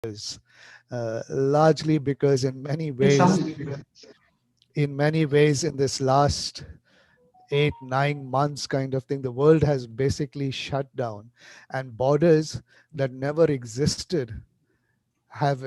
borders, largely because in many ways, in this last 8, 9 months kind of thing, the world has basically shut down, and borders that never existed have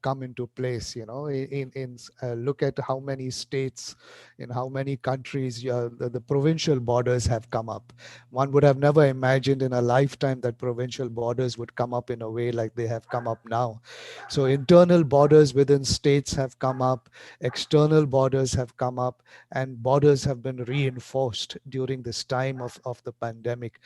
come into place. Look at how many states, in how many countries, the provincial borders have come up. One would have never imagined in a lifetime that provincial borders would come up in a way like they have come up now. So internal borders within states have come up, external borders have come up, and borders have been reinforced during this time of the pandemic.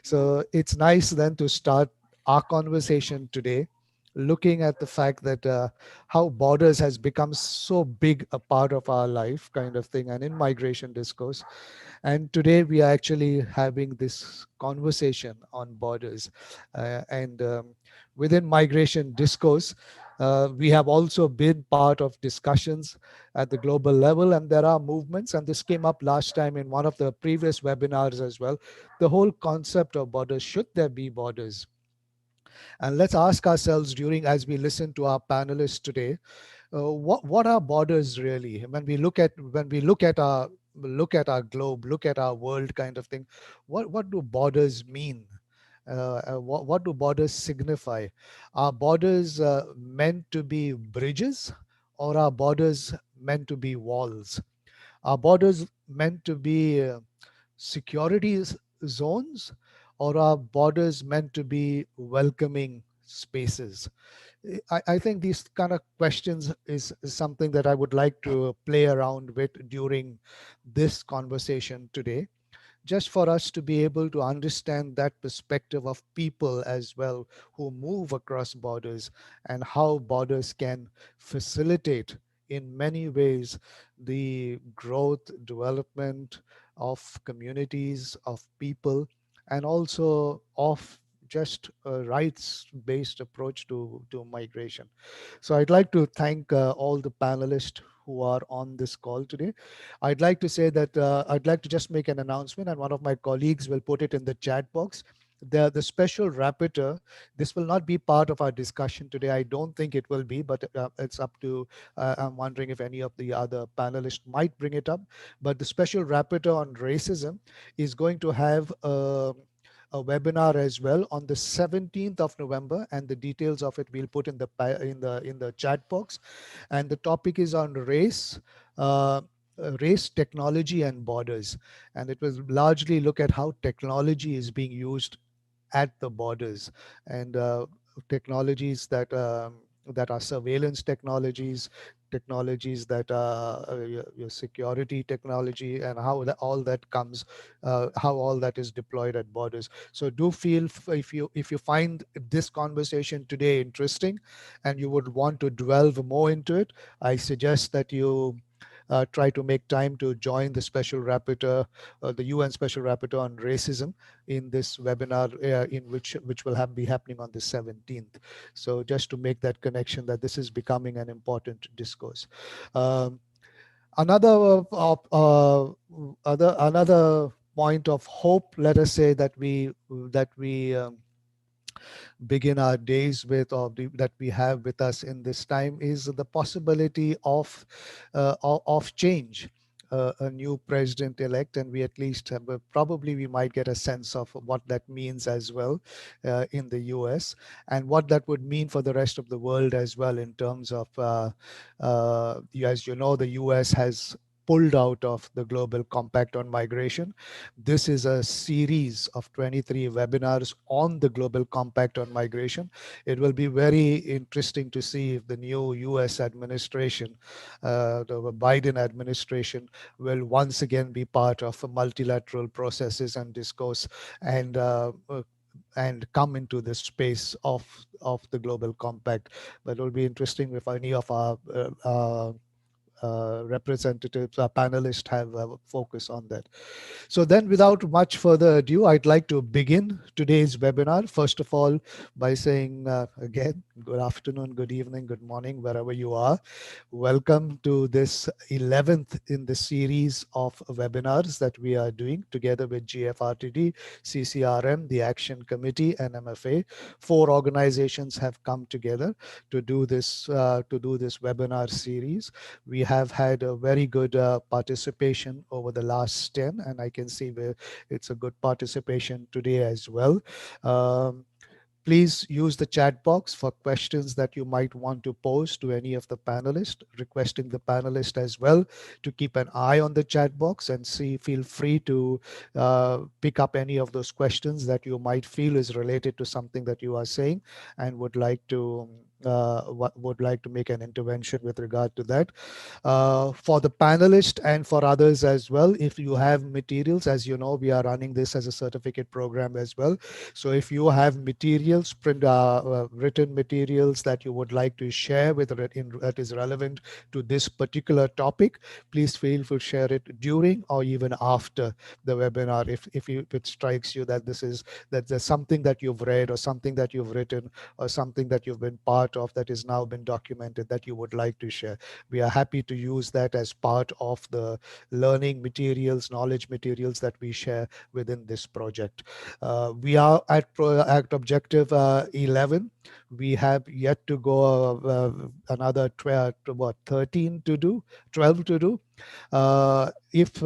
So it's nice then to start our conversation today looking at the fact that how borders has become so big a part of our life kind of thing, and in migration discourse. And today we are actually having this conversation on borders. And within migration discourse, we have also been part of discussions at the global level, and there are movements, and this came up last time in one of the previous webinars as well. The whole concept of borders, should there be borders? And let's ask ourselves during, as we listen to our panelists today, what are borders really? When we look at our globe, look at our world kind of thing, what do borders mean? What do borders signify? Are borders meant to be bridges, or are borders meant to be walls? Are borders meant to be security zones, or are borders meant to be welcoming spaces? I think these kind of questions is something that I would like to play around with during this conversation today, just for us to be able to understand that perspective of people as well who move across borders, and how borders can facilitate in many ways the growth, development of communities, of people, and also of just a rights-based approach to migration. So I'd like to thank all the panelists who are on this call today. I'd like to say that I'd like to just make an announcement, and one of my colleagues will put it in the chat box. The special rapporteur, this will not be part of our discussion today. I don't think it will be, but it's up to, I'm wondering if any of the other panelists might bring it up. But the special rapporteur on racism is going to have a webinar as well on the 17th of November, and the details of it we'll put in the chat box. And the topic is on uh, race, technology, and borders. And it will largely look at how technology is being used at the borders, and technologies that are surveillance technologies, technologies that are your security technology, and how all that comes, how all that is deployed at borders. So do feel, if you find this conversation today interesting, and you would want to delve more into it, I suggest that you try to make time to join the special rapporteur, the UN special rapporteur on racism, in this webinar, in which will be happening on the 17th. So just to make that connection, that this is becoming an important discourse. Um, another point of hope, let us say, that we begin our days with, or that we have with us in this time, is the possibility of change. A new president elect, and we at least have probably we might get a sense of what that means as well in the US, and what that would mean for the rest of the world as well, in terms of as you know, the US has pulled out of the Global Compact on Migration. This is a series of 23 webinars on the Global Compact on Migration. It will be very interesting to see if the new US administration, the Biden administration, will once again be part of multilateral processes and discourse, and come into the space of the Global Compact. But it will be interesting if any of our representatives, panelists have focused on that. So then, without much further ado, I'd like to begin today's webinar, first of all, by saying again, good afternoon, good evening, good morning, wherever you are. Welcome to this 11th in the series of webinars that we are doing together with GFRTD, CCRM, the Action Committee, and MFA. Four organizations have come together to do this webinar series. We have had a very good participation over the last 10, and I can see where it's a good participation today as well. Um, Please use the chat box for questions that you might want to pose to any of the panelists, requesting the panelist as well to keep an eye on the chat box and feel free to pick up any of those questions that you might feel is related to something that you are saying and would like to make an intervention with regard to that. For the panelists and for others as well, if you have materials, as you know, we are running this as a certificate program as well. So if you have materials, written materials that you would like to share that is relevant to this particular topic, please feel free to share it during or even after the webinar. If it strikes you that that there's something that you've read or something that you've written or something that you've been part of that is now been documented that you would like to share, we are happy to use that as part of the learning materials, knowledge materials that we share within this project. We are at Objective 11. We have yet to go another 13 to do, 12 to do. If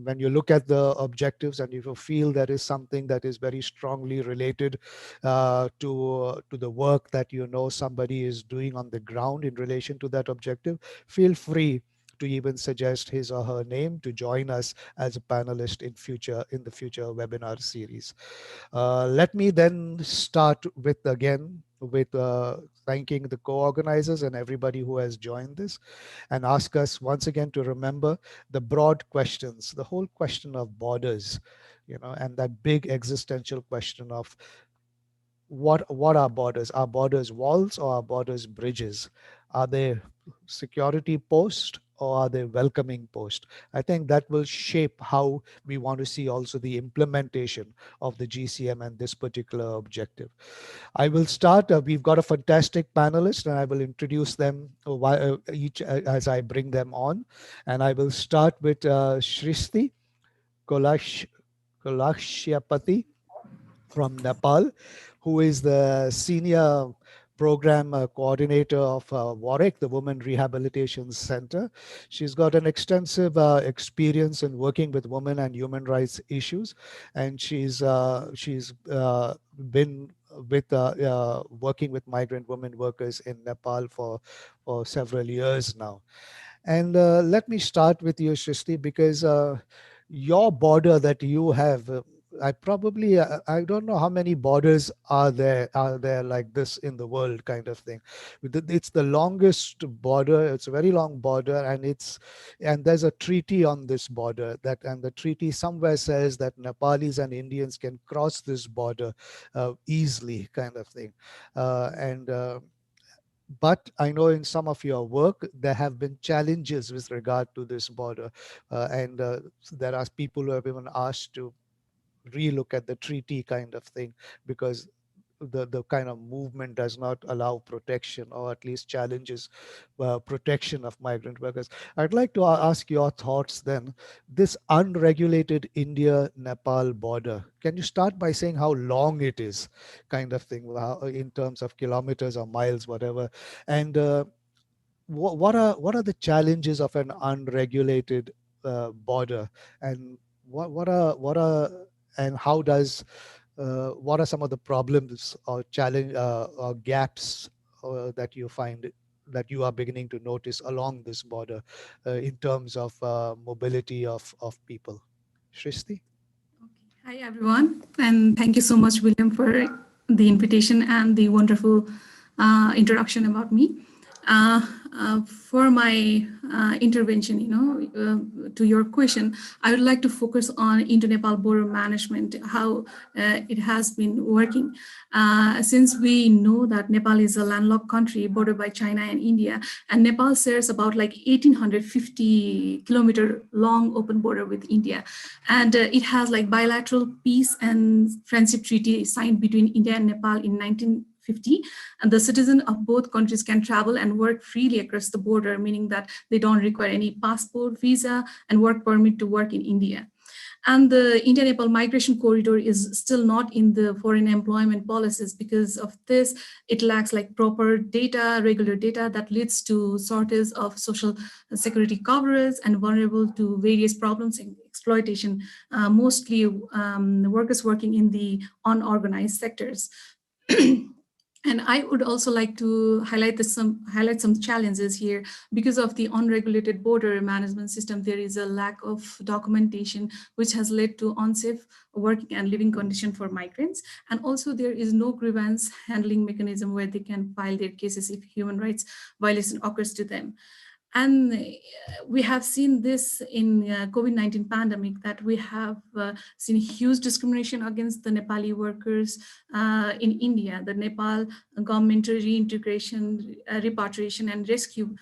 when you look at the objectives and if you feel there is something that is very strongly related to the work that you know somebody is doing on the ground in relation to that objective, feel free to even suggest his or her name to join us as a panelist in the future webinar series. Let me then start with thanking the co-organizers and everybody who has joined this, and ask us once again to remember the broad questions, the whole question of borders, and that big existential question of what are borders? Are borders walls or are borders bridges? Are they security posts or are they welcoming posts? I think that will shape how we want to see also the implementation of the GCM and this particular objective. I will start. We've got a fantastic panelist, and I will introduce them each as I bring them on. And I will start with Shristi Kolash, Kolakshyapati from Nepal, who is the senior program coordinator of WOREC, the Women Rehabilitation Center. She's got an extensive experience in working with women and human rights issues, and she's been working with migrant women workers in Nepal for several years now. And let me start with you, Shristi, because your border that you have, I don't know how many borders are there like this in the world, kind of thing. It's the longest border. It's a very long border, and there's a treaty on this border and the treaty somewhere says that Nepalis and Indians can cross this border easily, kind of thing, and. But I know in some of your work, there have been challenges with regard to this border. And there are people who have even asked to relook at the treaty, kind of thing, because the kind of movement does not allow protection, or at least challenges protection of migrant workers. I'd like to ask your thoughts then. This unregulated India-Nepal border, can you start by saying how long it is, kind of thing, in terms of kilometers or miles, whatever? And what are the challenges of an unregulated border, and what are and how does what are some of the problems or challenge or gaps that you find that you are beginning to notice along this border in terms of mobility of people? Shristi? Hi, everyone, and thank you so much, William, for the invitation and the wonderful introduction about me. Uh, for my intervention, to your question, I would like to focus on Indo-Nepal border management, how it has been working. Since we know that Nepal is a landlocked country bordered by China and India, and Nepal shares about like 1,850-kilometer long open border with India, and it has like bilateral peace and friendship treaty signed between India and Nepal in 1950, and the citizen of both countries can travel and work freely across the border, meaning that they don't require any passport, visa, and work permit to work in India. And the India-Nepal migration corridor is still not in the foreign employment policies. Because of this, it lacks like proper data, regular data, that leads to shortage of social security coverage and vulnerable to various problems and exploitation, mostly workers working in the unorganized sectors. And I would also like to highlight some challenges here. Because of the unregulated border management system, there is a lack of documentation, which has led to unsafe working and living condition for migrants. And also there is no grievance handling mechanism where they can file their cases if human rights violation occurs to them. And we have seen this in COVID-19 pandemic, that we have seen huge discrimination against the Nepali workers in India. The Nepal government reintegration, repatriation and rescue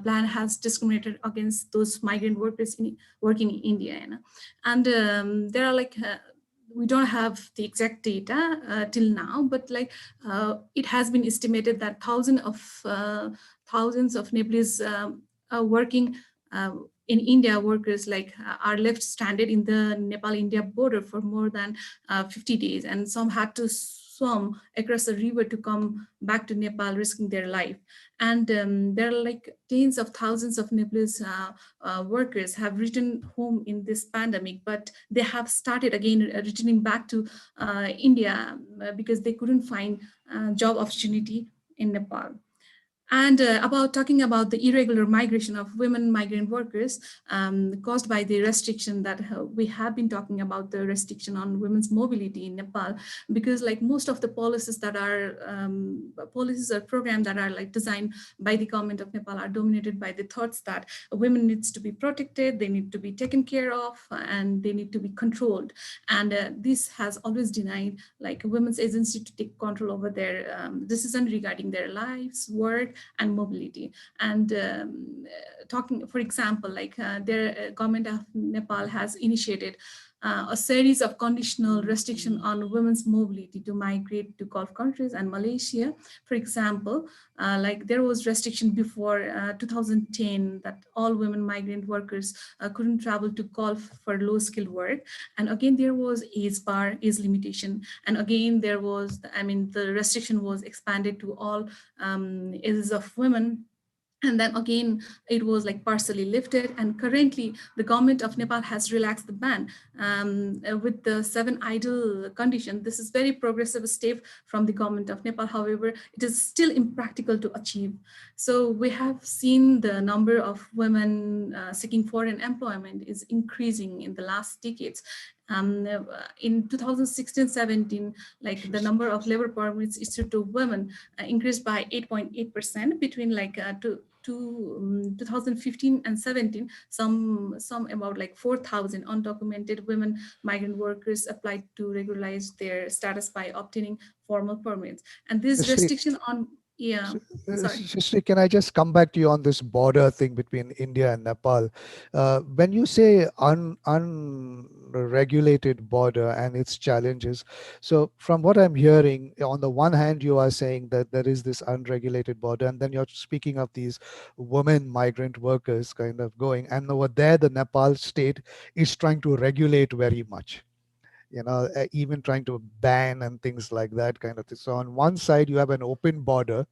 plan has discriminated against those migrant workers working in India. And there are like we don't have the exact data till now, but like it has been estimated that thousands of Nepalese working in India workers are left stranded in the Nepal-India border for more than 50 days, and some had to swim across the river to come back to Nepal, risking their life. And there are like tens of thousands of Nepalese workers have returned home in this pandemic, but they have started again returning back to India because they couldn't find job opportunity in Nepal. And about talking about the irregular migration of women migrant workers caused by the restriction that we have been talking about, the restriction on women's mobility in Nepal. Because like most of the policies or programs that are like designed by the government of Nepal are dominated by the thoughts that women needs to be protected, they need to be taken care of, and they need to be controlled. And this has always denied like women's agency to take control over their decision regarding their lives, work, and mobility. And talking, for example, like their government of Nepal has initiated a series of conditional restriction on women's mobility to migrate to Gulf countries and Malaysia. For example, like there was restriction before 2010 that all women migrant workers couldn't travel to Gulf for low skilled work. And again, there was age limitation. And again, there was, I mean, the restriction was expanded to all ages of women. And then again it was like partially lifted, and currently the government of Nepal has relaxed the ban with the 7 idle condition. This is very progressive step from the government of Nepal. However, it is still impractical to achieve. So we have seen the number of women seeking foreign employment is increasing in the last decades. In 2016-17, like the number of labor permits issued to women increased by 8.8% between 2015 and 17. Some about like 4,000 undocumented women migrant workers applied to regularize their status by obtaining formal permits. And this Shristi, restriction on, yeah, sorry. Shristi, can I just come back to you on this border thing between India and Nepal? When you say unregulated border and its challenges, so from what I'm hearing, on the one hand, you are saying that there is this unregulated border, and then you're speaking of these women migrant workers kind of going, and over there, the Nepal state is trying to regulate very much, even trying to ban and things like that kind of thing. So on one side you have an open border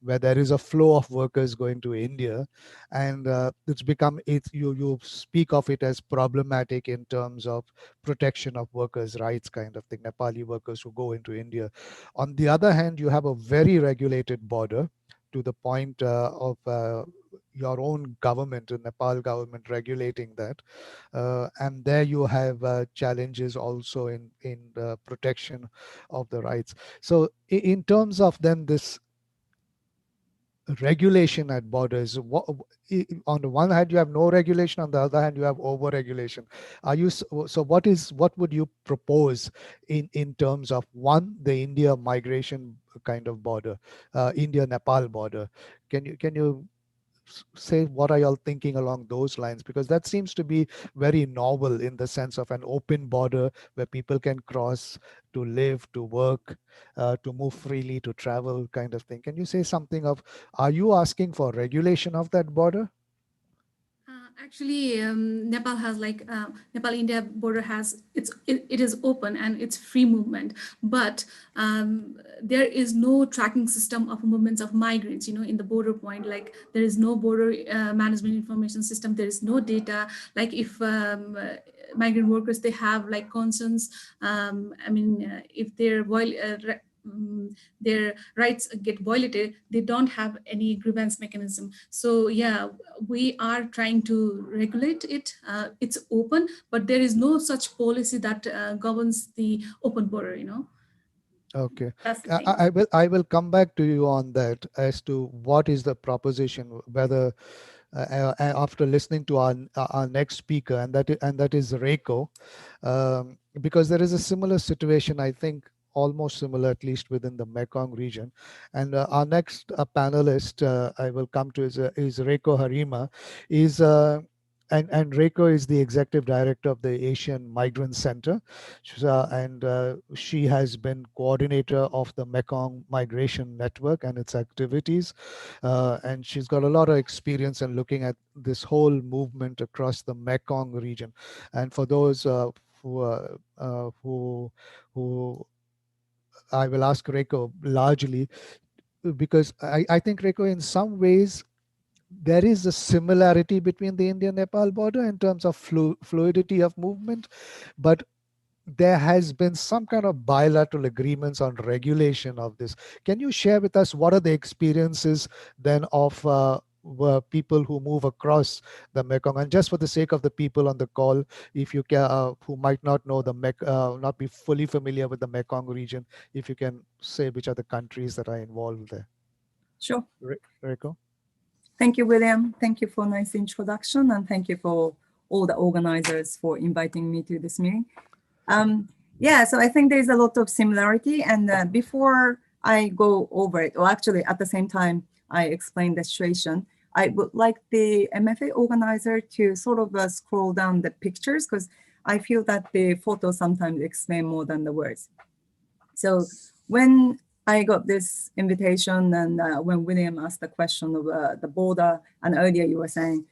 where there is a flow of workers going to India, and you speak of it as problematic in terms of protection of workers' rights kind of thing, Nepali workers who go into India. On the other hand, you have a very regulated border to the point of your own government, the Nepal government regulating that, and there you have challenges also in the protection of the rights. So in terms of then this regulation at borders. On the one hand, you have no regulation. On the other hand, you have over-regulation. So? What would you propose in terms of one, the India migration kind of border, India Nepal border? Can you say what are y'all thinking along those lines, because that seems to be very novel in the sense of an open border where people can cross to live, to work, to move freely, to travel, kind of thing. Can you say something of, are you asking for regulation of that border? Actually, Nepal has like Nepal-India border has it is open and it's free movement, but there is no tracking system of movements of migrants. You know, in the border point, like there is no border management information system. There is no data. Like if migrant workers they have like concerns, I mean, if they're their rights get violated, they don't have any grievance mechanism. So yeah, we are trying to regulate it. It's open, but there is no such policy that governs the open border. You know, Okay. that's the I, thing. I will come back to you on that as to what is the proposition, whether after listening to our next speaker, and that is Reiko, because there is a similar situation, I think, almost similar, at least within the Mekong region. And our next panelist, I will come to, is Reiko Harima, is. And Reiko is the executive director of the Asian Migrant Center, and she has been coordinator of the Mekong Migration Network and its activities, and she's got a lot of experience in looking at this whole movement across the Mekong region. And for those who who I will ask Reiko largely, because I think, Reiko, in some ways there is a similarity between the India-Nepal border in terms of fluidity of movement, but there has been some kind of bilateral agreements on regulation of this. Can you share with us what are the experiences then of people who move across the Mekong? And just for the sake of the people on the call, if you can, who might not know not be fully familiar with the Mekong region, if you can say which are the countries that are involved there. Sure. Reiko? Thank you, William. Thank you for a nice introduction, and thank you for all the organizers for inviting me to this meeting. Yeah, so I think there's a lot of similarity, and before I go over it, or actually at the same time I explain the situation, I would like the MFA organizer to sort of scroll down the pictures, because I feel that the photos sometimes explain more than the words. So when I got this invitation, and when William asked the question of the border, and earlier you were saying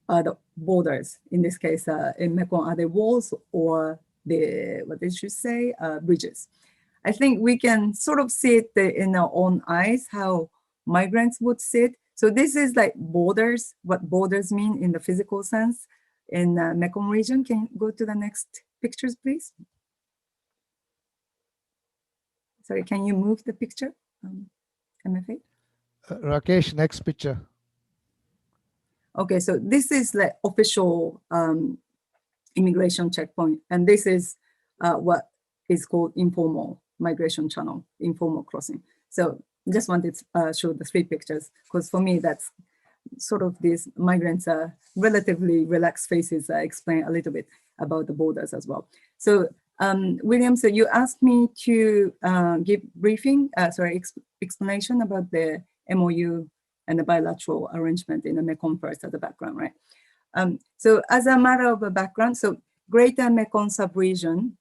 the borders, in this case in Mekong, are they walls or the, what did you say, bridges? I think we can sort of see it in our own eyes, how migrants would see it. So this is like borders, what borders mean in the physical sense in Mekong region. Can you go to the next pictures, please? Sorry, can you move the picture, MFA? Rakesh, next picture. Okay, so this is the official immigration checkpoint, and this is what is called informal migration channel, informal crossing. So just wanted to show the three pictures, because for me, that's sort of these migrants are relatively relaxed faces explain a little bit about the borders as well. So William, so you asked me to give explanation about the MOU and the bilateral arrangement in the Mekong first as a background, right? So as a matter of a background, so Greater Mekong Subregion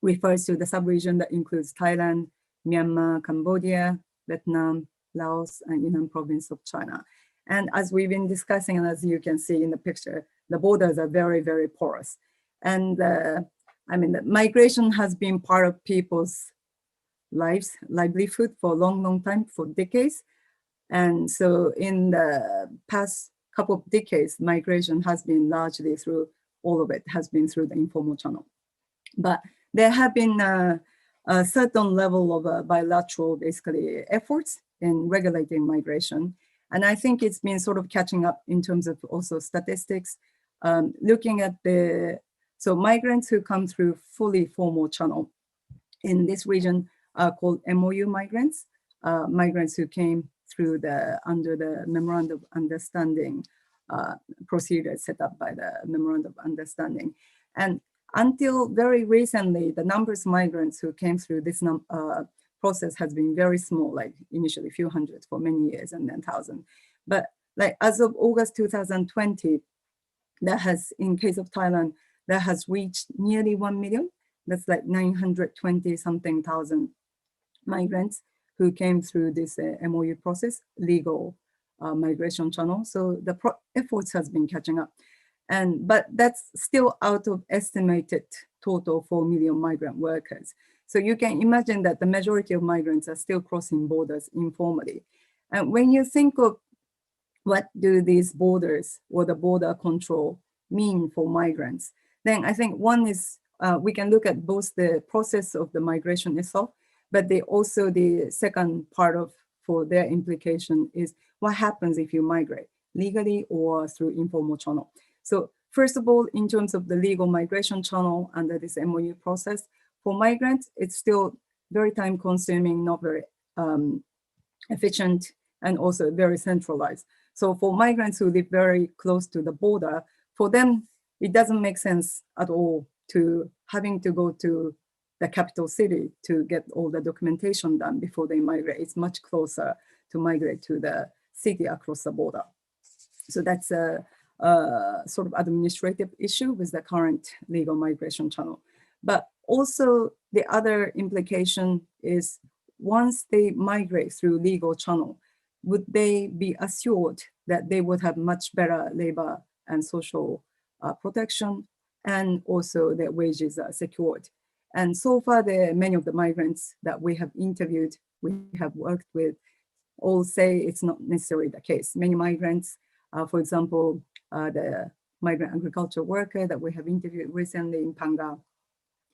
refers to the subregion that includes Thailand, Myanmar, Cambodia, Vietnam, Laos, and Yunnan province of China. And as we've been discussing, and as you can see in the picture, the borders are very, very porous. And I mean, the migration has been part of people's lives, livelihood for a long, long time, for decades. And so in the past couple of decades, migration has been largely through, all of it has been through the informal channel. But there have been a certain level of bilateral, basically, efforts in regulating migration. And I think it's been sort of catching up in terms of also statistics, looking at so migrants who come through fully formal channel in this region are called MOU migrants, migrants who came through under the Memorandum of Understanding procedure set up by the Memorandum of Understanding. And until very recently, the numbers of migrants who came through this process has been very small, like initially a few hundred for many years and then 1,000. But like as of August 2020, that has, in case of Thailand, that has reached nearly 1 million. That's like 920 something thousand migrants who came through this MOU process, legal migration channel. So the efforts has been catching up. But that's still out of estimated total 4 million migrant workers. So you can imagine that the majority of migrants are still crossing borders informally. And when you think of what do these borders or the border control mean for migrants, then I think one is we can look at both the process of the migration itself, but also the second part of for their implication is what happens if you migrate legally or through informal channel. So first of all, in terms of the legal migration channel under this MOU process, for migrants, it's still very time consuming, not very efficient, and also very centralized. So for migrants who live very close to the border, for them, it doesn't make sense at all to having to go to the capital city to get all the documentation done before they migrate. It's much closer to migrate to the city across the border. So that's a sort of administrative issue with the current legal migration channel. But also the other implication is once they migrate through legal channel, would they be assured that they would have much better labor and social protection, and also their wages are secured? And so far, many of the migrants that we have interviewed, we have worked with, all say it's not necessarily the case. Many migrants, for example, the migrant agriculture worker that we have interviewed recently in Panga,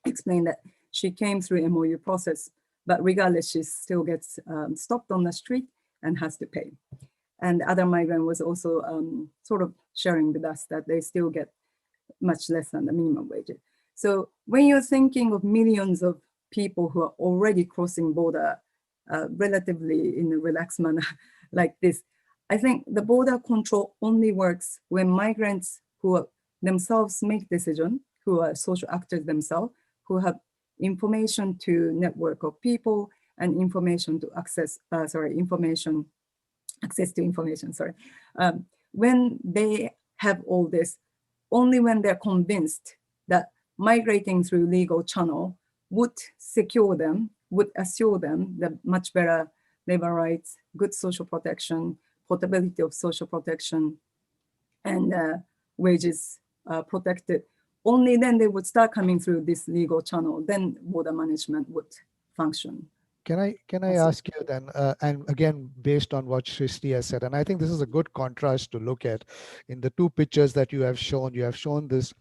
explained that she came through MOU process, but regardless, she still gets stopped on the street and has to pay. And the other migrant was also sort of sharing with us that they still get much less than the minimum wage. So when you're thinking of millions of people who are already crossing border relatively in a relaxed manner like this, I think the border control only works when migrants who themselves make decisions, who are social actors themselves, who have information to network of people and information to access to information, when they have all this, only when they're convinced that migrating through legal channel would secure them, would assure them the much better labor rights, good social protection, portability of social protection, and wages protected, only then they would start coming through this legal channel, then border management would function. Can I ask you then, and again, based on what Shristi has said, and I think this is a good contrast to look at in the two pictures that you have shown this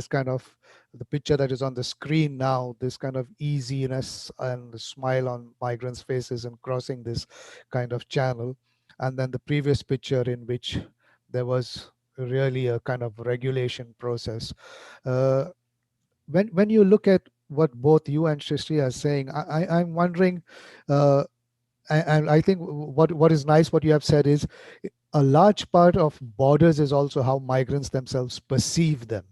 kind of, the picture that is on the screen now, this kind of easiness and the smile on migrants' faces and crossing this kind of channel. And then the previous picture in which there was really a kind of regulation process. When you look at what both you and Shristi are saying, I'm wondering, and I think what is nice, what you have said is a large part of borders is also how migrants themselves perceive them,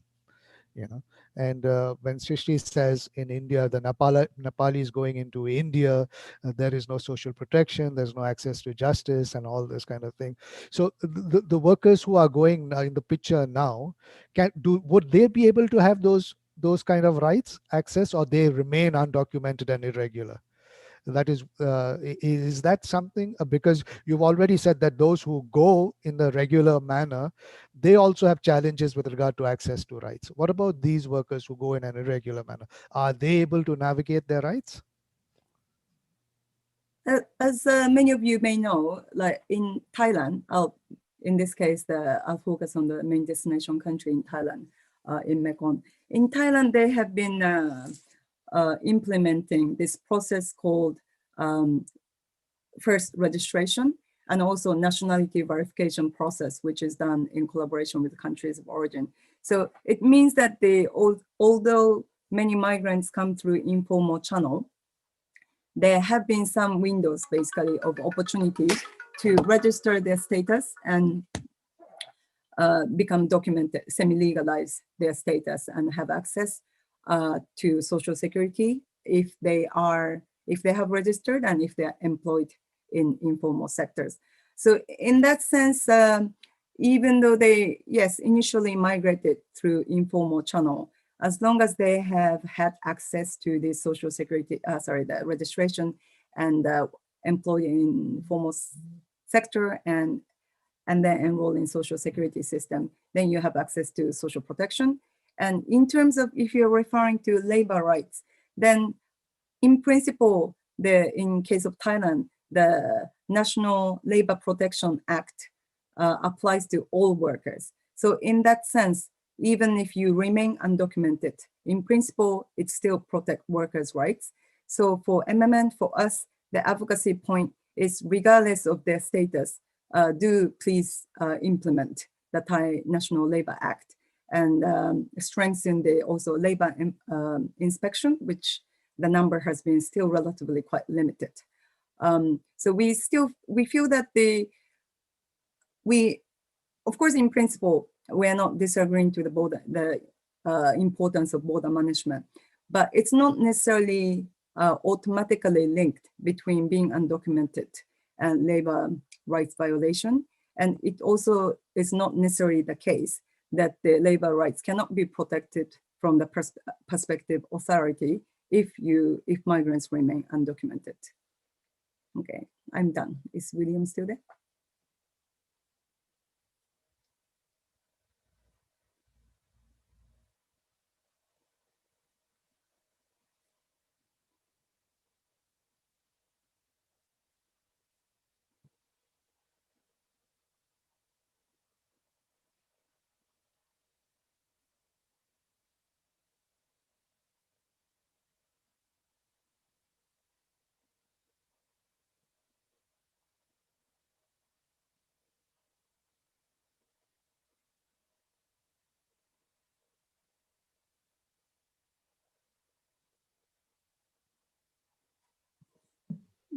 you know. And when Shristi says in India, the Nepalis going into India, there is no social protection, there's no access to justice and all this kind of thing. So the workers who are going in the picture now, would they be able to have those kind of rights, access, or they remain undocumented and irregular? That is that something, because you've already said that those who go in the regular manner, they also have challenges with regard to access to rights. What about these workers who go in an irregular manner? Are they able to navigate their rights? As many of you may know, like in Thailand, in this case, I'll focus on the main destination country in Thailand, in Mekong. In Thailand, they have been implementing this process called first registration and also nationality verification process, which is done in collaboration with the countries of origin. So it means that although many migrants come through informal channel, there have been some windows basically of opportunity to register their status and become documented, semi-legalize their status and have access to Social Security if they have registered and if they are employed in informal sectors. So in that sense, even though they, yes, initially migrated through informal channel, as long as they have had access to the Social Security, the registration and employed in formal sector and then enroll in Social Security system, then you have access to social protection. And in terms of if you're referring to labor rights, then in principle, in case of Thailand, the National Labor Protection Act applies to all workers. So in that sense, even if you remain undocumented, in principle, it still protects workers' rights. So for MMN, for us, the advocacy point is regardless of their status, do please implement the Thai National Labor Act and strengthen the also labor inspection, which the number has been still relatively quite limited. So we feel that of course, in principle, we are not disagreeing to the importance of border management, but it's not necessarily automatically linked between being undocumented and labor rights violation. And it also is not necessarily the case that the labor rights cannot be protected from the perspective authority if migrants remain undocumented. Okay, I'm done. Is William still there?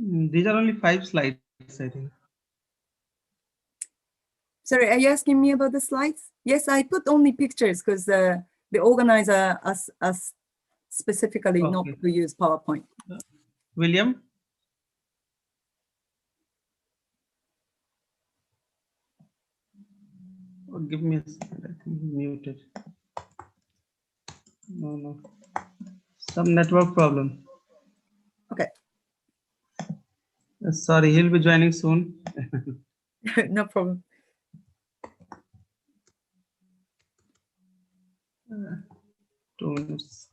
These are only 5 slides, I think. Sorry, are you asking me about the slides? Yes, I put only pictures because the organizer asked us specifically not to use PowerPoint. William? Oh, give me a second, I think he's muted. No. Some network problem. Okay. Sorry, he'll be joining soon. No problem. 2 minutes.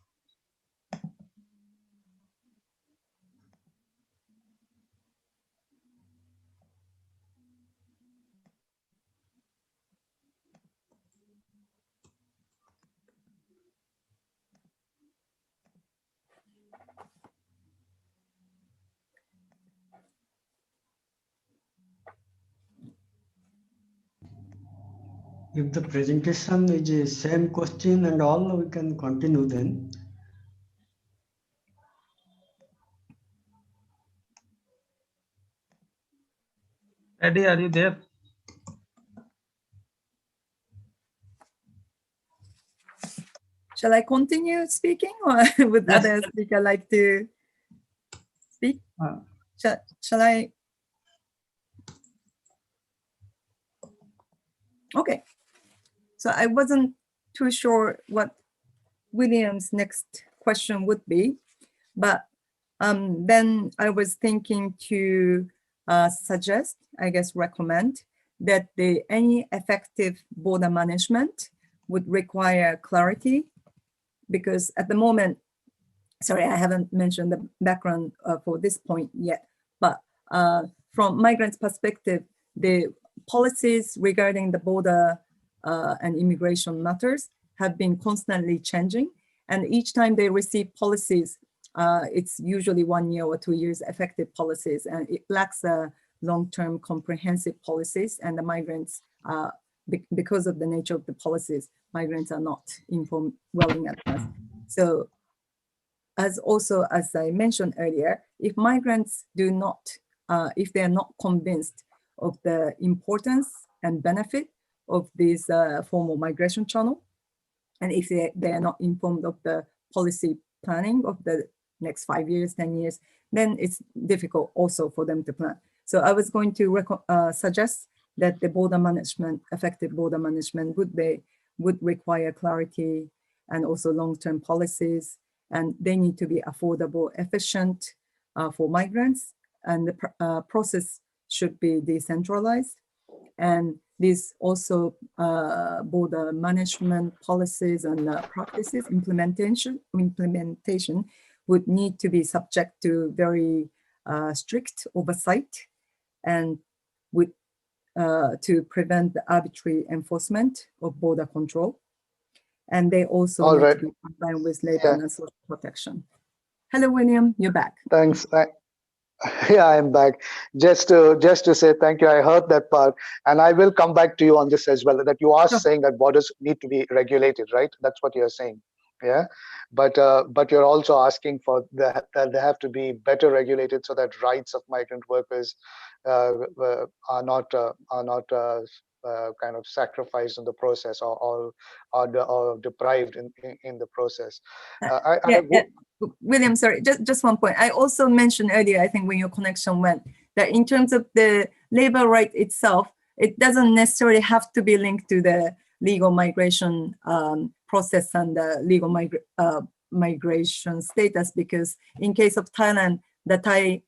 If the presentation is the same question and all, we can continue then. Eddie, are you there? Shall I continue speaking or would Yes. other speaker like to speak? Shall I? Okay. So I wasn't too sure what William's next question would be, but then I was thinking to suggest, I guess recommend, that any effective border management would require clarity, because at the moment, sorry, I haven't mentioned the background for this point yet, but from migrants' perspective, the policies regarding the border and immigration matters have been constantly changing. And each time they receive policies, it's usually 1 year or 2 years effective policies, and it lacks long-term comprehensive policies, and the migrants, because of the nature of the policies, migrants are not informed well in advance. So as I mentioned earlier, if migrants do not, if they're not convinced of the importance and benefit of this formal migration channel. And if they are not informed of the policy planning of the next 5 years, 10 years, then it's difficult also for them to plan. So I was going to suggest that the border management, effective border management would require clarity and also long-term policies, and they need to be affordable, efficient for migrants, and the process should be decentralized. And these also border management policies and practices implementation would need to be subject to very strict oversight and would to prevent the arbitrary enforcement of border control. And they also need to be compliant with labor and social protection. Hello, William, you're back. Thanks. Yeah, I'm back. Just to say thank you. I heard that part, and I will come back to you on this as well. That you are saying that borders need to be regulated, right? That's what you're saying. Yeah, but you're also asking for that they have to be better regulated so that rights of migrant workers are not kind of sacrificed in the process or deprived in the process. William, sorry, just one point. I also mentioned earlier, I think when your connection went, that in terms of the labor right itself, it doesn't necessarily have to be linked to the legal migration process and the legal migration status, because in case of Thailand, the Thai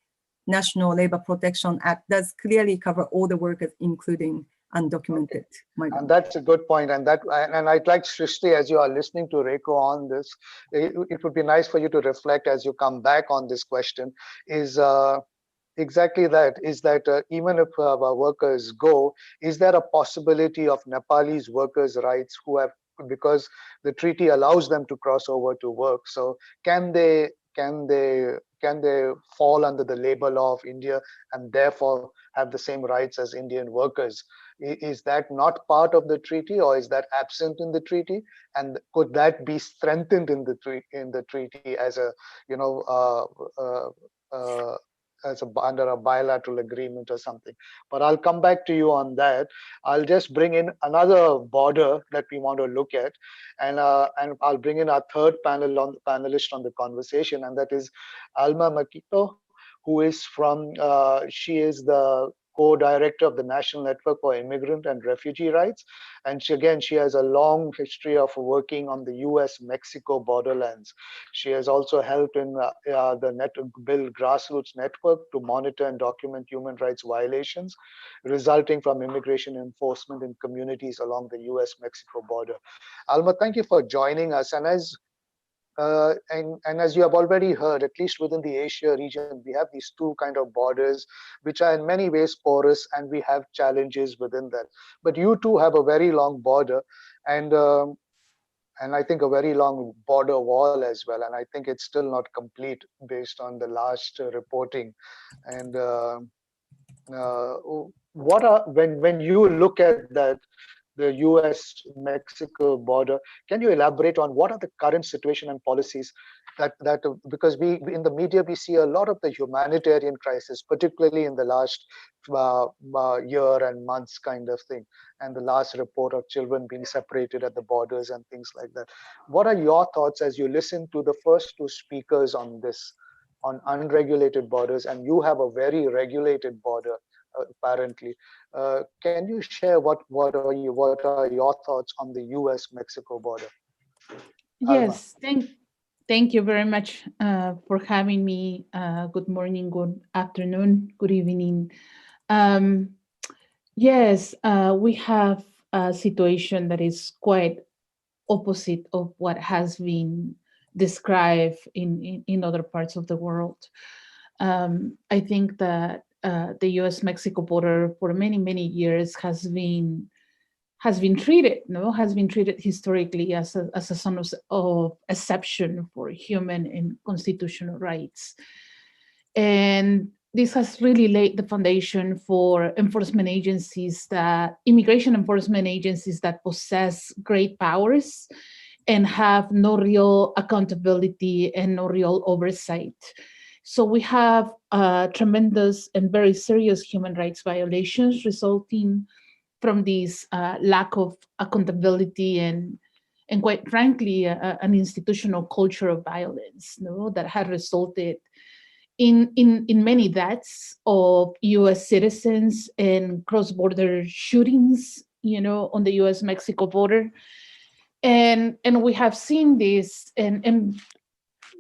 National Labor Protection Act does clearly cover all the workers, including undocumented migrants. And that's a good point. And I'd like, Shristi, as you are listening to Reiko on this, it would be nice for you to reflect as you come back on this question, is exactly that, is that even if our workers go, is there a possibility of Nepalese workers' rights who have, because the treaty allows them to cross over to work, so can they fall under the labor law of India and therefore have the same rights as Indian workers? Is that not part of the treaty, or is that absent in the treaty? And could that be strengthened in the treaty as a, you know, under a bilateral agreement or something? But I'll come back to you on that. I'll just bring in another border that we want to look at, and I'll bring in our third panelist on the conversation, and that is Alma Maquitico, who is from she is the co-director of the National Network for Immigrant and Refugee Rights, and she has a long history of working on the US-Mexico borderlands. She has also helped in build grassroots network to monitor and document human rights violations resulting from immigration enforcement in communities along the US-Mexico border. Alma, thank you for joining us. And as you have already heard, at least within the Asia region, we have these two kind of borders, which are in many ways porous, and we have challenges within that. But you too have a very long border, and I think a very long border wall as well. And I think it's still not complete based on the last reporting. And when you look at that, the US-Mexico border, can you elaborate on what are the current situation and policies that because we in the media we see a lot of the humanitarian crisis, particularly in the last year and months kind of thing, and the last report of children being separated at the borders and things like that. What are your thoughts as you listen to the first two speakers on this, on unregulated borders, and you have a very regulated border? Apparently, can you share what are your thoughts on the US-Mexico border? Yes, thank you very much for having me. Good morning, good afternoon, good evening. Yes, we have a situation that is quite opposite of what has been described in other parts of the world. I think that the US-Mexico border for many years has been treated historically as a zone of exception for human and constitutional rights, and this has really laid the foundation for immigration enforcement agencies that possess great powers and have no real accountability and no real oversight. So we have tremendous and very serious human rights violations resulting from this lack of accountability and quite frankly, an institutional culture of violence, that had resulted in many deaths of U.S. citizens and cross-border shootings, on the U.S.-Mexico border. And we have seen this, and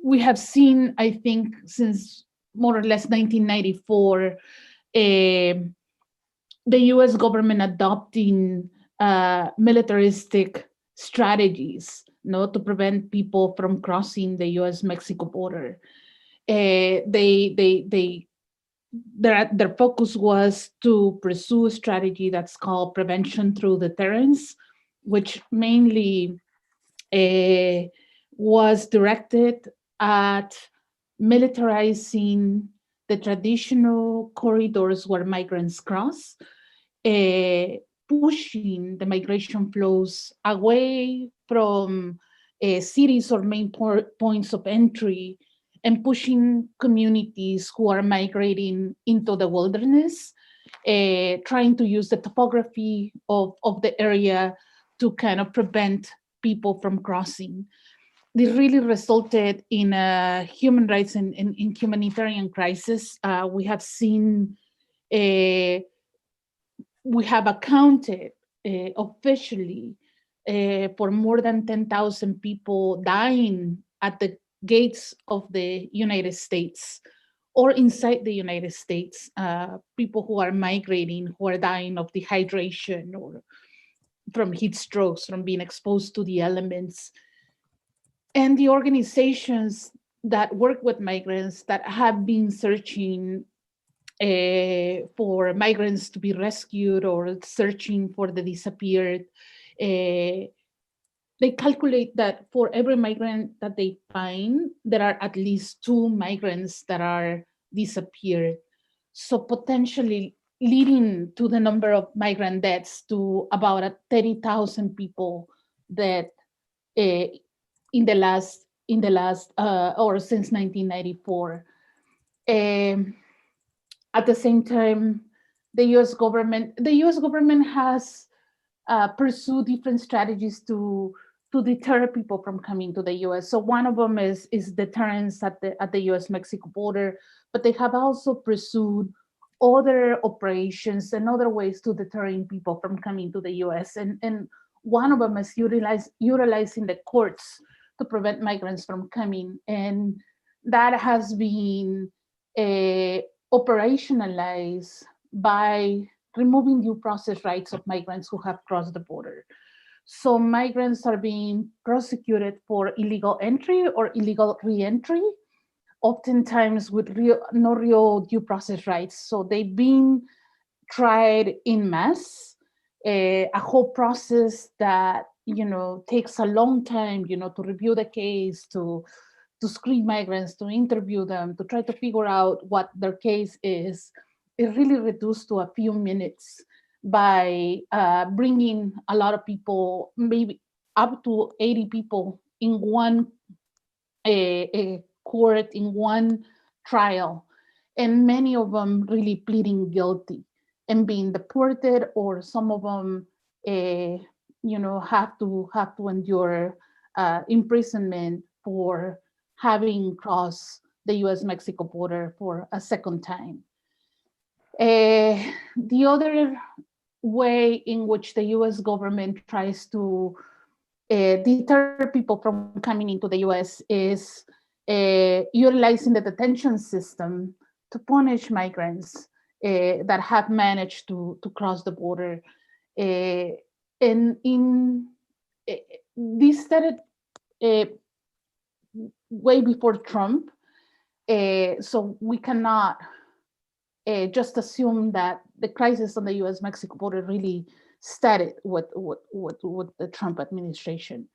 we have seen, I think, since more or less 1994, the U.S. government adopting militaristic strategies, to prevent people from crossing the U.S.-Mexico border. Their focus was to pursue a strategy that's called prevention through deterrence, which mainly was directed at militarizing the traditional corridors where migrants cross, pushing the migration flows away from cities or main points of entry, and pushing communities who are migrating into the wilderness, trying to use the topography of the area to kind of prevent people from crossing. This really resulted in a human rights and in humanitarian crisis. We have seen, we have accounted officially for more than 10,000 people dying at the gates of the United States or inside the United States, people who are migrating, who are dying of dehydration or from heat strokes, from being exposed to the elements. And the organizations that work with migrants that have been searching for migrants to be rescued or searching for the disappeared, they calculate that for every migrant that they find, there are at least 2 migrants that are disappeared. So potentially leading to the number of migrant deaths to about 30,000 people that in the last or since 1994. At the same time, the U.S. government has pursued different strategies to deter people from coming to the U.S. So one of them is deterrence at the U.S.-Mexico border, but they have also pursued other operations and other ways to deterring people from coming to the U.S. And one of them is utilizing the courts to prevent migrants from coming, and that has been operationalized by removing due process rights of migrants who have crossed the border. So migrants are being prosecuted for illegal entry or illegal re-entry, oftentimes with no real due process rights. So they've been tried in mass, a whole process that takes a long time, to review the case, to screen migrants, to interview them, to try to figure out what their case is really reduced to a few minutes by bringing a lot of people, maybe up to 80 people in one court, in one trial, and many of them really pleading guilty and being deported, or some of them have to endure imprisonment for having crossed the U.S.-Mexico border for a second time. The other way in which the U.S. government tries to deter people from coming into the U.S. is utilizing the detention system to punish migrants that have managed to cross the border. And this started way before Trump, so we cannot just assume that the crisis on the U.S.-Mexico border really started with the Trump administration.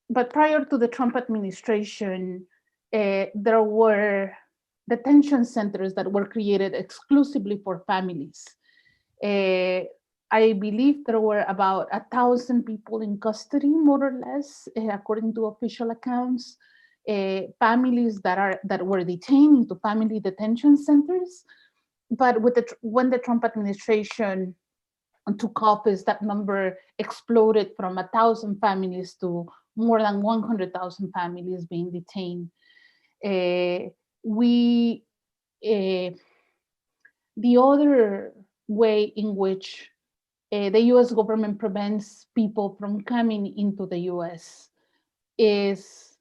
But prior to the Trump administration, there were detention centers that were created exclusively for families. I believe there were about 1,000 people in custody, more or less, according to official accounts. families that were detained into family detention centers. But when the Trump administration took office, that number exploded from 1,000 families to more than 100,000 families being detained. The other way in which the US government prevents people from coming into the US is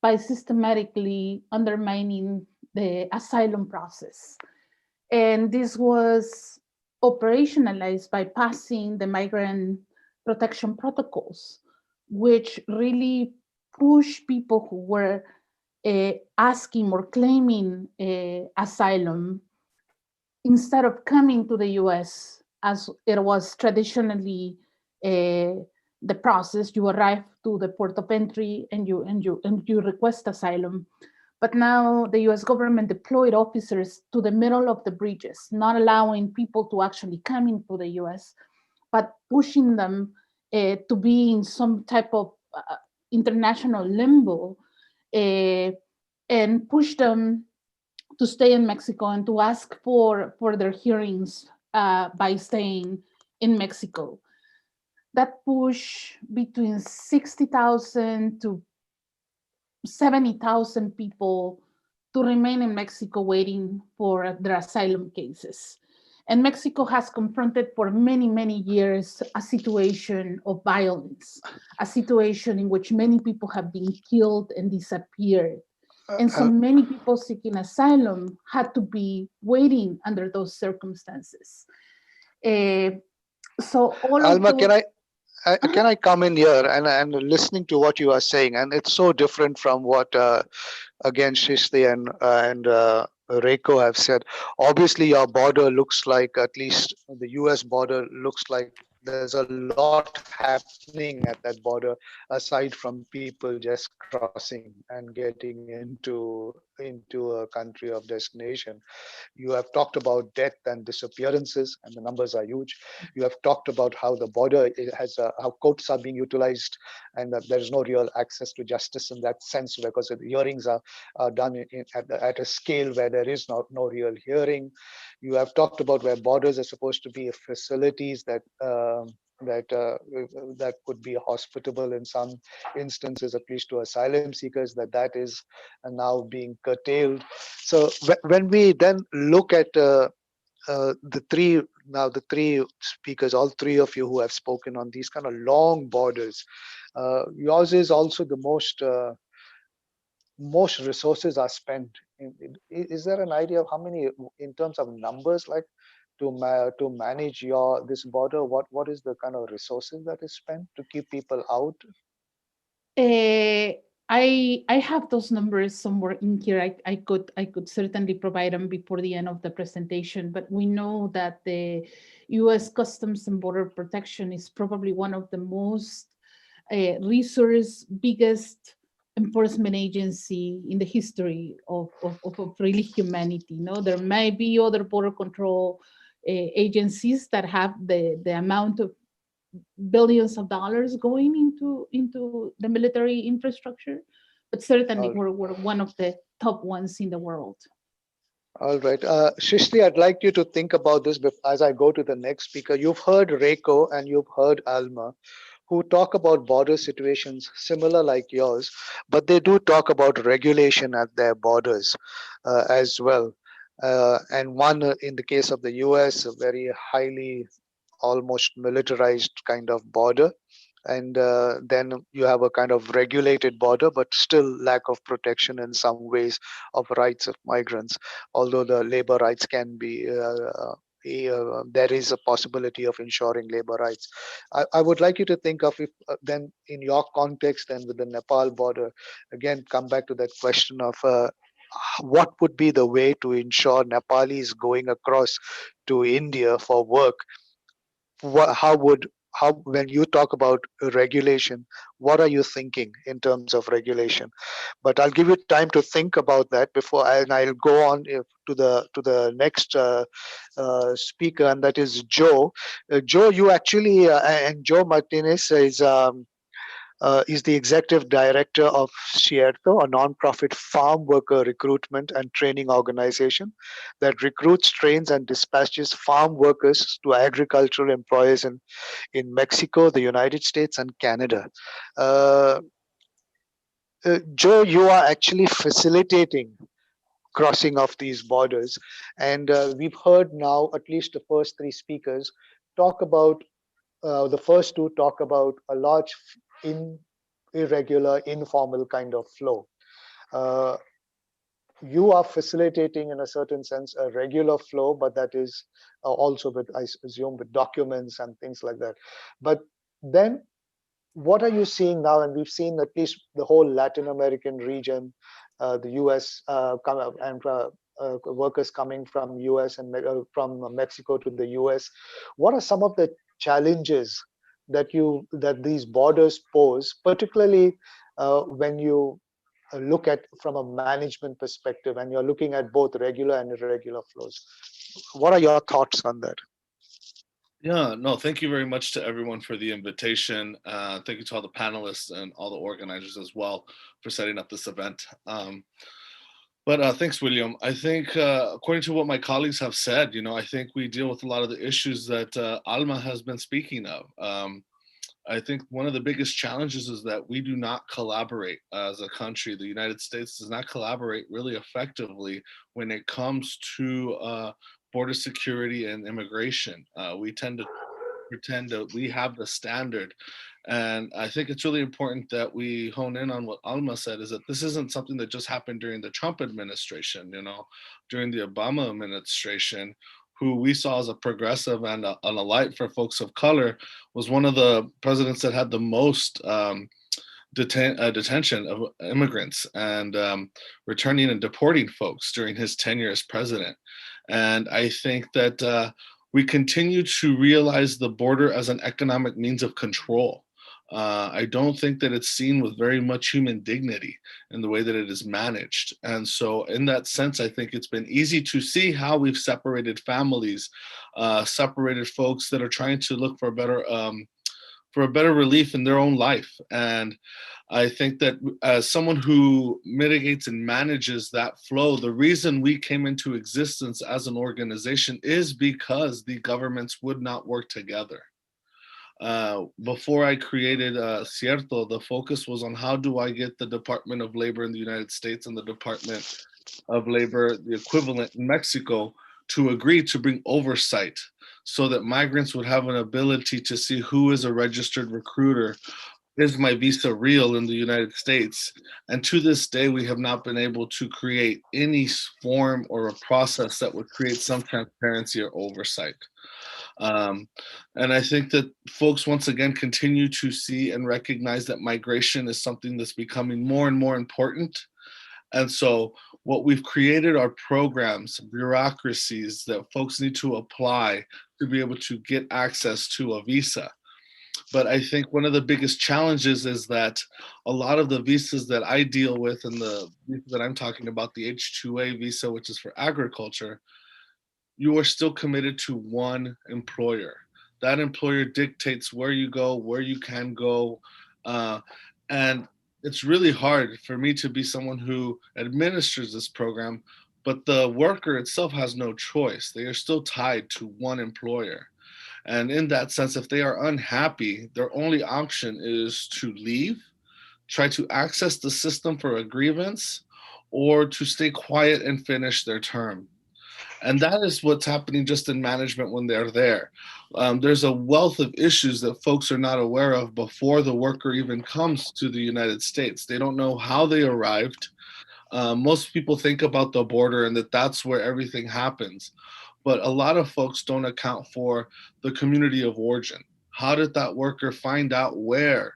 by systematically undermining the asylum process. And this was operationalized by passing the migrant protection protocols, which really push people who were asking or claiming asylum, instead of coming to the US as it was traditionally the process. You arrive to the port of entry and you request asylum. But now the US government deployed officers to the middle of the bridges, not allowing people to actually come into the US, but pushing them to be in some type of international limbo, and push them to stay in Mexico and to ask for their hearings by staying in Mexico. That push between 60,000 to 70,000 people to remain in Mexico waiting for their asylum cases. And Mexico has confronted for many, many years a situation of violence, a situation in which many people have been killed and disappeared. And so many people seeking asylum had to be waiting under those circumstances. So all Alma, of those, can I come in here and listening to what you are saying, and it's so different from what again Shristi and Reiko have said. Obviously, your border looks like, at least the U.S. border looks like there's a lot happening at that border, aside from people just crossing and getting into a country of destination. You have talked about death and disappearances, and the numbers are huge. You have talked about how the border how courts are being utilized, and that there is no real access to justice in that sense, because the hearings are done at a scale where there is no real hearing. You have talked about where borders are supposed to be facilities that could be hospitable in some instances, at least to asylum seekers, that is now being curtailed. So when we then look at the three speakers, all three of you who have spoken on these kind of long borders, yours is also the most resources are spent. Is there an idea of how many, in terms of numbers, like to manage this border? What is the kind of resources that is spent to keep people out? I have those numbers somewhere in here. I could certainly provide them before the end of the presentation, but we know that the U.S. Customs and Border Protection is probably one of the most biggest enforcement agency in the history of really humanity. There may be other border control agencies that have the amount of billions of dollars going into the military infrastructure, but certainly we're one of the top ones in the world. All right. Shristi, I'd like you to think about this as I go to the next speaker. You've heard Reiko and you've heard Alma, who talk about border situations similar like yours, but they do talk about regulation at their borders as well. And one, in the case of the US, a very highly, almost militarized kind of border. And then you have a kind of regulated border, but still lack of protection in some ways of rights of migrants, although the labor rights can be there is a possibility of ensuring labor rights. I would like you to think of, if then in your context and with the Nepal border, again come back to that question of what would be the way to ensure Nepalis going across to India for work. When you talk about regulation, what are you thinking in terms of regulation? But I'll give you time to think about that before, and I'll go on to the next speaker, and that is Joe. Joe, you actually and Joe Martinez is is the executive director of CIERTO, a nonprofit farm worker recruitment and training organization that recruits, trains, and dispatches farm workers to agricultural employers in Mexico, the United States, and Canada. Joe, you are actually facilitating crossing of these borders. And we've heard now at least the first three speakers talk about, the first two talk about a large irregular, informal kind of flow. Uh, you are facilitating, in a certain sense, a regular flow, but that is also with, I assume, with documents and things like that. But then what are you seeing now? And we've seen at least the whole Latin American region, the US, and workers coming from US and from Mexico to the US. What are some of the challenges that these borders pose, particularly when you look at from a management perspective, and you're looking at both regular and irregular flows? What are your thoughts on that? Yeah, no, thank you very much to everyone for the invitation. Thank you to all the panelists and all the organizers as well for setting up this event. But thanks, William. I think according to what my colleagues have said, I think we deal with a lot of the issues that Alma has been speaking of. I think one of the biggest challenges is that we do not collaborate as a country. The United States does not collaborate really effectively when it comes to border security and immigration. We tend to pretend that we have the standard. And I think it's really important that we hone in on what Alma said, is that this isn't something that just happened during the Trump administration, during the Obama administration, who we saw as a progressive and a light for folks of color, was one of the presidents that had the most detention of immigrants and returning and deporting folks during his tenure as president. And I think that we continue to realize the border as an economic means of control. I don't think that it's seen with very much human dignity in the way that it is managed. And so in that sense, I think it's been easy to see how we've separated families, separated folks that are trying to look for a better relief in their own life. And I think that as someone who mitigates and manages that flow, the reason we came into existence as an organization is because the governments would not work together. Before I created CIERTO, the focus was on how do I get the Department of Labor in the United States and the Department of Labor, the equivalent in Mexico, to agree to bring oversight so that migrants would have an ability to see who is a registered recruiter. Is my visa real in the United States? And to this day, we have not been able to create any form or a process that would create some transparency or oversight. And I think that folks, once again, continue to see and recognize that migration is something that's becoming more and more important. And so what we've created are programs, bureaucracies that folks need to apply to be able to get access to a visa. But I think one of the biggest challenges is that a lot of the visas that I deal with and the visa that I'm talking about, the H-2A visa, which is for agriculture, you are still committed to one employer. That employer dictates where you go, where you can go. And it's really hard for me to be someone who administers this program, but the worker itself has no choice. They are still tied to one employer. And in that sense, if they are unhappy, their only option is to leave, try to access the system for a grievance, or to stay quiet and finish their term. And that is what's happening just in management when they're there. There's a wealth of issues that folks are not aware of before the worker even comes to the United States. They don't know how they arrived. Most people think about the border and that's where everything happens. But a lot of folks don't account for the community of origin. How did that worker find out where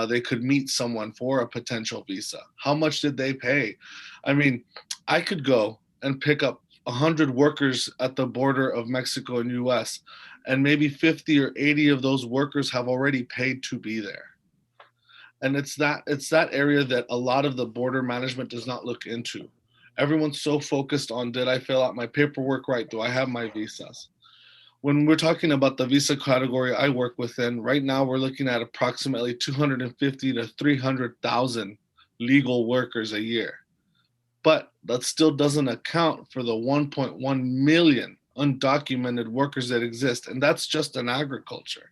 they could meet someone for a potential visa? How much did they pay? I mean, I could go and pick up 100 workers at the border of Mexico and US, and maybe 50 or 80 of those workers have already paid to be there. And it's that area that a lot of the border management does not look into. Everyone's so focused on, did I fill out my paperwork right? Do I have my visas? when we're talking about the visa category I work within, right now we're looking at approximately 250 to 300,000 legal workers a year. But that still doesn't account for the 1.1 million undocumented workers that exist, and that's just in agriculture.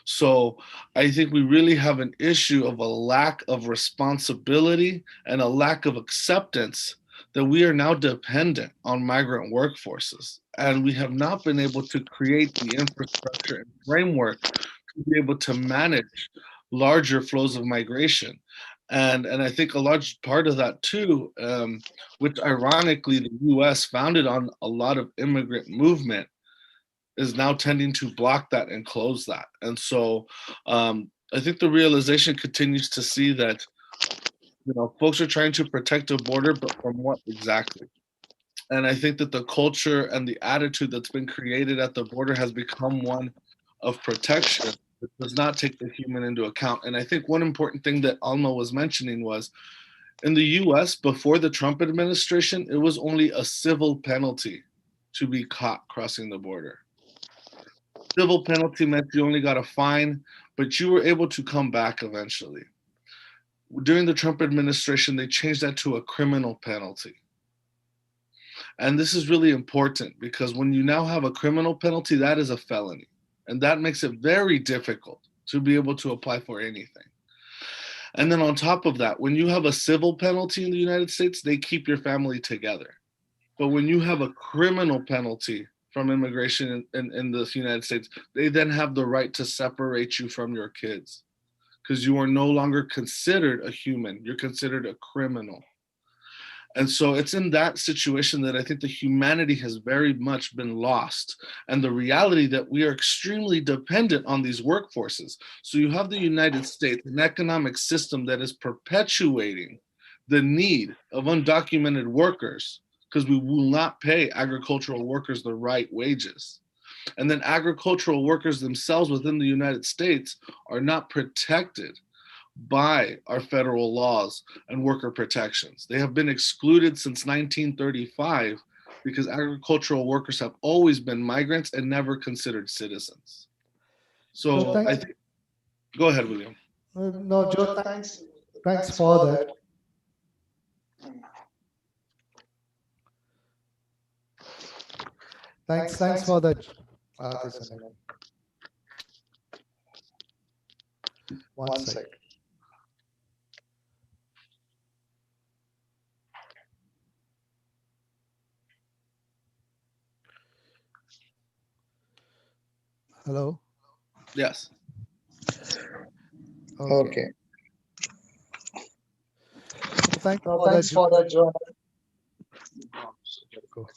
So I think we really have an issue of a lack of responsibility and a lack of acceptance that we are now dependent on migrant workforces. And we have not been able to create the infrastructure and framework to be able to manage larger flows of migration. And I think a large part of that too, which ironically the US founded on a lot of immigrant movement, is now tending to block that and close that. And so I think the realization continues to see that, you know, folks are trying to protect a border, but from what exactly? And I think that the culture and the attitude that's been created at the border has become one of protection that does not take the human into account. And I think one important thing that Alma was mentioning was, in the US, before the Trump administration, it was only a civil penalty to be caught crossing the border. Civil penalty meant you only got a fine, but you were able to come back eventually. During the Trump administration, they changed that to a criminal penalty. And this is really important because when you now have a criminal penalty, that is a felony. And that makes it very difficult to be able to apply for anything. And then on top of that, when you have a civil penalty in the United States, they keep your family together. But when you have a criminal penalty from immigration in the United States, they then have the right to separate you from your kids because you are no longer considered a human, you're considered a criminal. And so it's in that situation that I think the humanity has very much been lost, and the reality that we are extremely dependent on these workforces. So you have the United States, an economic system that is perpetuating the need of undocumented workers because we will not pay agricultural workers the right wages. And then agricultural workers themselves within the United States are not protected by our federal laws and worker protections. They have been excluded since 1935 because agricultural workers have always been migrants and never considered citizens. So I think, go ahead, William. No, Joe, thanks for that. Thanks for that. Just a minute. One second. Hello? Yes. Okay. Thanks for that, Joe. Go.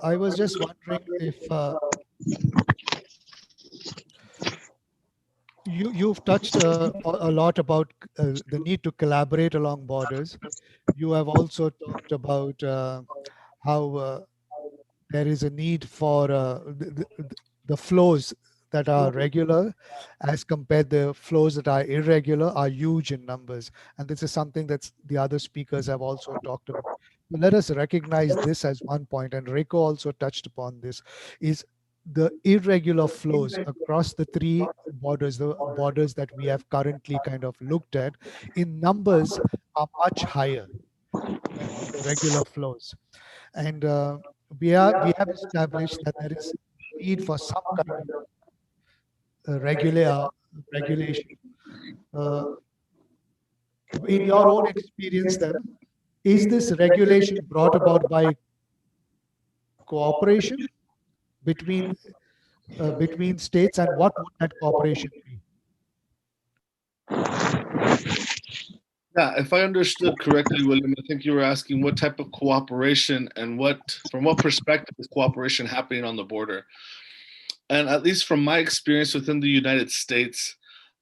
I was just wondering if you've touched a lot about the need to collaborate along borders. You have also talked about how there is a need for the flows that are regular as compared the flows that are irregular are huge in numbers. And this is something that the other speakers have also talked about. Let us recognize this as one point, and Reiko also touched upon this, is the irregular flows across the three borders, the borders that we have currently kind of looked at, in numbers are much higher than the regular flows. And we have established that there is need for some kind of regulation. In your own experience, then, is this regulation brought about by cooperation between states, and what would that cooperation be? Yeah, if I understood correctly, William, I think you were asking what type of cooperation and from what perspective is cooperation happening on the border. And at least from my experience within the United States,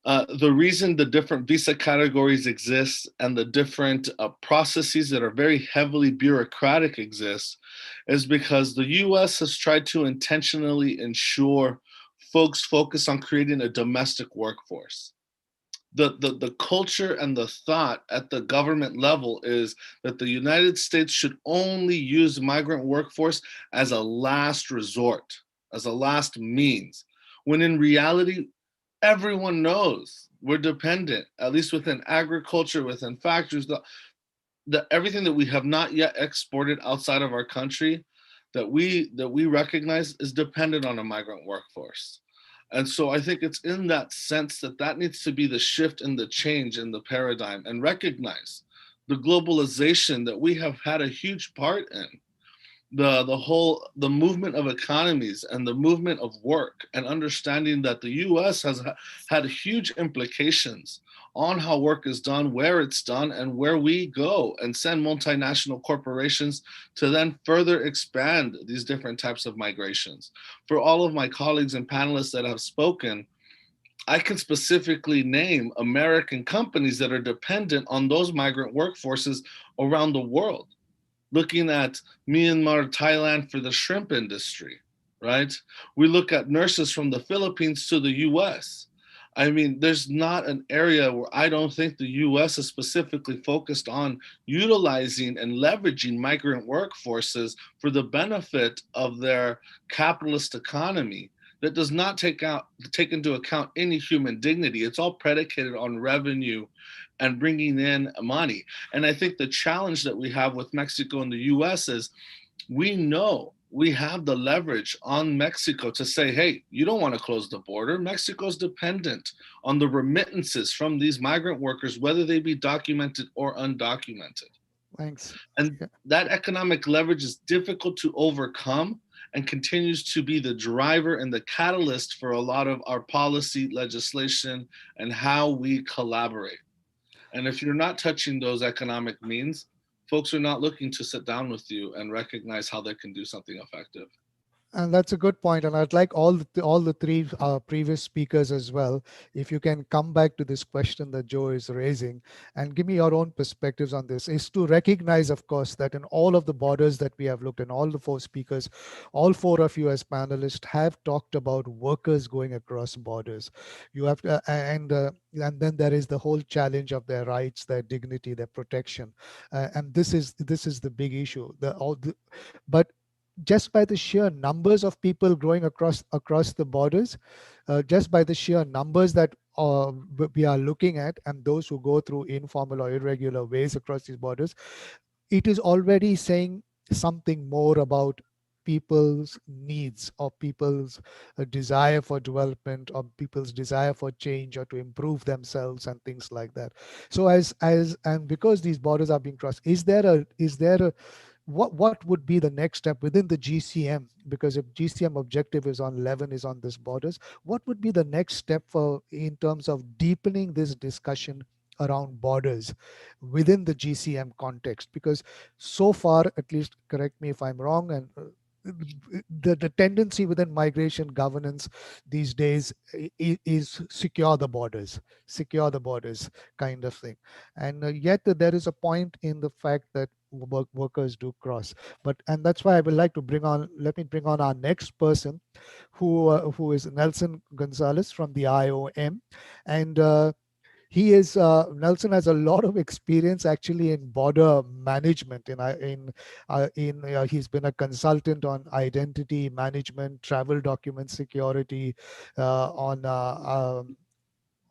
the reason the different visa categories exist and the different processes that are very heavily bureaucratic exist is because the US has tried to intentionally ensure folks focus on creating a domestic workforce. the culture and the thought at the government level is that the United States should only use migrant workforce as a last resort, as a last means, when in reality, everyone knows we're dependent, at least within agriculture, within factories, everything that we have not yet exported outside of our country that we recognize is dependent on a migrant workforce. And so I think it's in that sense that needs to be the shift and the change in the paradigm, and recognize the globalization that we have had a huge part in, the movement of economies and the movement of work, and understanding that the US has had huge implications on how work is done, where it's done, and where we go and send multinational corporations to then further expand these different types of migrations. For all of my colleagues and panelists that have spoken, I can specifically name American companies that are dependent on those migrant workforces around the world. Looking at Myanmar, Thailand for the shrimp industry, right? We look at nurses from the Philippines to the US. I mean, there's not an area where I don't think the US is specifically focused on utilizing and leveraging migrant workforces for the benefit of their capitalist economy that does not take into account any human dignity. It's all predicated on revenue and bringing in money. And I think the challenge that we have with Mexico and the US is we know we have the leverage on Mexico to say, hey, you don't want to close the border. Mexico's dependent on the remittances from these migrant workers, whether they be documented or undocumented. Thanks. And that economic leverage is difficult to overcome and continues to be the driver and the catalyst for a lot of our policy legislation and how we collaborate. And if you're not touching those economic means, folks are not looking to sit down with you and recognize how they can do something effective. And that's a good point. And I'd like all the three previous speakers as well, if you can come back to this question that Joe is raising and give me your own perspectives on this, is to recognize, of course, that in all of the borders that we have looked in, all the four speakers, all four of you as panelists have talked about workers going across borders. You have to, and then there is the whole challenge of their rights, their dignity, their protection. And this is the big issue. But just by the sheer numbers of people growing across the borders, just by the sheer numbers that we are looking at, and those who go through informal or irregular ways across these borders, it is already saying something more about people's needs or people's desire for development or people's desire for change or to improve themselves and things like that. So and because these borders are being crossed, is there a what would be the next step within the GCM? Because if GCM objective is on 11 is on this borders, what would be the next step in terms of deepening this discussion around borders within the GCM context? Because so far, at least, correct me if I'm wrong, and the tendency within migration governance these days is secure the borders kind of thing. And yet there is a point in the fact that workers do cross. And that's why I would like to let me bring on our next person, who is Nelson Gonzalez from the IOM. And Nelson has a lot of experience actually in border management. He's been a consultant on identity management, travel document security,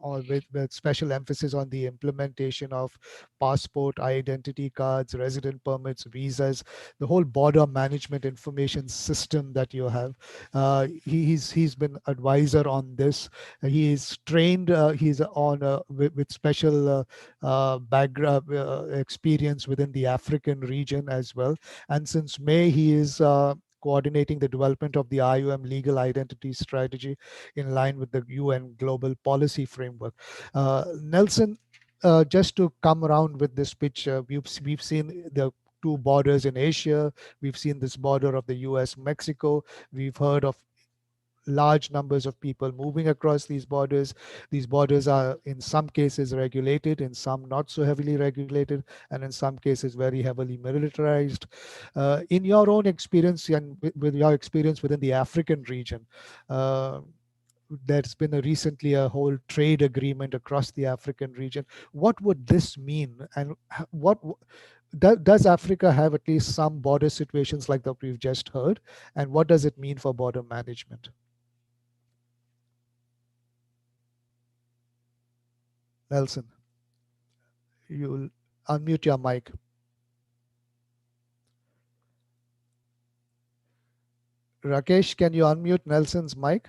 or with special emphasis on the implementation of passport, identity cards, resident permits, visas, the whole border management information system that you have. He's been advisor on this. He is trained. He's on with special background experience within the African region as well. And since May, he is coordinating the development of the IOM legal identity strategy in line with the UN global policy framework. Nelson, just to come around with this picture, we've seen the two borders in Asia. We've seen this border of the US-Mexico. We've heard of large numbers of people moving across these borders. These borders are in some cases regulated, in some not so heavily regulated, and in some cases very heavily militarized. In your own experience and with your experience within the African region, there's been recently a whole trade agreement across the African region. What would this mean? And does Africa have at least some border situations like that we've just heard? And what does it mean for border management? Nelson, you'll unmute your mic. Rakesh, can you unmute Nelson's mic?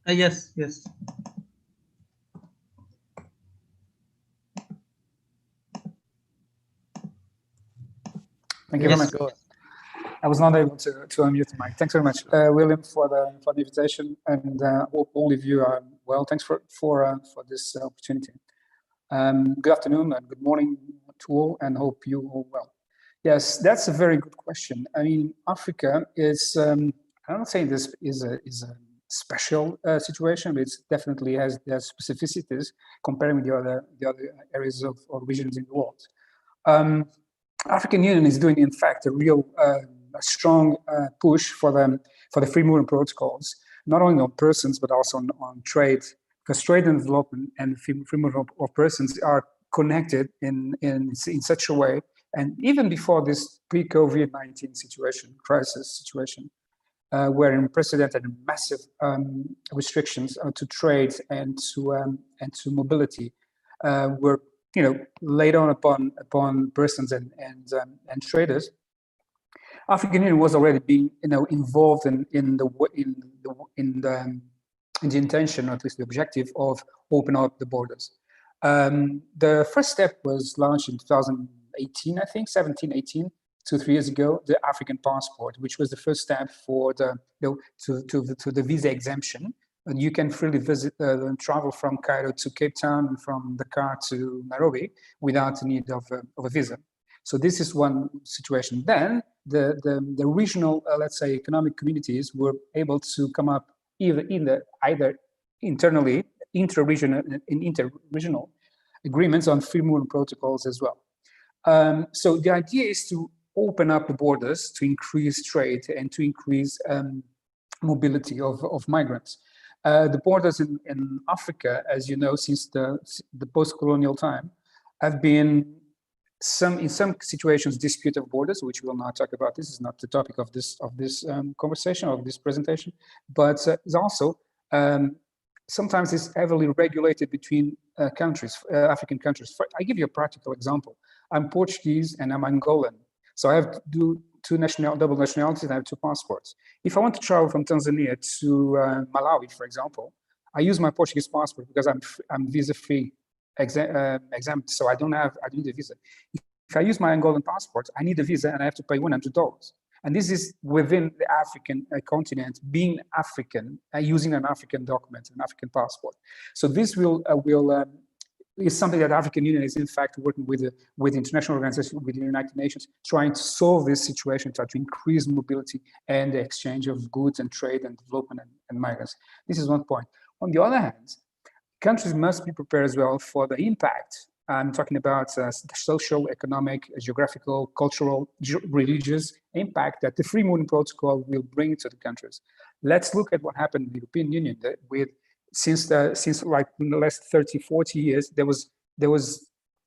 Yes, yes. Thank you very Yes. much. I was not able to unmute the mic. Thanks very much, William, for the invitation, and hope all of you are well. Thanks for this opportunity. Good afternoon and good morning to all, and hope you all well. Yes, that's a very good question. I mean, Africa is. I'm not saying this is a special situation, but it definitely has their specificities comparing with the other areas or regions in the world. African Union is doing, in fact, a real a strong push for the free movement protocols, not only on persons but also on trade, because trade and development and free movement of persons are connected in such a way. And even before this pre-COVID-19 crisis situation, where unprecedented and massive restrictions to trade and to mobility were laid on upon persons and traders, African Union was already being involved in the intention, or at least the objective, of opening up the borders. The first step was launched in 2018, I think, 17, 18, 2-3 years ago, the African passport, which was the first step for the to the visa exemption. And you can freely visit and travel from Cairo to Cape Town and from Dakar to Nairobi without the need of a visa. So this is one situation. Then the regional, let's say, economic communities were able to come up either internally, inter-regional agreements on free movement protocols as well. So the idea is to open up the borders to increase trade and to increase mobility of migrants. The borders in Africa, as you know, since the post-colonial time, have been in some situations disputed borders, which we will not talk about. This is not the topic of this conversation, of this presentation, but it's also sometimes it's heavily regulated between countries, African countries. I give you a practical example. I'm Portuguese and I'm Angolan, so I have to do double nationalities, and I have 2 passports. If I want to travel from Tanzania to Malawi, for example, I use my Portuguese passport because I'm visa-free, exempt, so I need a visa. If I use my Angolan passport, I need a visa and I have to pay $100. And this is within the African continent, being African, using an African document, an African passport. So this is something that African Union is in fact working with international organizations, with the United Nations, trying to solve this situation, try to increase mobility and the exchange of goods and trade and development and migrants. This is one point. On the other hand, countries must be prepared as well for the impact. I'm talking about social, economic, geographical, cultural, religious impact that the free movement protocol will bring to the countries. Let's look at what happened in the European Union since like in the last 30, 40 years, there was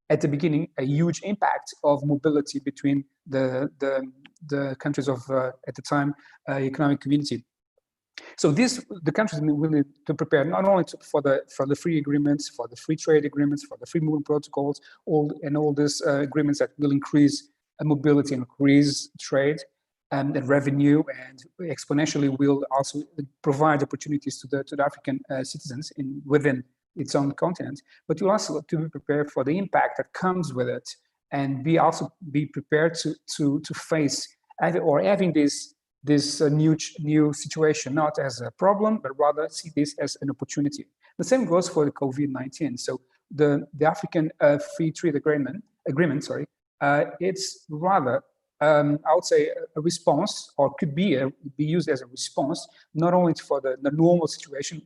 at the beginning a huge impact of mobility between the countries of at the time economic community. So the countries willing to prepare not only for the free agreements, for the free trade agreements, for the free movement protocols, all these agreements that will increase mobility, increase trade and revenue, and exponentially will also provide opportunities to the African citizens within its own continent. But you also have to be prepared for the impact that comes with it, and be prepared to face having this new situation, not as a problem, but rather see this as an opportunity. The same goes for the COVID-19. So the African Free Trade Agreement, it's rather, I would say, a response, or could be used as a response, not only for the normal situation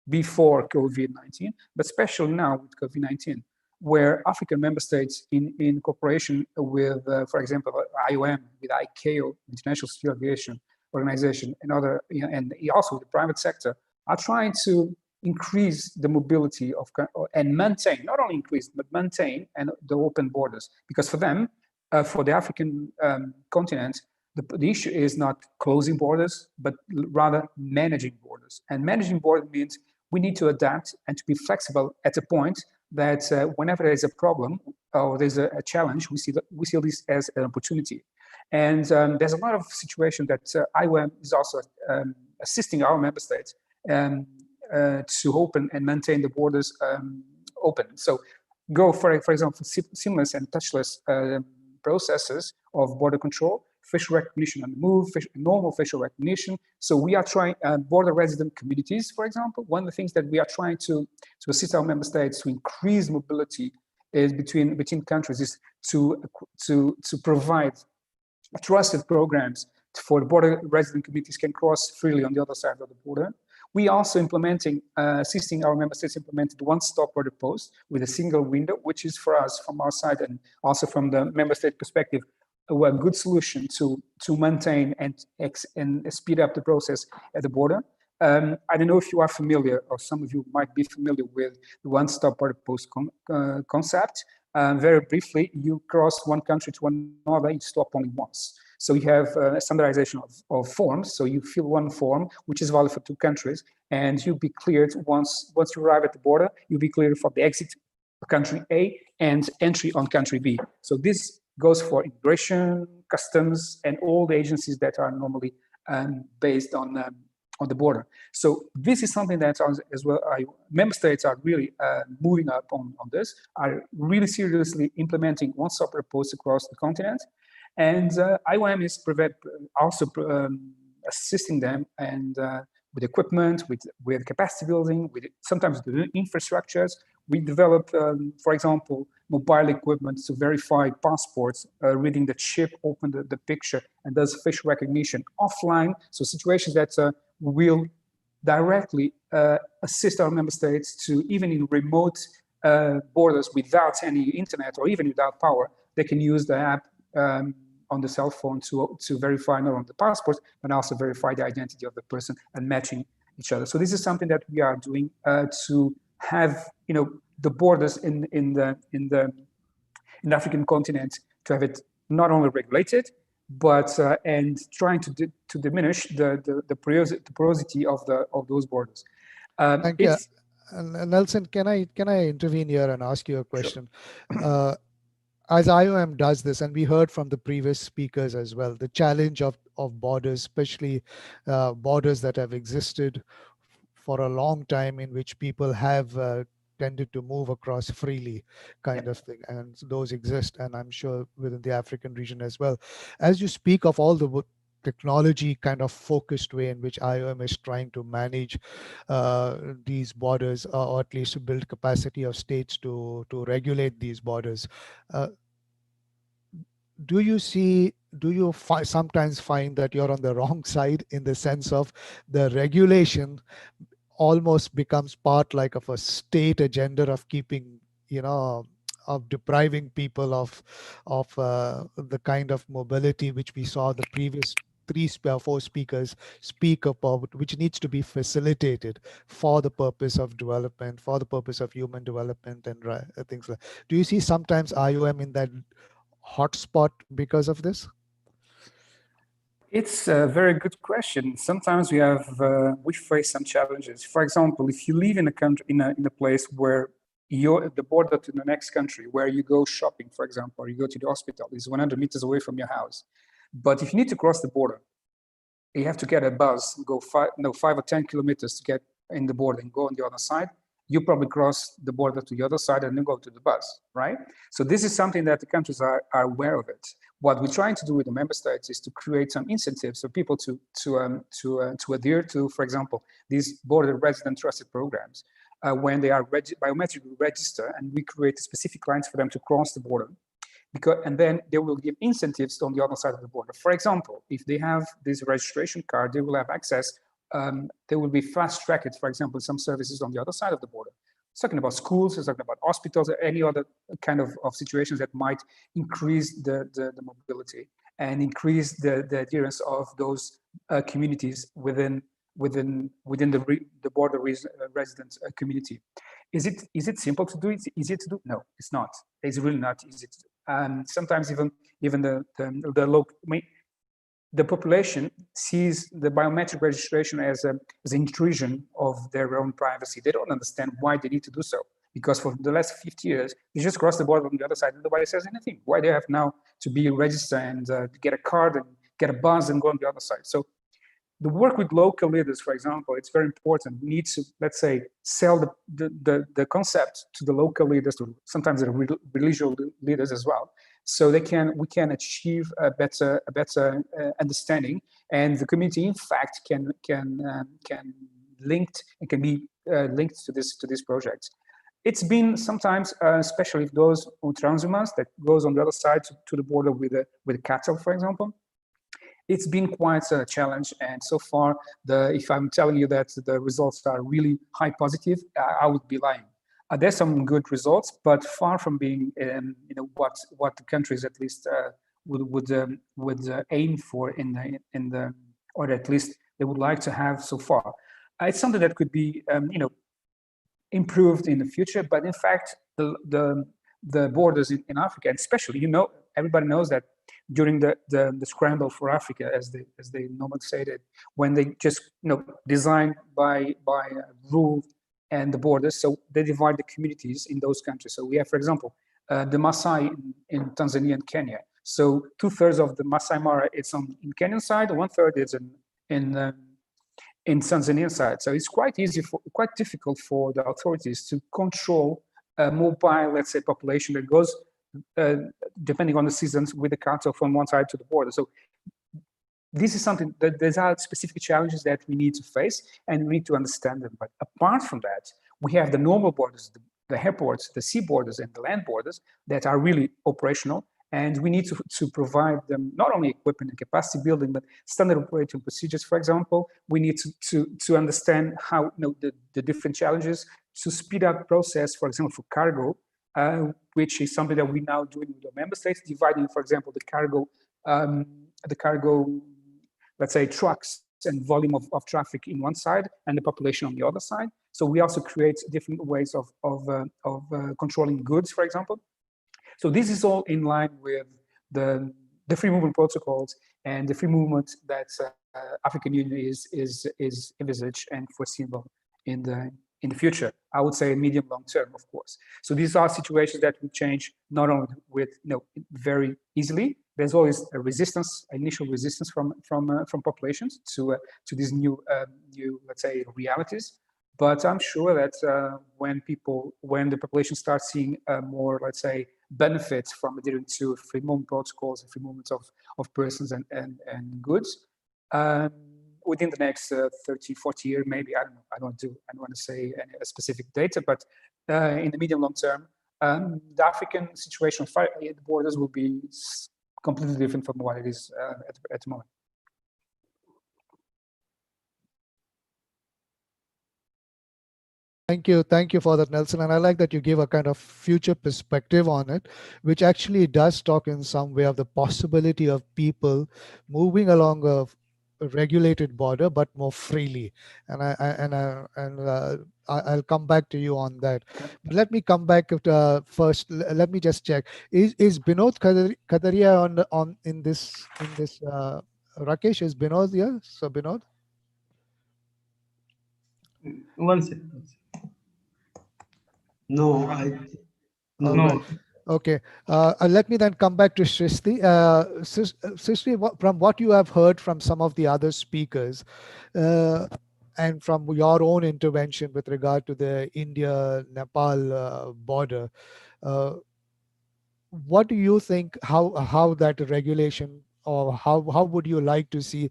before COVID-19, but especially now with COVID-19, where African member states, in cooperation with, for example, IOM, with ICAO, International Civil Aviation, organization and other, and also the private sector are trying to increase the mobility of and maintain, not only increase, but maintain and the open borders. Because for them, for the African continent, the issue is not closing borders, but rather managing borders. And managing borders means we need to adapt and to be flexible at a point that whenever there is a problem or there's a challenge, we see this as an opportunity. And there's a lot of situations that IOM is also assisting our member states to open and maintain the borders open. So go for example, seamless and touchless processes of border control, facial recognition on the move, normal facial recognition. So we are trying border resident communities, for example. One of the things that we are trying to assist our member states to increase mobility is between countries is to provide trusted programs for the border resident communities can cross freely on the other side of the border. We also implementing, assisting our member states implemented one-stop border post with a single window, which is for us from our side and also from the member state perspective, a good solution to maintain and speed up the process at the border. I don't know if you are familiar, or some of you might be familiar with the one-stop border post concept. Very briefly, you cross one country to another, you stop only once. So you have a standardization of forms. So you fill one form, which is valid for two countries, and you'll be cleared once you arrive at the border, you'll be cleared for the exit of country A and entry on country B. So this goes for immigration, customs, and all the agencies that are normally based on the border. So this is something that as well, member states are really moving up on this, are really seriously implementing one-stop posts across the continent. And IOM is also assisting them and with equipment, with capacity building, with sometimes the infrastructures. We develop, for example, mobile equipment to verify passports, reading the chip, open the picture, and does facial recognition offline. So situations that will directly assist our member states to, even in remote borders without any internet or even without power, they can use the app on the cell phone to verify not only the passport, but also verify the identity of the person and matching each other. So this is something that we are doing to have, the borders in the African continent to have it not only regulated, but and trying to diminish the porosity of those borders. Thank you. Nelson, can I intervene here and ask you a question? Sure. As IOM does this, and we heard from the previous speakers as well, the challenge of borders, especially borders that have existed for a long time, in which people have tended to move across freely, kind of thing, and those exist, and I'm sure within the African region as well. As you speak of all the technology kind of focused way in which IOM is trying to manage these borders, or at least to build capacity of states to regulate these borders. Do you sometimes find that you're on the wrong side, in the sense of the regulation almost becomes part like of a state agenda of keeping, of depriving people of the kind of mobility which we saw the previous 4 speakers speak about, which needs to be facilitated for the purpose of development, for the purpose of human development and things like that? Do you see sometimes IOM in that hotspot because of this? It's a very good question. Sometimes we face some challenges. For example, if you live in a country, in a place where the border to the next country, where you go shopping, for example, or you go to the hospital, is 100 meters away from your house. But if you need to cross the border, you have to get a bus, go 5 or 10 kilometers to get in the border and go on the other side. You probably cross the border to the other side and then go to the bus, right? So this is something that the countries are aware of it. What we're trying to do with the member states is to create some incentives for people to adhere to, for example, these border resident trusted programs. When they are biometrically registered, and we create specific lines for them to cross the border, and then they will give incentives on the other side of the border. For example, if they have this registration card, they will have access. They will be fast-tracked, for example, some services on the other side of the border. It's talking about schools, it's talking about hospitals, or any other kind of situations that might increase the mobility. and increase the adherence of those communities within the border resident community. Is it simple to do? It's easy to do? No, it's not. It's really not easy to do. Sometimes even the local, the population sees the biometric registration as an intrusion of their own privacy. They don't understand why they need to do so, because for the last 50 years, they just cross the border on the other side and nobody says anything. Why they have now to be registered and get a card and get a bus and go on the other side? So the work with local leaders, for example, it's very important. We need to, let's say, sell the concept to the local leaders, to sometimes the religious leaders as well, so we can achieve a better understanding, and the community, in fact, can be linked to this project. It's been sometimes, especially if those transhumans that goes on the other side to the border with cattle, for example. It's been quite a challenge, and so far, if I'm telling you that the results are really high positive, I would be lying. There's some good results, but far from being, what the countries at least would aim for in the, or at least they would like to have so far. It's something that could be, improved in the future, but in fact, the borders in Africa, and especially, everybody knows that during the scramble for Africa, as they normally say that, when they just designed by rule and the borders, so they divide the communities in those countries. So we have, for example, the Maasai in Tanzania and Kenya. So 2/3 of the Maasai Mara it's in Kenyan side, 1/3 is in Tanzanian side. So it's quite difficult for the authorities to control a mobile, let's say, population that goes, depending on the seasons, with the cattle from one side to the border. So this is something that there are specific challenges that we need to face, and we need to understand them. But apart from that, we have the normal borders, the airports, the sea borders, and the land borders that are really operational. And we need to provide them not only equipment and capacity building, but standard operating procedures, for example. We need to understand how the different challenges to speed up the process, for example, for cargo, which is something that we now doing with the member states, dividing, for example, the cargo, let's say, trucks and volume of traffic in one side and the population on the other side. So we also create different ways of controlling goods, for example. So this is all in line with the free movement protocols and the free movement that African Union is envisaged and foreseeable in the future. I would say medium long term, of course. So these are situations that will change not only with very easily. There's always a resistance, initial resistance from populations to these new let's say realities. But I'm sure that when the population starts seeing more, let's say, benefits from adhering to free movement protocols and free movement of persons and goods, within the next 30, 40 years, maybe, I don't know, I don't want to say a specific data, but in the medium long term, the African situation of the borders will be completely different from what it is at the moment. Thank you for that, Nelson. And I like that you give a kind of future perspective on it, which actually does talk in some way of the possibility of people moving along a regulated border, but more freely. And I'll come back to you on that. But let me come back first. Let me just check. Is Binod Kadaria on in this Rakesh? Is Binod here? So Binod. One second. No, no. No. Okay. Let me then come back to Shristi. Shristi, from what you have heard from some of the other speakers, and from your own intervention with regard to the India-Nepal border, what do you think? How that regulation, or how would you like to see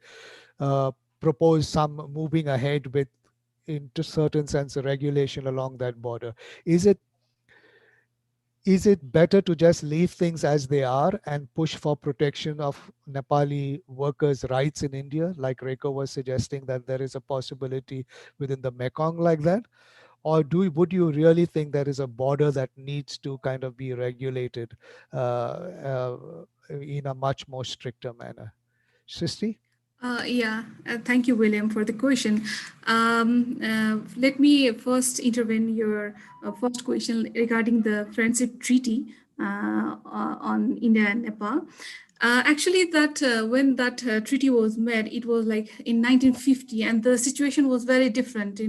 propose some moving ahead with, into certain sense, a regulation along that border? Is it better to just leave things as they are and push for protection of Nepali workers' rights in India, like Reiko was suggesting that there is a possibility within the Mekong like that? or would you really think there is a border that needs to kind of be regulated in a much more stricter manner? Shristi? Thank you, William, for the question. Let me first intervene your first question regarding the friendship treaty on India and Nepal. Actually, that when that treaty was made, it was like in 1950, and the situation was very different,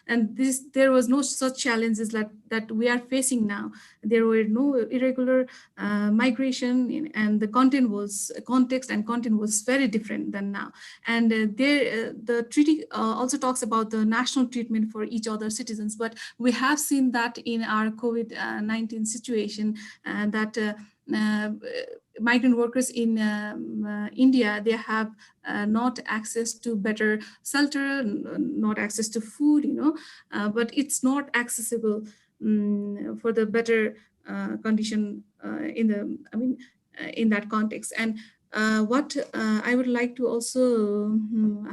and there was no such challenges that we are facing now. There were no irregular migration, and the context and content was very different than now. And the treaty also talks about the national treatment for each other citizens, but we have seen that in our COVID-19 situation, that migrant workers in India, they have not access to better shelter, not access to food, but it's not accessible for the better condition in that context. And what I would like to also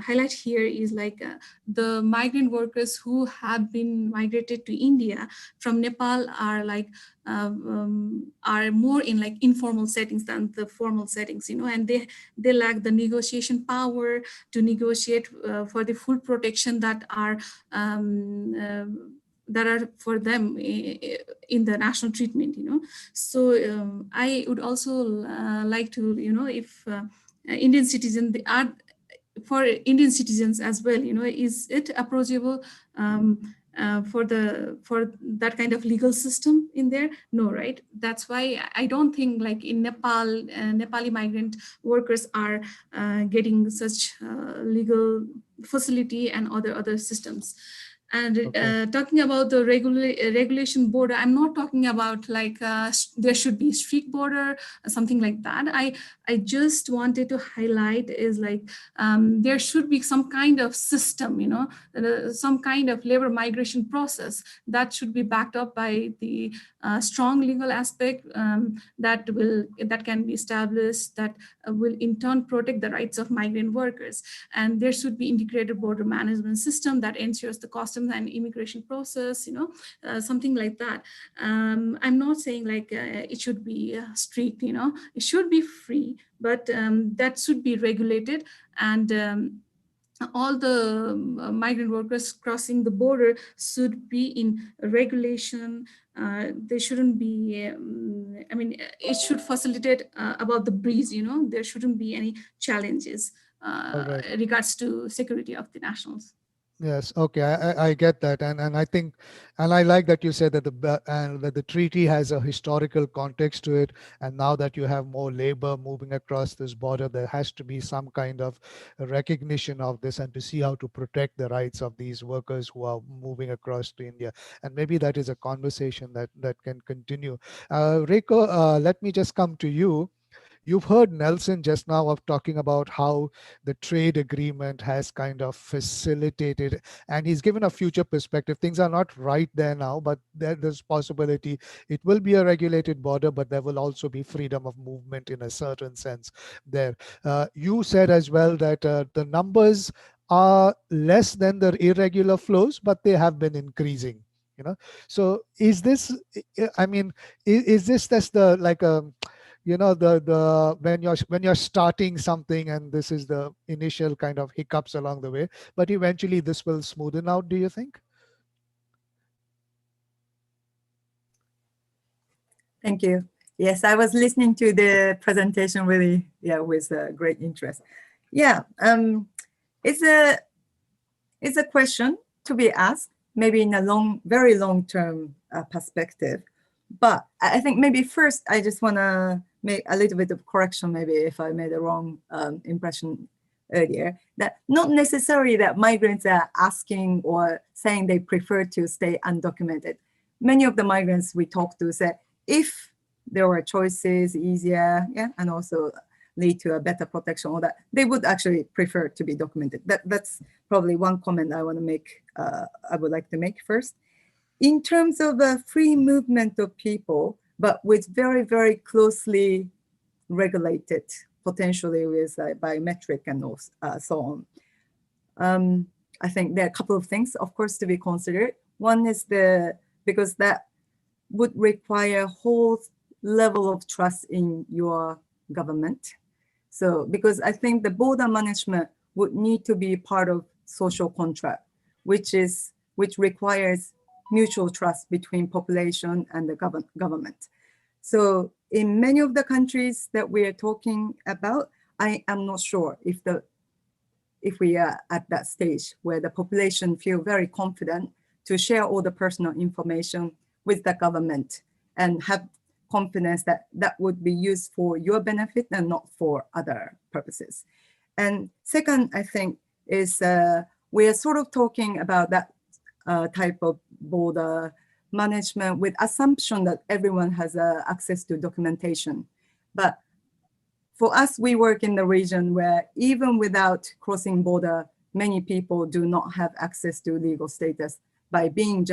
highlight here is like the migrant workers who have been migrated to India from Nepal are like are more in like informal settings than the formal settings, and they lack the negotiation power to negotiate for the full protection that are for them in the national treatment, So I would also like to, if Indian citizens are for Indian citizens as well, is it approachable for that kind of legal system in there? No, right? That's why I don't think like in Nepal, Nepali migrant workers are getting such legal facility and other systems. And talking about the regulation border, I'm not talking about like there should be strict border, something like that. I just wanted to highlight is like there should be some kind of system, some kind of labor migration process that should be backed up by the strong legal aspect that can be established, that will in turn protect the rights of migrant workers. And there should be integrated border management system that ensures the customs and immigration process, something like that. I'm not saying like it should be strict, it should be free, but that should be regulated. And all the migrant workers crossing the border should be in regulation. They shouldn't be, it should facilitate about the breeze, there shouldn't be any challenges regards to security of the nationals. Yes, okay, I get that, and I think, and I like that you said that that the treaty has a historical context to it, and now that you have more labor moving across this border, there has to be some kind of recognition of this, and to see how to protect the rights of these workers who are moving across to India, and maybe that is a conversation that can continue. Reiko, let me just come to you. You've heard Nelson just now of talking about how the trade agreement has kind of facilitated, and he's given a future perspective. Things are not right there now, but there's possibility it will be a regulated border, but there will also be freedom of movement in a certain sense there. You said as well that the numbers are less than the irregular flows, but they have been increasing. So is this? I mean, is this just the like a the when you're starting something, and this is the initial kind of hiccups along the way, but eventually this will smoothen out, do you think? Thank you. Yes, I was listening to the presentation really, with great interest. It's a question to be asked, maybe in a very long-term perspective. But I think maybe first I just want to make a little bit of correction, maybe if I made a wrong impression earlier, that not necessarily that migrants are asking or saying they prefer to stay undocumented. Many of the migrants we talk to say, if there were choices easier, and also lead to a better protection, or that they would actually prefer to be documented. That's probably one comment I want to make, I would like to make first. In terms of free movement of people, but with very, very closely regulated, potentially with biometric and so on. I think there are a couple of things, of course, to be considered. One is because that would require a whole level of trust in your government. So, because I think the border management would need to be part of social contract, which requires mutual trust between population and the government. So in many of the countries that we are talking about, I am not sure if we are at that stage where the population feel very confident to share all the personal information with the government and have confidence that that would be used for your benefit and not for other purposes. And second, I think, is we are sort of talking about that type of border management with assumption that everyone has access to documentation. But for us, we work in the region where even without crossing border, many people do not have access to legal status by being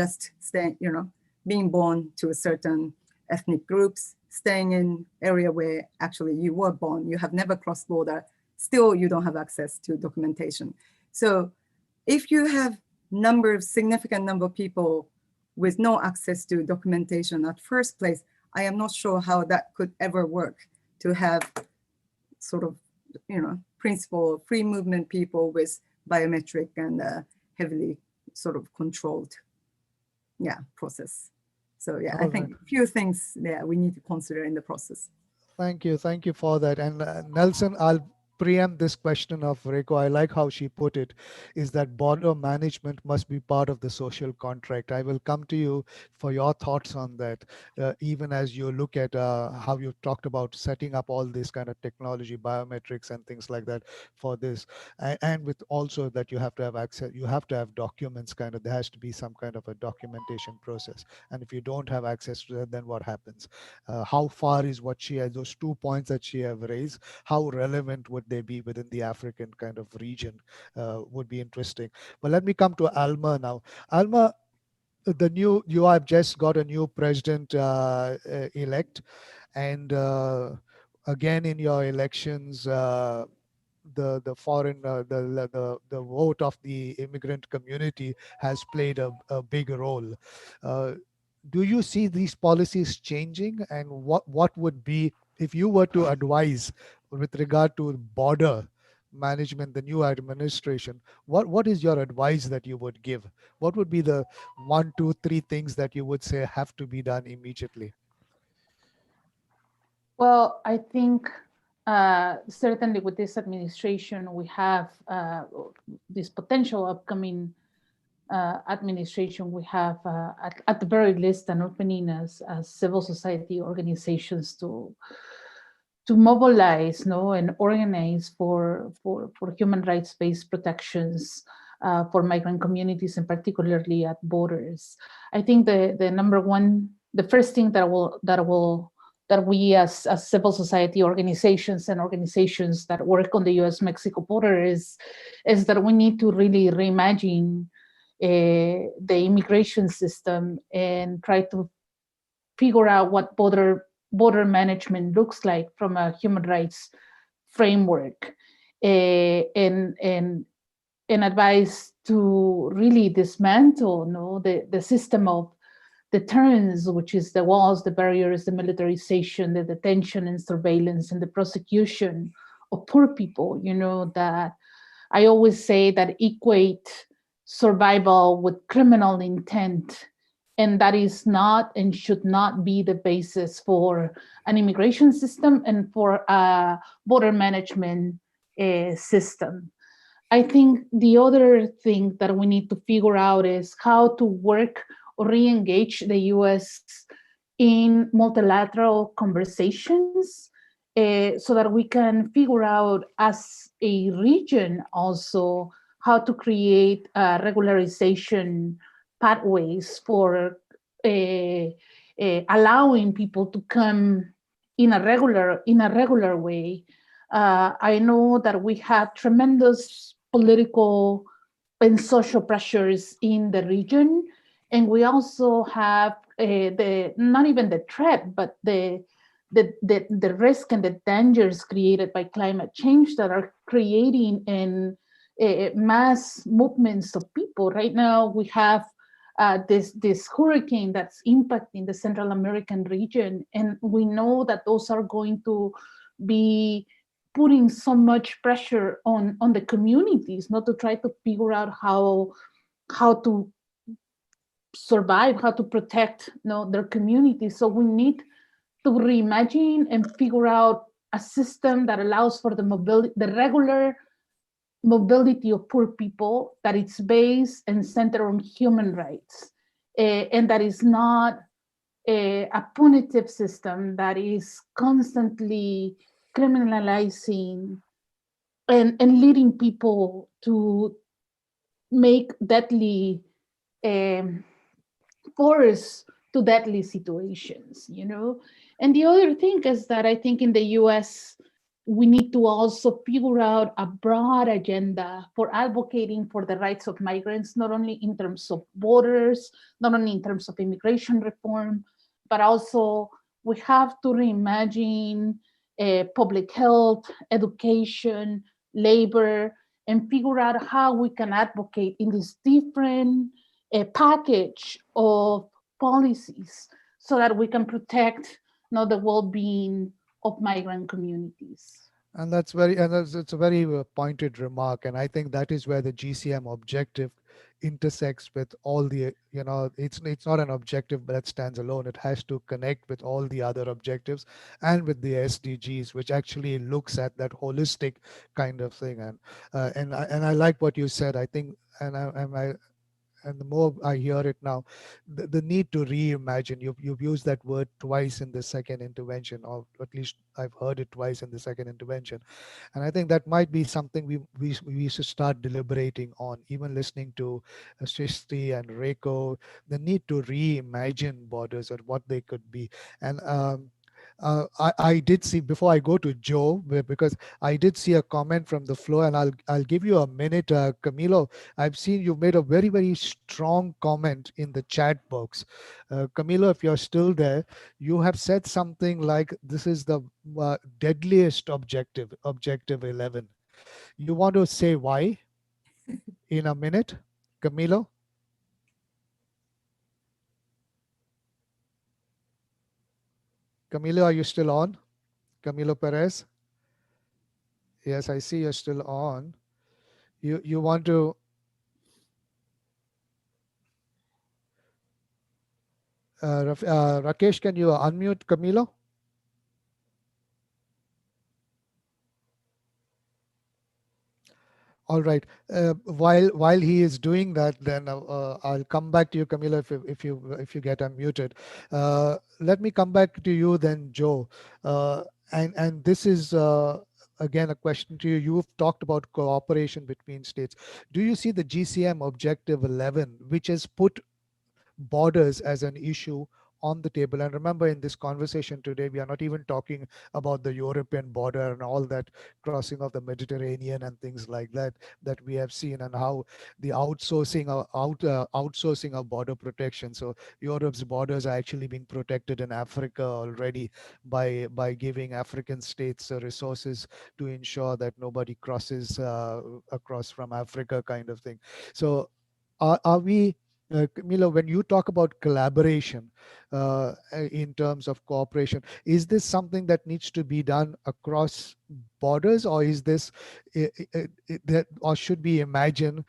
being born to a certain ethnic groups, staying in area where actually you were born, you have never crossed border, still you don't have access to documentation. So if you have significant number of people with no access to documentation at first place, I am not sure how that could ever work to have sort of, principle of free movement people with biometric and heavily sort of controlled, process. So I think a few things there we need to consider in the process. Thank you for that. And Nelson, I'll preempt this question of Reiko. I like how she put it, is that border management must be part of the social contract. I will come to you for your thoughts on that, even as you look at how you talked about setting up all this kind of technology, biometrics and things like that for this. And with also that you have to have access, you have to have documents there has to be some kind of a documentation process. And if you don't have access to that, then what happens? How far is what she has, those 2 points that she have raised, how relevant would they be within the African kind of region, would be interesting. But let me come to Alma now. Alma, you have just got a new president elect, and again in your elections, the foreign the vote of the immigrant community has played a big role. Do you see these policies changing, and what would be, if you were to advise with regard to border management, the new administration, what is your advice that you would give? What would be the 1, 2, 3 things that you would say have to be done immediately? Well, I think certainly with this administration, we have this potential upcoming administration. We have at the very least an opening as civil society organizations to mobilize and organize for human rights-based protections for migrant communities, and particularly at borders. I think the first thing that we as civil society organizations and organizations that work on the US-Mexico border is that we need to really reimagine the immigration system and try to figure out what border management looks like from a human rights framework, and advise to really dismantle the system of deterrence, which is the walls, the barriers, the militarization, the detention and surveillance, and the prosecution of poor people, that I always say that equate survival with criminal intent. And that is not and should not be the basis for an immigration system and for a border management system. I think the other thing that we need to figure out is how to work or re-engage the US in multilateral conversations so that we can figure out as a region also how to create regularization pathways for allowing people to come in a regular way. I know that we have tremendous political and social pressures in the region, and we also have not even the threat, but the risk and the dangers created by climate change that are creating mass movements of people. Right now, we have this hurricane that's impacting the Central American region, and we know that those are going to be putting so much pressure on the communities, not to try to figure out how to survive, how to protect, their communities. So we need to reimagine and figure out a system that allows for the mobility, the regular mobility of poor people, that it's based and centered on human rights, and that is not a punitive system that is constantly criminalizing and leading people to make deadly force to deadly situations. And the other thing is that I think in the US, we need to also figure out a broad agenda for advocating for the rights of migrants, not only in terms of borders, not only in terms of immigration reform, but also we have to reimagine public health, education, labor, and figure out how we can advocate in this different package of policies so that we can protect the well-being of migrant communities. And it's a very pointed remark, and I think that is where the GCM objective intersects with all the, it's not an objective that stands alone. It has to connect with all the other objectives and with the SDGs, which actually looks at that holistic kind of thing. And I like what you said. I think, and the more I hear it now, the need to reimagine. You've used that word twice in the second intervention, or at least I've heard it twice in the second intervention, and I think that might be something we should start deliberating on. Even listening to Shristi and Reiko, the need to reimagine borders and what they could be. And I did see, before I go to Joe, because I did see a comment from the floor, and I'll give you a minute, Camilo. I've seen you made a very, very strong comment in the chat box. Camilo, if you're still there, you have said something like, this is the deadliest objective 11. You want to say why in a minute, Camilo? Camilo, are you still on? Camilo Perez? Yes, I see you're still on. You want to... Rakesh, can you unmute Camilo? All right. While he is doing that, then I'll come back to you, Camilo, if you get unmuted. Let me come back to you then, Joe. And this is again a question to you. You've talked about cooperation between states. Do you see the GCM Objective 11, which has put borders as an issue on the table? And remember, in this conversation today, we are not even talking about the European border and all that crossing of the Mediterranean and things like that we have seen, and how the outsourcing of border protection. So Europe's borders are actually being protected in Africa already by giving African states resources to ensure that nobody crosses across from Africa, kind of thing. So are we... Camilo, when you talk about collaboration in terms of cooperation, is this something that needs to be done across borders, or is this or should we imagine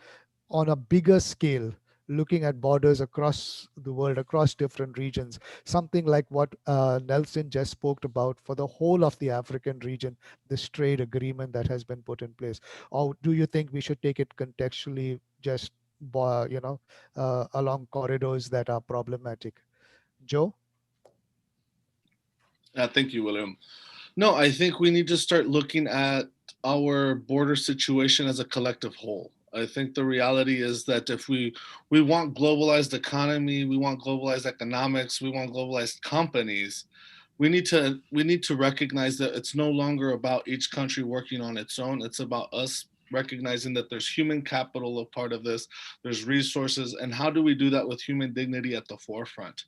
on a bigger scale, looking at borders across the world, across different regions, something like what Nelson just spoke about for the whole of the African region, this trade agreement that has been put in place? Or do you think we should take it contextually, just along corridors that are problematic? Joe? Thank you, William. No, I think we need to start looking at our border situation as a collective whole. I think the reality is that if we want globalized economy, we want globalized economics, we want globalized companies, we need to recognize that it's no longer about each country working on its own. It's about us recognizing that there's human capital a part of this, there's resources, and how do we do that with human dignity at the forefront?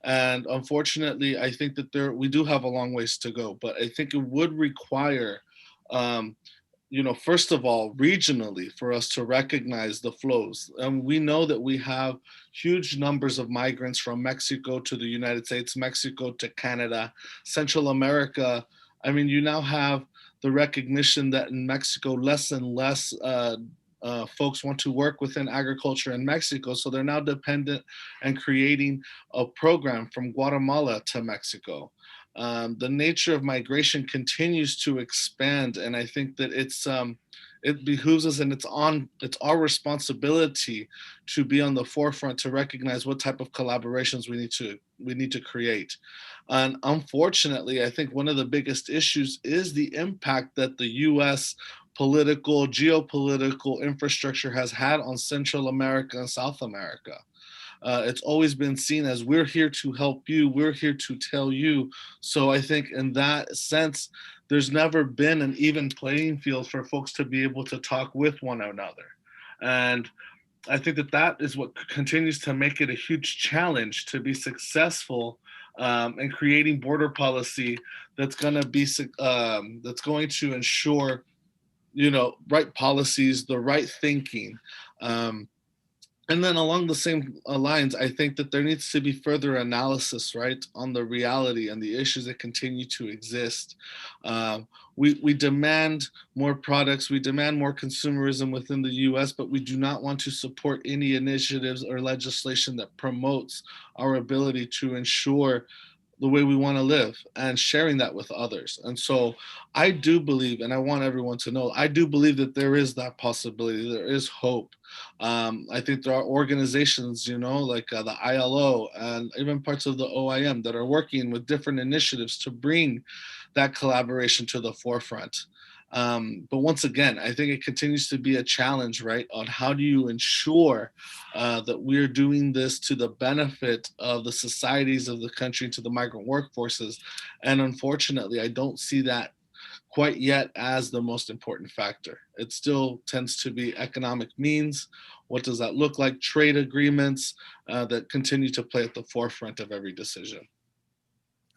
And unfortunately, I think that we do have a long ways to go, but I think it would require first of all, regionally, for us to recognize the flows. And we know that we have huge numbers of migrants from Mexico to the United States, Mexico to Canada, Central America. I mean, you now have the recognition that in Mexico, less and less folks want to work within agriculture in Mexico. So they're now dependent and creating a program from Guatemala to Mexico. The nature of migration continues to expand, and I think that it behooves us, and it's our responsibility to be on the forefront to recognize what type of collaborations we need to create. And unfortunately, I think one of the biggest issues is the impact that the U.S. political, geopolitical infrastructure has had on Central America and South America. It's always been seen as, we're here to help you, we're here to tell you. So I think in that sense, there's never been an even playing field for folks to be able to talk with one another. And I think that is what continues to make it a huge challenge to be successful in creating border policy that's going to ensure, right policies, the right thinking. And then along the same lines, I think that there needs to be further analysis, right, on the reality and the issues that continue to exist. We demand more products, we demand more consumerism within the US, but we do not want to support any initiatives or legislation that promotes our ability to ensure the way we want to live and sharing that with others. And so I do believe, and I want everyone to know, I do believe that there is that possibility, there is hope. I think there are organizations, like the ILO and even parts of the OIM that are working with different initiatives to bring that collaboration to the forefront. But once again, I think it continues to be a challenge, right, on how do you ensure that we're doing this to the benefit of the societies of the country, to the migrant workforces. And unfortunately, I don't see that quite yet as the most important factor. It still tends to be economic means. What does that look like? Trade agreements that continue to play at the forefront of every decision.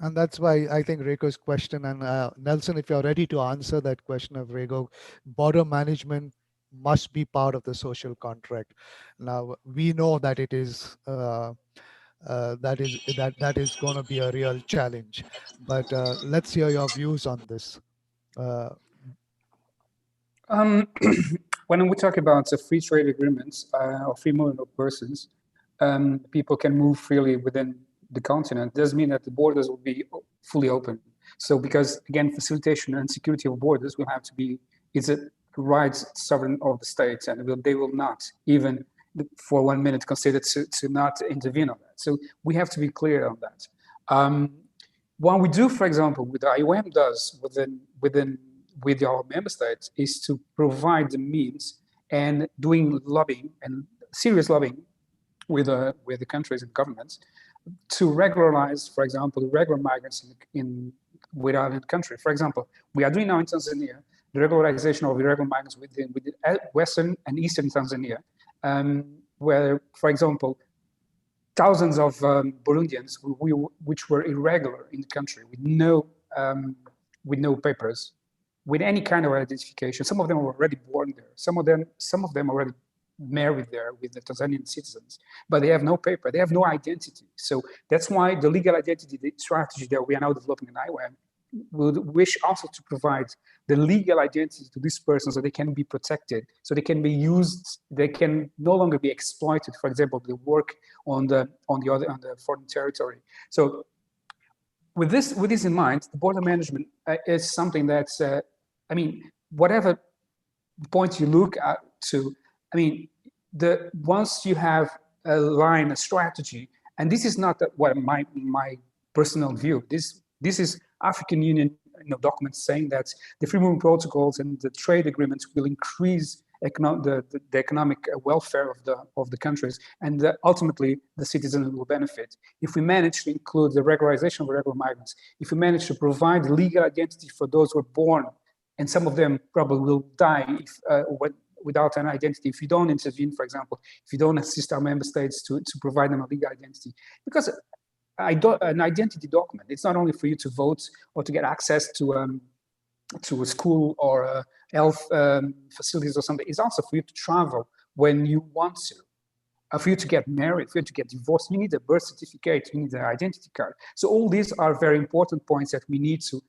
And that's why I think Reiko's question, and Nelson, if you're ready to answer that question of Reiko, border management must be part of the social contract. Now, we know that it is that is going to be a real challenge, but let's hear your views on this. When we talk about free trade agreements or free movement of persons, people can move freely within the continent. Doesn't mean that the borders will be fully open. So because, again, facilitation and security of borders will have to be, it's a rights sovereign of the states, and they will not even for 1 minute consider to not intervene on that. So we have to be clear on that. What we do, for example, with the IOM does with our member states is to provide the means and doing lobbying and serious lobbying with the countries and governments to regularize, for example, irregular migrants within the country. For example, we are doing now in Tanzania the regularization of irregular migrants within Western and Eastern Tanzania, where, for example, thousands of Burundians which were irregular in the country with no papers, with any kind of identification. Some of them were already born there. Some of them already married there with the Tanzanian citizens, but they have no paper, they have no identity. So that's why the legal identity strategy that we are now developing in IOM would wish also to provide the legal identity to these persons so they can be protected, so they can be used, they can no longer be exploited. For example, they work on the foreign territory. So with this in mind, the border management is something that's, I mean, whatever point you look at to, I mean, once you have a line, a strategy, and this is not what my personal view. This is African Union documents saying that the free movement protocols and the trade agreements will increase the economic welfare of the countries, and ultimately the citizens will benefit. If we manage to include the regularization of irregular migrants, if we manage to provide legal identity for those who are born, and some of them probably will die without an identity, if you don't intervene, for example, if you don't assist our member states to provide them a legal identity. Because an identity document, it's not only for you to vote or to get access to to a school or health facilities or something. It's also for you to travel when you want to. For you to get married, for you to get divorced, you need a birth certificate, you need an identity card. So all these are very important points that we need to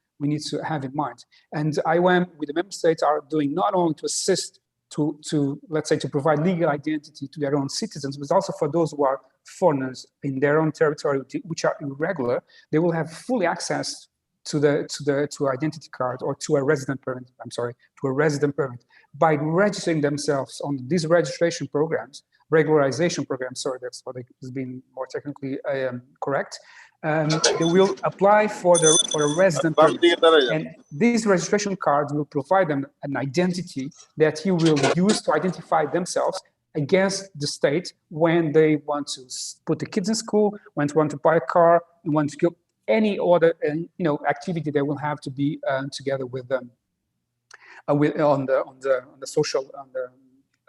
have in mind. And IOM with the member states are doing not only to assist to let's say to provide legal identity to their own citizens, but also for those who are foreigners in their own territory which are irregular, they will have fully access to identity card or to a resident permit. I'm sorry, to a resident permit by registering themselves on these registration programs, regularization programs. Sorry, that's what has been more technically correct. They will apply for a resident permit, and these registration cards will provide them an identity that he will use to identify themselves against the state when they want to put the kids in school, when they want to buy a car, and want to go any other activity they will have to be together with them on the social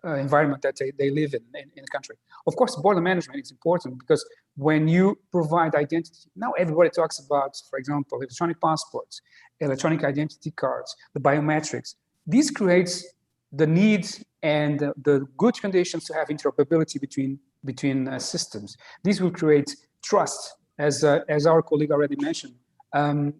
environment that they live in the country. Of course, border management is important because when you provide identity, now everybody talks about, for example, electronic passports, electronic identity cards, the biometrics. This creates the need and the good conditions to have interoperability between systems. This will create trust, as our colleague already mentioned.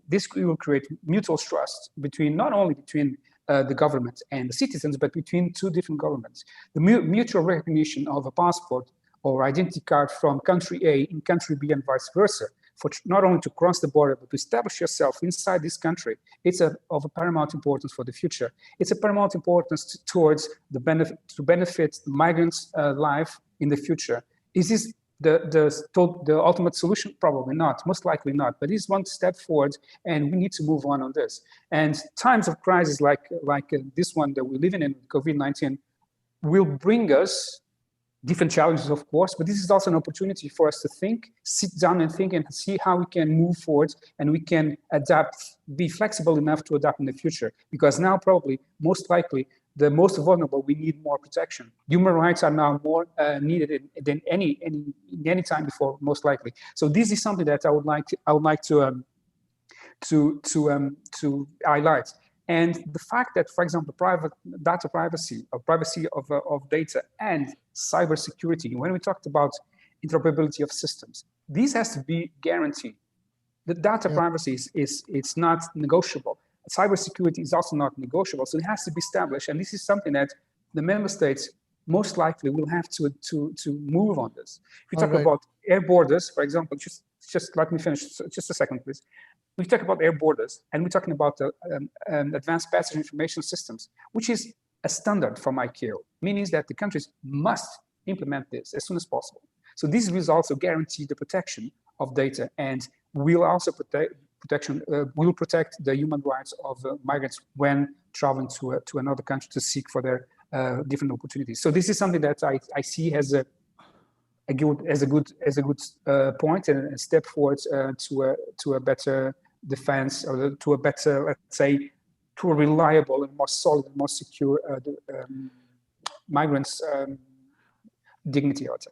This will create mutual trust between not only between the government and the citizens, but between two different governments. The mutual recognition of a passport or identity card from country A in country B and vice versa, for not only to cross the border, but to establish yourself inside this country, it's of a paramount importance for the future. It's a paramount importance towards the benefit the migrants' life in the future. Is this the ultimate solution? Probably not, most likely not, but it's one step forward, and we need to move on this. And times of crisis like this one that we live in COVID-19 will bring us different challenges, of course, but this is also an opportunity for us to think, sit down and think and see how we can move forward and we can adapt, be flexible enough to adapt in the future. Because now probably, most likely, the most vulnerable, we need more protection. Human rights are now more needed than any time before, most likely. So this is something that I would like to highlight. And the fact that, for example, private data privacy or privacy of data and cybersecurity, when we talked about interoperability of systems, this has to be guaranteed. The data privacy it's not negotiable. Cybersecurity is also not negotiable, so it has to be established. And this is something that the member states most likely will have to move on this. If you talk about air borders, for example, just let me finish just a second, please. We talk about air borders, and we're talking about the advanced passenger information systems, which is a standard from ICAO, meaning that the countries must implement this as soon as possible. So this will also guarantee the protection of data, and will also protect the human rights of migrants when traveling to another country to seek for their different opportunities. So this is something that I see as a good point and a step forward to a better defense, or to a better, let's say, to a reliable and more solid and more secure migrants' dignity, I would say.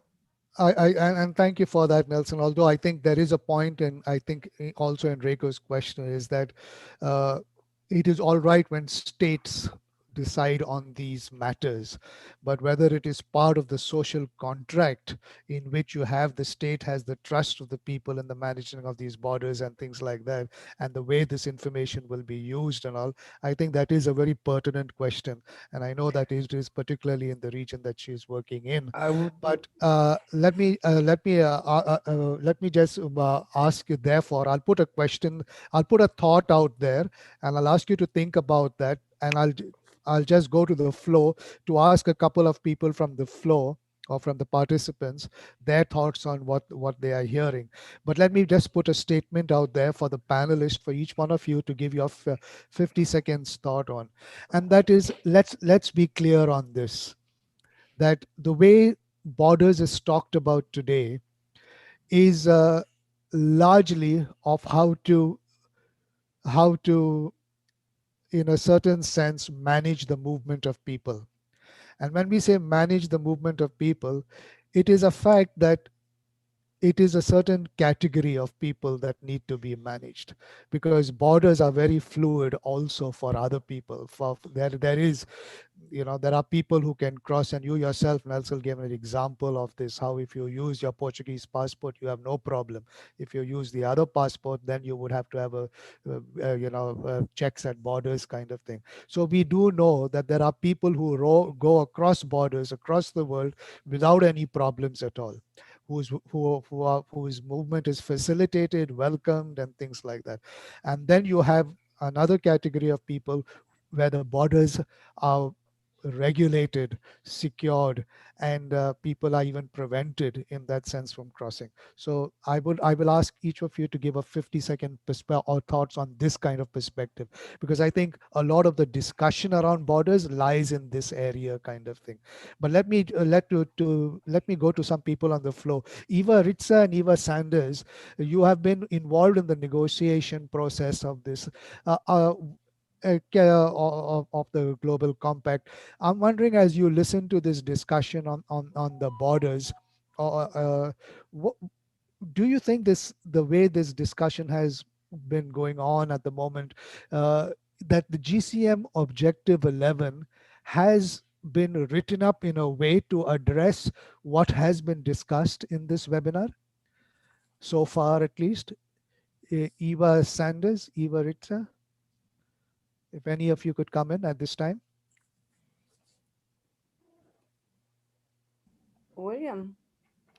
And thank you for that, Nelson. Although I think there is a point, and I think also in Reiko's question is that it is all right when states decide on these matters, but whether it is part of the social contract in which you have the state has the trust of the people in the managing of these borders and things like that, and the way this information will be used and all, I think that is a very pertinent question, and I know that it is particularly in the region that she is working in. But let me just ask you, therefore I'll put a thought out there, and I'll ask you to think about that, and I'll just go to the floor to ask a couple of people from the floor or from the participants their thoughts on what they are hearing. But let me just put a statement out there for the panelists, for each one of you to give your 50 seconds thought on. And that is, let's be clear on this, that the way borders is talked about today is largely of how to in a certain sense, manage the movement of people. And when we say manage the movement of people, it is a fact that it is a certain category of people that need to be managed, because borders are very fluid also for other people. For there is, there are people who can cross, and you yourself, Nelson, gave an example of this, how if you use your Portuguese passport, you have no problem. If you use the other passport, then you would have to have checks at borders kind of thing. So we do know that there are people who go across borders across the world without any problems at all, whose movement is facilitated, welcomed, and things like that. And then you have another category of people where the borders are regulated, secured, and people are even prevented in that sense from crossing. So I will ask each of you to give a 50-second perspective or thoughts on this kind of perspective, because I think a lot of the discussion around borders lies in this area kind of thing. But let me go to some people on the floor. Eva Ritza and Eva Sanders, you have been involved in the negotiation process of this. Uh, uh, of the global compact. I'm wondering, as you listen to this discussion on the borders, what, do you think the way this discussion has been going on at the moment, that the GCM Objective 11 has been written up in a way to address what has been discussed in this webinar so far, at least? Eva Sanders, Eva Ritza, if any of you could come in at this time. William.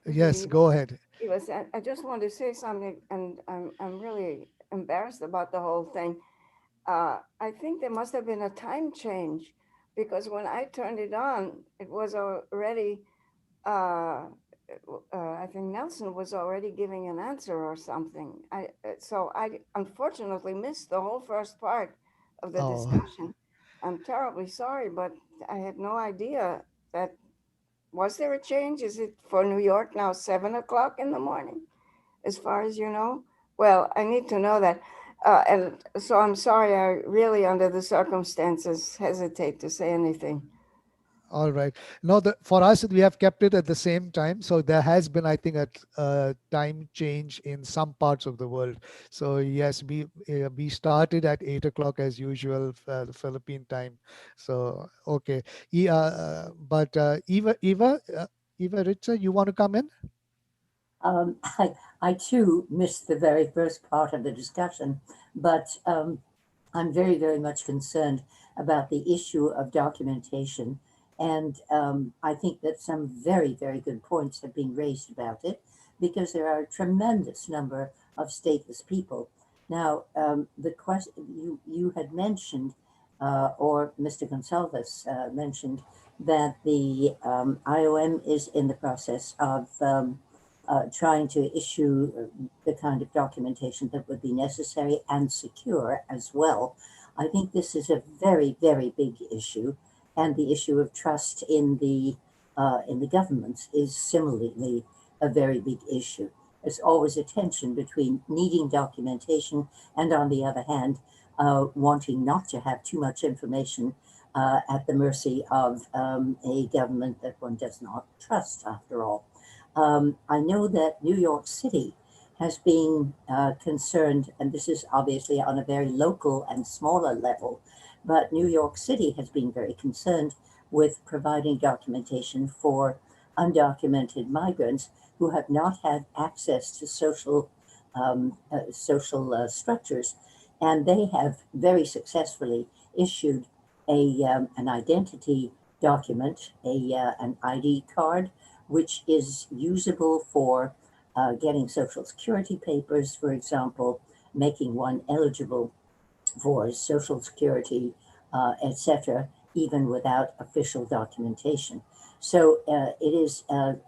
Yes, go ahead. I just wanted to say something, and I'm really embarrassed about the whole thing. I think there must have been a time change, because when I turned it on, it was already, I think Nelson was already giving an answer or something. So I unfortunately missed the whole first part of the Oh, discussion. I'm terribly sorry, but I had no idea that. Was there a change? Is it for New York now 7 o'clock in the morning, as far as you know? Well, I need to know that. And so I'm sorry, I really, under the circumstances, hesitate to say anything. all right. No, for us, we have kept it at the same time. So there has been, I think, a time change in some parts of the world. So yes, we started at 8 o'clock as usual, the Philippine time. So okay, but Eva Ritza, you want to come in? I too missed the very first part of the discussion, but I'm very, very much concerned about the issue of documentation. And I think that some very, very good points have been raised about it, because there are a tremendous number of stateless people. Now, the question you had mentioned, or Mr. Gonzalez mentioned, that the IOM is in the process of trying to issue the kind of documentation that would be necessary and secure as well. I think this is a very, very big issue, and the issue of trust in the governments is similarly a very big issue. There's always a tension between needing documentation and, on the other hand, wanting not to have too much information at the mercy of a government that one does not trust, after all. I know that New York City has been concerned, and this is obviously on a very local and smaller level, but New York City has been very concerned with providing documentation for undocumented migrants who have not had access to social structures, and they have very successfully issued an identity document, an ID card, which is usable for getting Social Security papers, for example, making one eligible for Social Security, etc., even without official documentation. So it is an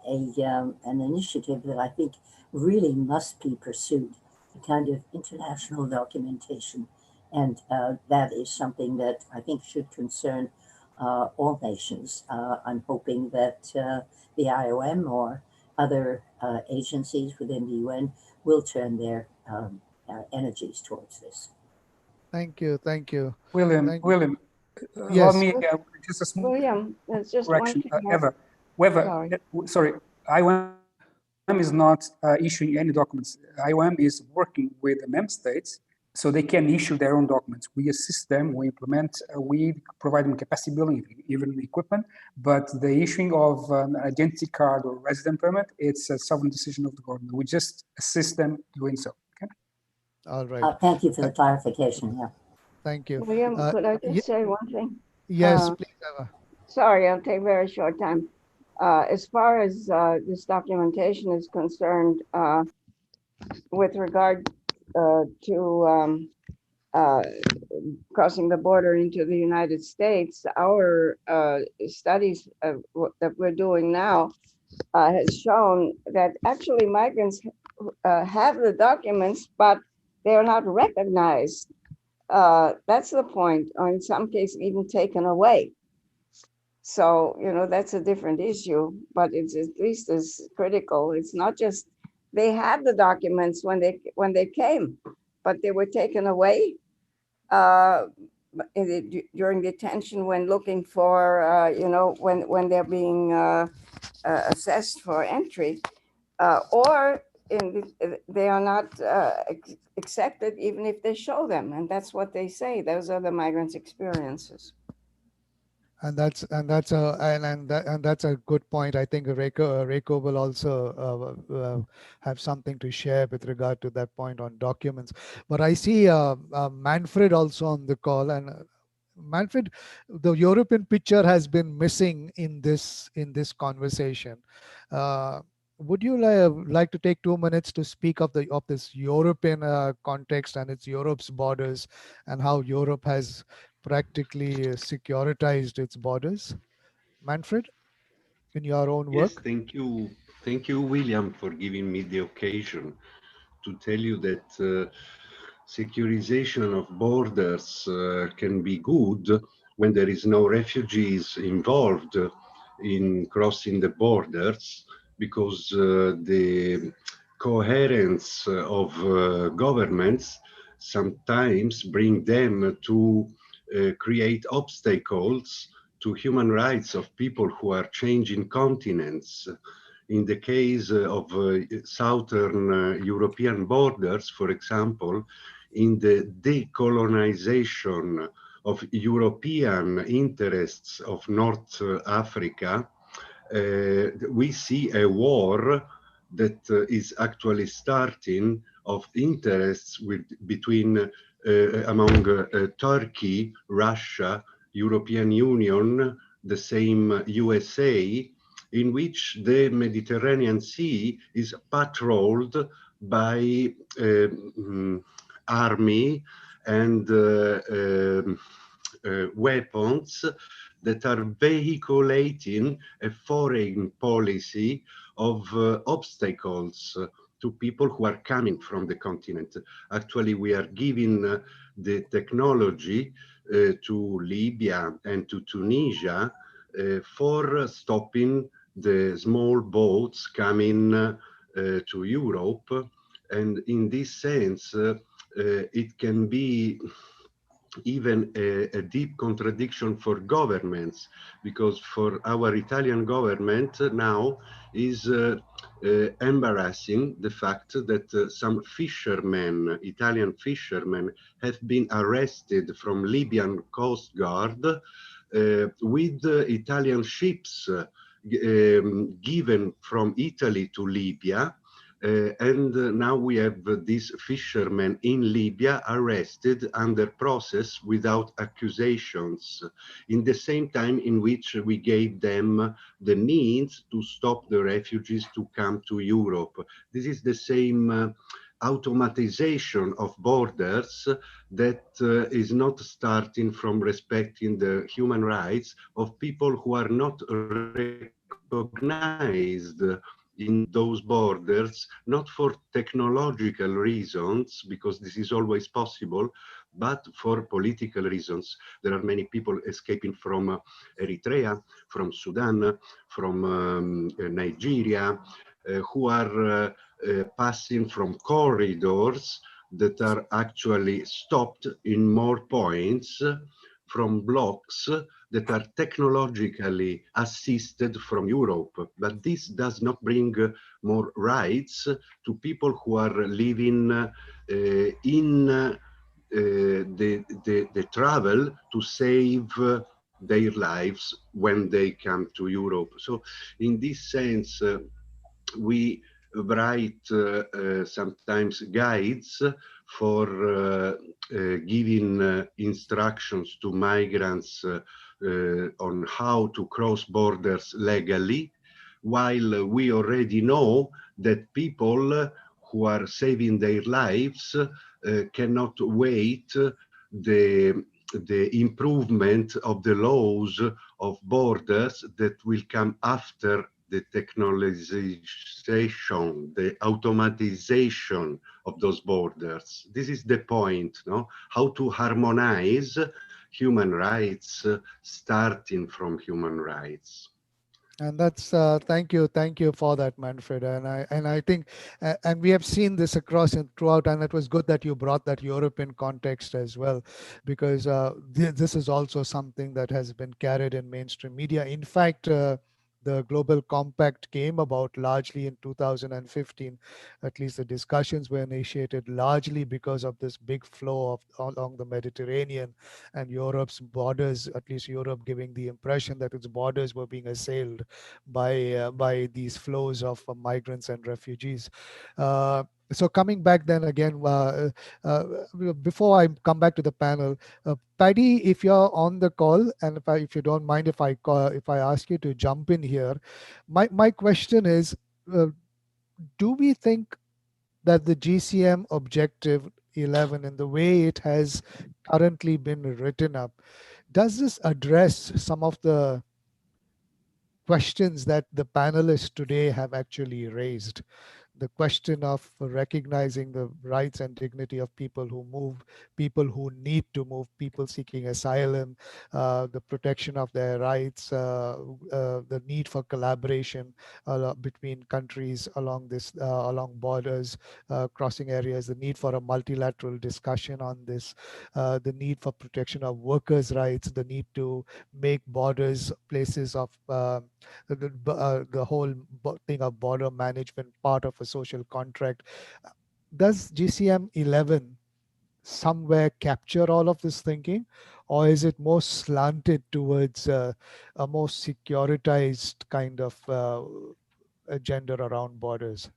initiative that I think really must be pursued, a kind of international documentation. And that is something that I think should concern all nations. I'm hoping that the IOM or other agencies within the UN will turn their energies towards this. Thank you. Thank you. William, Thank you. William, allow Yes. me just a small William, there's just one correction. thing. Eva, Sorry. sorry, I want is not issuing any documents. IOM is working with the member states so they can issue their own documents. We assist them, we implement, we provide them capacity building, even equipment, but the issuing of an identity card or resident permit, it's a sovereign decision of the government. We just assist them doing so. Okay. All right. Thank you for the clarification. Yeah. Thank you. William, could I just say one thing? Yes, please, Eva. Sorry, I'll take very short time. As far as this documentation is concerned, with regard to crossing the border into the United States, our studies that we're doing now has shown that actually migrants have the documents, but they're not recognized. That's the point, or in some cases even taken away. So, you know, that's a different issue, but it's at least as critical. It's not just they had the documents when they came, but they were taken away during detention when looking for, you know, when they're being assessed for entry, or they are not accepted even if they show them. And that's what they say. Those are the migrants' experiences. And that's a good point. I think Reiko will also have something to share with regard to that point on documents. But I see Manfred also on the call, and Manfred, the European picture has been missing in this conversation. Would you like to take 2 minutes to speak of this European context and its Europe's borders, and how Europe has practically securitized its borders? Manfred, in your own work? Yes, thank you, William, for giving me the occasion to tell you that securitization of borders can be good when there is no refugees involved in crossing the borders, because the coherence of governments sometimes bring them to create obstacles to human rights of people who are changing continents. In the case of southern European borders, for example, in the decolonization of European interests of North Africa, we see a war that is actually starting of interests between among Turkey, Russia, European Union, the same USA, in which the Mediterranean Sea is patrolled by army and weapons that are vehiculating a foreign policy of obstacles to people who are coming from the continent. Actually, we are giving the technology to Libya and to Tunisia for stopping the small boats coming to Europe. And in this sense, it can be even a deep contradiction for governments, because for our Italian government now is embarrassing the fact that some fishermen, Italian fishermen, have been arrested from Libyan Coast Guard with Italian ships given from Italy to Libya. And now we have these fishermen in Libya arrested under process without accusations, in the same time in which we gave them the means to stop the refugees to come to Europe. This is the same automatization of borders that is not starting from respecting the human rights of people who are not recognized in those borders, not for technological reasons, because this is always possible, but for political reasons. There are many people escaping from Eritrea, from Sudan, from Nigeria, who are passing from corridors that are actually stopped in more points from blocks that are technologically assisted from Europe. But this does not bring more rights to people who are living in the travel to save their lives when they come to Europe. So in this sense, we write sometimes guides for giving instructions to migrants on how to cross borders legally, while we already know that people who are saving their lives cannot wait the improvement of the laws of borders that will come after the technologization, the automatization of those borders. This is the point, no? How to harmonize human rights, starting from human rights. And that's thank you for that, Manfred. And I think and we have seen this across and throughout, and it was good that you brought that European context as well, because this is also something that has been carried in mainstream media. In fact, the Global Compact came about largely in 2015. At least the discussions were initiated largely because of this big flow of along the Mediterranean and Europe's borders, at least Europe giving the impression that its borders were being assailed by these flows of migrants and refugees. So coming back then again, before I come back to the panel, Paddy, if you're on the call, and if you don't mind if I ask you to jump in here, my question is, do we think that the GCM Objective 11 and the way it has currently been written up, does this address some of the questions that the panelists today have actually raised? The question of recognizing the rights and dignity of people who move, people who need to move, people seeking asylum, the protection of their rights, the need for collaboration between countries along along borders, crossing areas, the need for a multilateral discussion on this, the need for protection of workers' rights, the need to make borders places of the whole thing of border management part of a social contract. Does GCM 11 somewhere capture all of this thinking, or is it more slanted towards a more securitized kind of agenda around borders?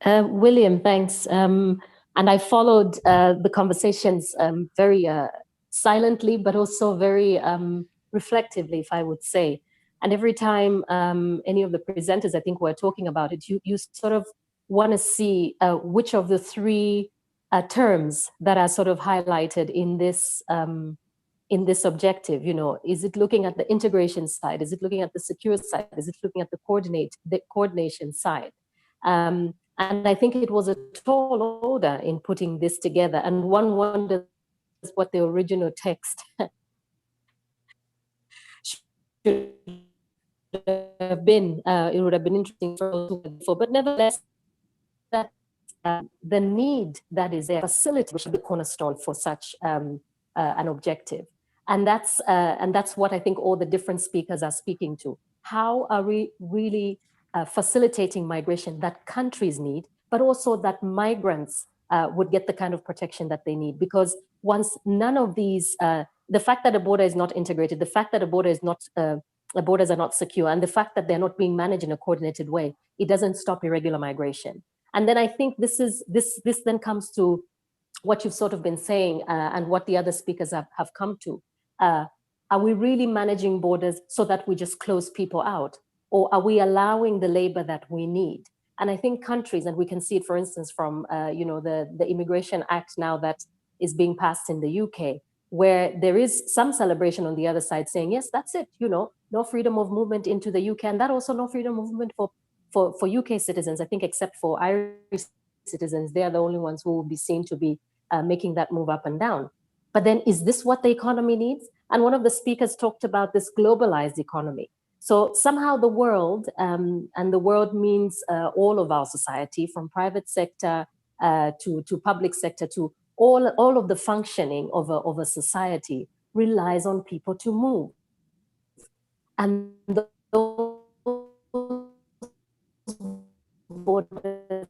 William, thanks. And I followed the conversations very silently, but also very reflectively, if I would say. And every time any of the presenters, I think, were talking about it, you sort of want to see which of the three terms that are sort of highlighted in this objective. You know, is it looking at the integration side? Is it looking at the secure side? Is it looking at the coordination side? And I think it was a tall order in putting this together. And one wonders what the original text should have been. It would have been interesting for, but nevertheless, that the need that is there, facility should be cornerstone for such an objective. And that's what I think all the different speakers are speaking to. How are we really facilitating migration that countries need, but also that migrants would get the kind of protection that they need? Because once none of these, the fact that a border is not integrated, the fact that a border is not, borders are not secure, and the fact that they're not being managed in a coordinated way, it doesn't stop irregular migration. And then I think this then comes to what you've sort of been saying and what the other speakers have come to. Are we really managing borders so that we just close people out? Or are we allowing the labor that we need? And I think countries, and we can see it, for instance, from the Immigration Act now that is being passed in the UK, where there is some celebration on the other side saying, yes, that's it, no freedom of movement into the UK, and that also no freedom of movement for UK citizens, I think, except for Irish citizens. They are the only ones who will be seen to be making that move up and down. But then, is this what the economy needs? And one of the speakers talked about this globalized economy. So somehow the world, and the world means all of our society, from private sector to public sector, to all of the functioning of a society relies on people to move. And those borders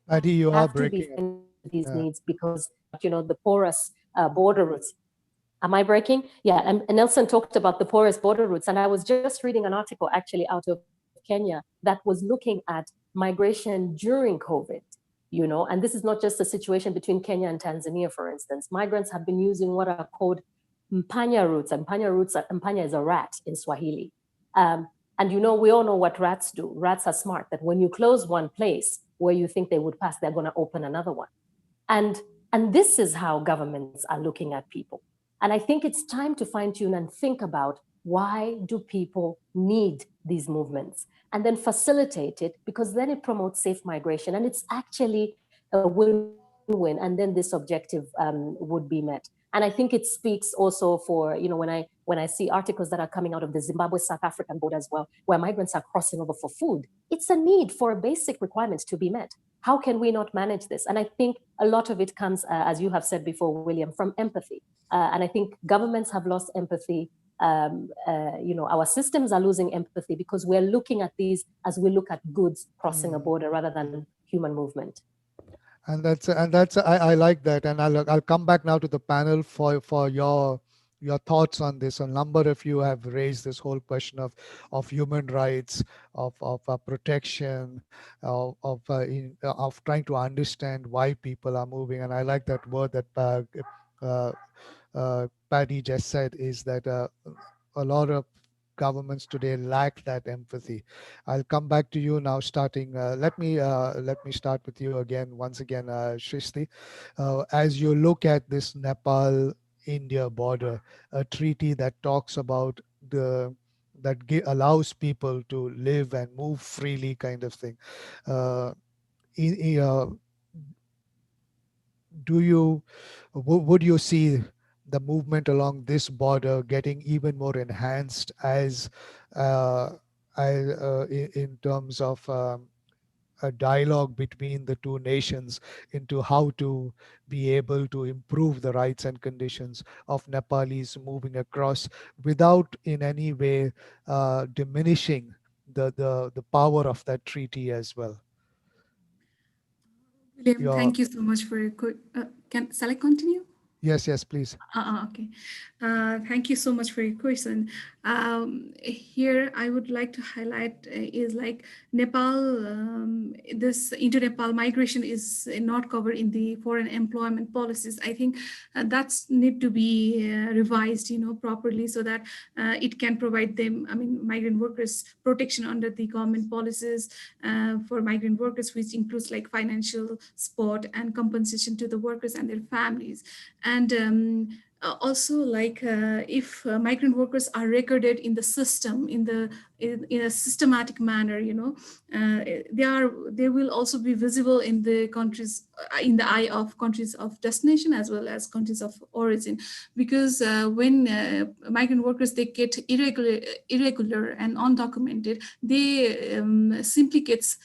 Patty, you are have to be breaking up. these needs because, the porous border routes. Am I breaking? Yeah, and Nelson talked about the porous border routes, and I was just reading an article actually out of Kenya that was looking at migration during COVID, and this is not just a situation between Kenya and Tanzania, for instance. Migrants have been using what are called mpanya routes, and mpanya is a rat in Swahili. And we all know what rats do. Rats are smart, that when you close one place where you think they would pass, they're going to open another one. And this is how governments are looking at people. And I think it's time to fine tune and think about, why do people need these movements? And then facilitate it, because then it promotes safe migration. And it's actually a win-win. And then this objective would be met. And I think it speaks also for, when I see articles that are coming out of the Zimbabwe-South African border as well, where migrants are crossing over for food, it's a need for a basic requirement to be met. How can we not manage this? And I think a lot of it comes, as you have said before, William, from empathy. And I think governments have lost empathy. Our systems are losing empathy because we're looking at these as we look at goods crossing a border rather than human movement. And I like that, and I'll come back now to the panel for your thoughts on this. A number of you have raised this whole question of human rights, of protection, of trying to understand why people are moving. And I like that word that Paddy just said, is that a lot of governments today lack that empathy. I'll come back to you now. Starting, let me start with you again. Once again, Shristi, as you look at this Nepal-India border, a treaty that talks about allows people to live and move freely, kind of thing. Would you see the movement along this border getting even more enhanced in terms of a dialogue between the two nations into how to be able to improve the rights and conditions of Nepalis moving across without in any way diminishing the power of that treaty as well? William, thank you so much for your shall I continue? Yes, please. Okay. Thank you so much for your question. Here, I would like to highlight is like Nepal, this inter-Nepal migration is not covered in the foreign employment policies. I think that's need to be revised, properly so that it can provide them, migrant workers, protection under the government policies for migrant workers, which includes like financial support and compensation to the workers and their families. And also, like if migrant workers are recorded in the system in a systematic manner, they will also be visible in the countries, in the eye of countries of destination as well as countries of origin, because when migrant workers, they get irregular and undocumented, they simply gets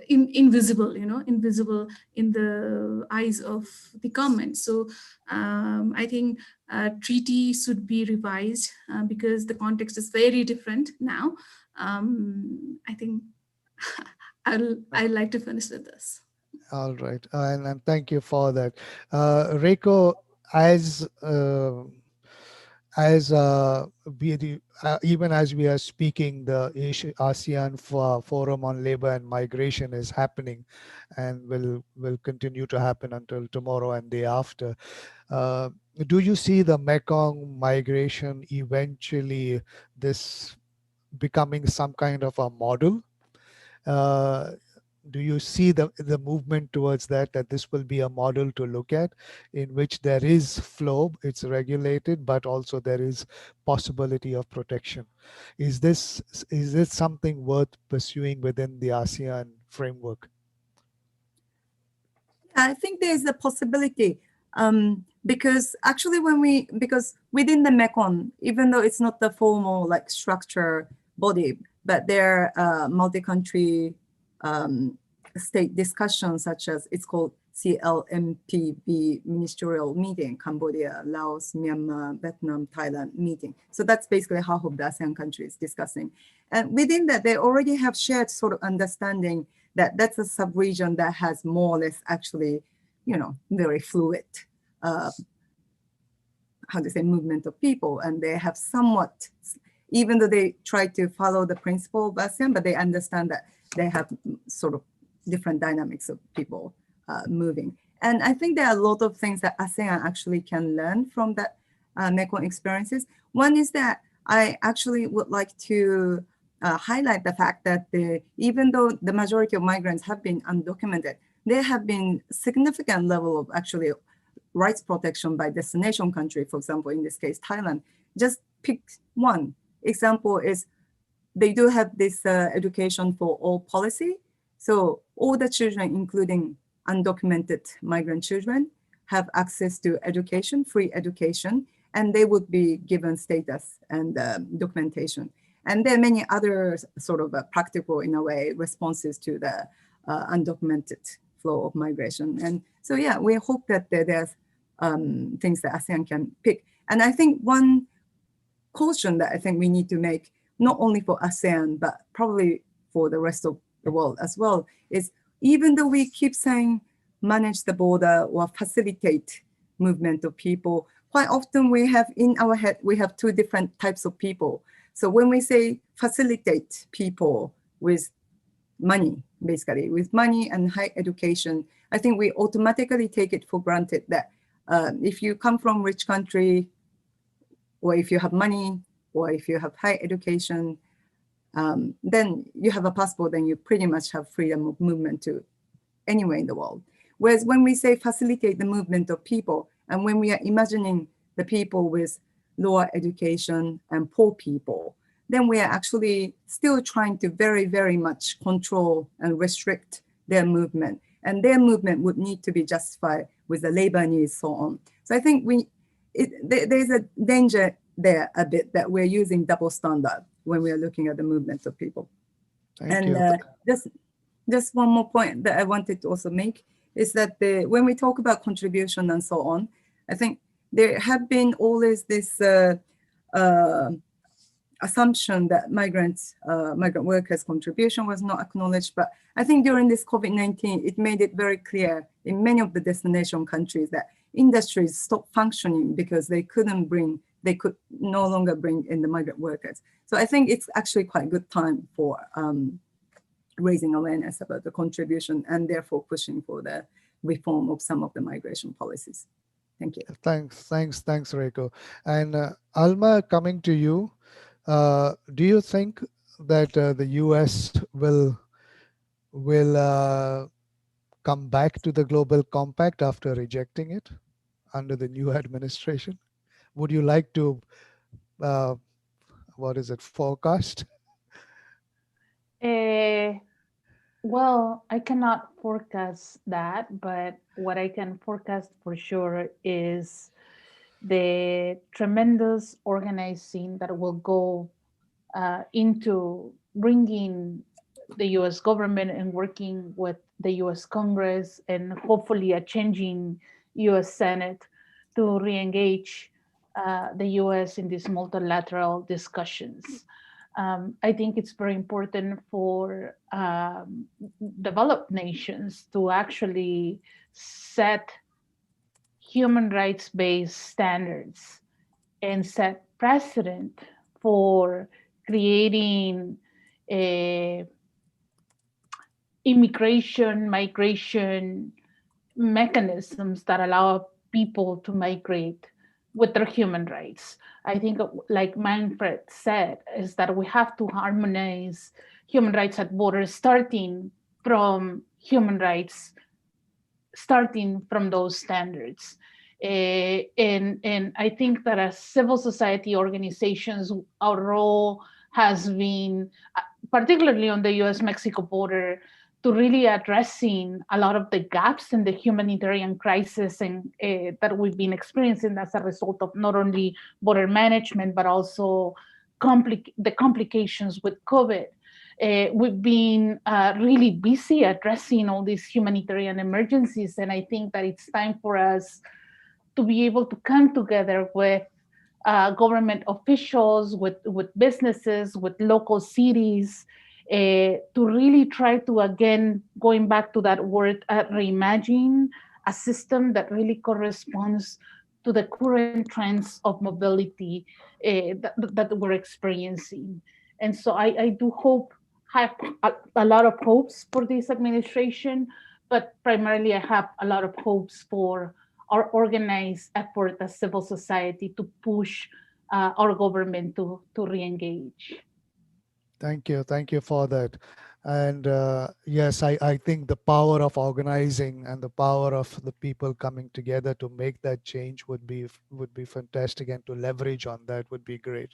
invisible in the eyes of the government. So I think treaty should be revised because the context is very different now. I think I'd like to finish with this. All right, and thank you for that. Reiko, even as we are speaking, the ASEAN Forum on Labor and Migration is happening, and will continue to happen until tomorrow and day after. Do you see the Mekong migration eventually this becoming some kind of a model? Do you see the movement towards that this will be a model to look at, in which there is flow, it's regulated, but also there is possibility of protection? Is this something worth pursuing within the ASEAN framework? I think there is a possibility because actually because within the Mekong, even though it's not the formal like structure body, but there are multi-country state discussions, such as it's called CLMPB ministerial meeting, Cambodia, Laos, Myanmar, Vietnam, Thailand meeting. So that's basically half of the ASEAN countries discussing. And within that, they already have shared sort of understanding that that's a sub-region that has more or less actually, you know, very fluid, how to say, movement of people. And they have somewhat, even though they try to follow the principle of ASEAN, but they understand that they have sort of different dynamics of people moving. And I think there are a lot of things that ASEAN actually can learn from that Mekong experiences. One is that I actually would like to highlight the fact that even though the majority of migrants have been undocumented, there have been significant level of actually rights protection by destination country. For example, in this case, Thailand. Just pick one example is they do have this education for all policy. So all the children, including undocumented migrant children, have access to education, free education, and they would be given status and documentation. And there are many other sort of practical, in a way, responses to the undocumented flow of migration. And so, yeah, we hope that there's things that ASEAN can pick. And I think one caution that I think we need to make, not only for ASEAN, but probably for the rest of the world as well, is even though we keep saying manage the border or facilitate movement of people, quite often we have in our head, we have two different types of people. So when we say facilitate people with money, basically with money and high education, I think we automatically take it for granted that if you come from rich country, or if you have money, or if you have high education, then you have a passport, then you pretty much have freedom of movement to anywhere in the world. Whereas when we say facilitate the movement of people, and when we are imagining the people with lower education and poor people, then we are actually still trying to very, very much control and restrict their movement. And their movement would need to be justified with the labor needs, so on. So I think there's a danger there a bit that we're using double standard when we are looking at the movement of people. Thank you. Just one more point that I wanted to also make is that when we talk about contribution and so on, I think there have been always this assumption that migrant workers' contribution was not acknowledged. But I think during this COVID-19, it made it very clear in many of the destination countries that industries stopped functioning because they could no longer bring in the migrant workers. So I think it's actually quite a good time for raising awareness about the contribution and therefore pushing for the reform of some of the migration policies. Thank you. Thanks, Reiko. And Alma, coming to you, do you think that the US will come back to the Global Compact after rejecting it under the new administration? Would you like to, forecast? Well, I cannot forecast that, but what I can forecast for sure is the tremendous organizing that will go into bringing the US government and working with the US Congress and hopefully a changing US Senate to re-engage the US in these multilateral discussions. I think it's very important for developed nations to actually set human rights-based standards and set precedent for creating migration mechanisms that allow people to migrate with their human rights. I think, like Manfred said, is that we have to harmonize human rights at borders, starting from human rights, starting from those standards. And I think that as civil society organizations, our role has been, particularly on the US-Mexico border, to really addressing a lot of the gaps in the humanitarian crisis and that we've been experiencing as a result of not only border management, but also the complications with COVID. We've been really busy addressing all these humanitarian emergencies, and I think that it's time for us to be able to come together with government officials, with businesses, with local cities, to really try to, again, going back to that word, reimagine a system that really corresponds to the current trends of mobility that we're experiencing. And so I do have a lot of hopes for this administration, but primarily I have a lot of hopes for our organized effort as civil society to push our government to re-engage. Thank you for that. And yes, I think the power of organizing and the power of the people coming together to make that change would be fantastic, and to leverage on that would be great.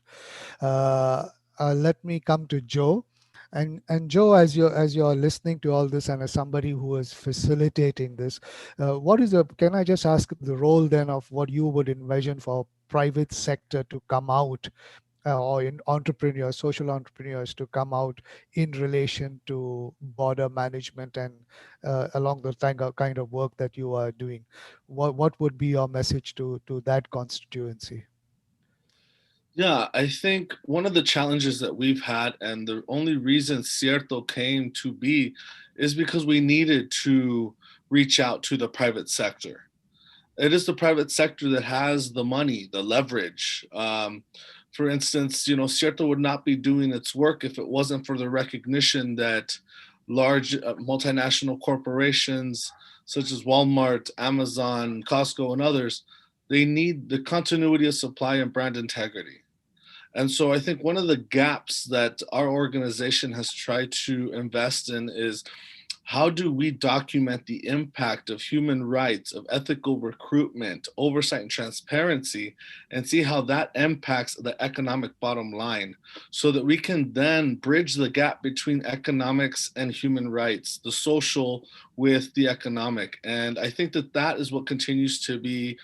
Let me come to Joe. And Joe, as you're listening to all this, and as somebody who is facilitating this, can I just ask the role then of what you would envision for private sector to come out, or in social entrepreneurs to come out in relation to border management and along the kind of work that you are doing? What would be your message to that constituency? Yeah, I think one of the challenges that we've had, and the only reason CIERTO came to be, is because we needed to reach out to the private sector. It is the private sector that has the money, the leverage. For instance, CIERTO would not be doing its work if it wasn't for the recognition that large multinational corporations such as Walmart, Amazon, Costco, and others, they need the continuity of supply and brand integrity. And so I think one of the gaps that our organization has tried to invest in is, how do we document the impact of human rights, of ethical recruitment, oversight, and transparency, and see how that impacts the economic bottom line, so that we can then bridge the gap between economics and human rights, the social with the economic. And I think that that is what continues to be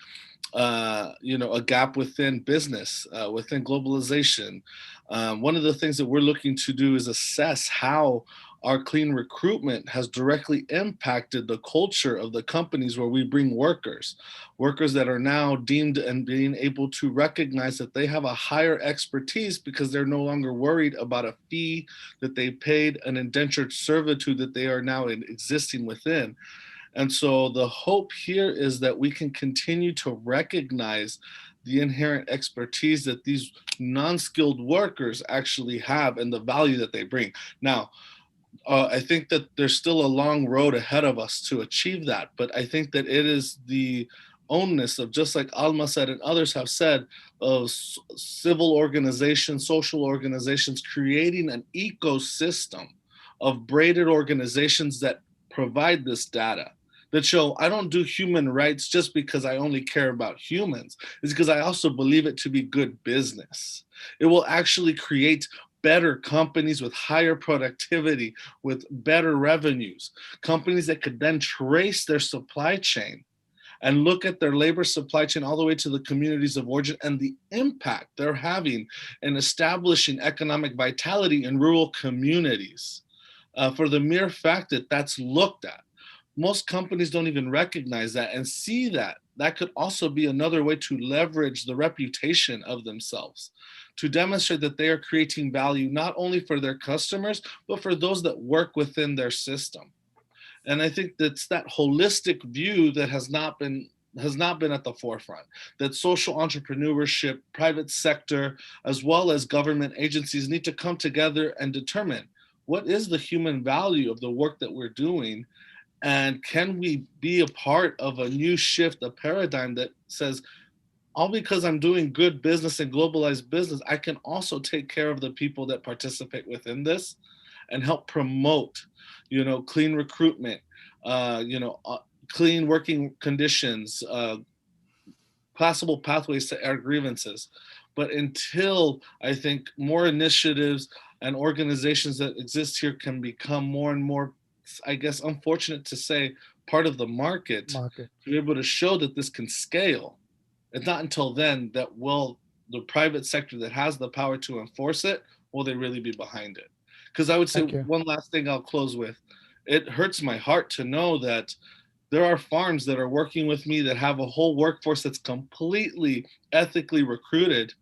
a gap within business, within globalization. One of the things that we're looking to do is assess how our clean recruitment has directly impacted the culture of the companies where we bring workers that are now deemed and being able to recognize that they have a higher expertise because they're no longer worried about a fee that they paid, an indentured servitude that they are now existing within. And so the hope here is that we can continue to recognize the inherent expertise that these non-skilled workers actually have and the value that they bring. Now, I think that there's still a long road ahead of us to achieve that, but I think that it is the onus of, just like Alma said and others have said, of civil organizations, social organizations, creating an ecosystem of braided organizations that provide this data, that show I don't do human rights just because I only care about humans. It's because I also believe it to be good business. It will actually create better companies with higher productivity, with better revenues, companies that could then trace their supply chain and look at their labor supply chain all the way to the communities of origin and the impact they're having in establishing economic vitality in rural communities. For the mere fact that that's looked at. Most companies don't even recognize that and see that. That could also be another way to leverage the reputation of themselves, to demonstrate that they are creating value not only for their customers, but for those that work within their system. And I think that's that holistic view that has not been at the forefront, that social entrepreneurship, private sector, as well as government agencies need to come together and determine what is the human value of the work that we're doing. And can we be a part of a new shift, a paradigm that says, all because I'm doing good business and globalized business, I can also take care of the people that participate within this and help promote, clean recruitment, clean working conditions, possible pathways to air grievances. But until I think more initiatives and organizations that exist here can become more and more, I guess, unfortunate to say, part of the market, to be able to show that this can scale, it's not until then that will the private sector that has the power to enforce it, will they really be behind it? Because I would say one last thing I'll close with. It hurts my heart to know that there are farms that are working with me that have a whole workforce that's completely ethically recruited,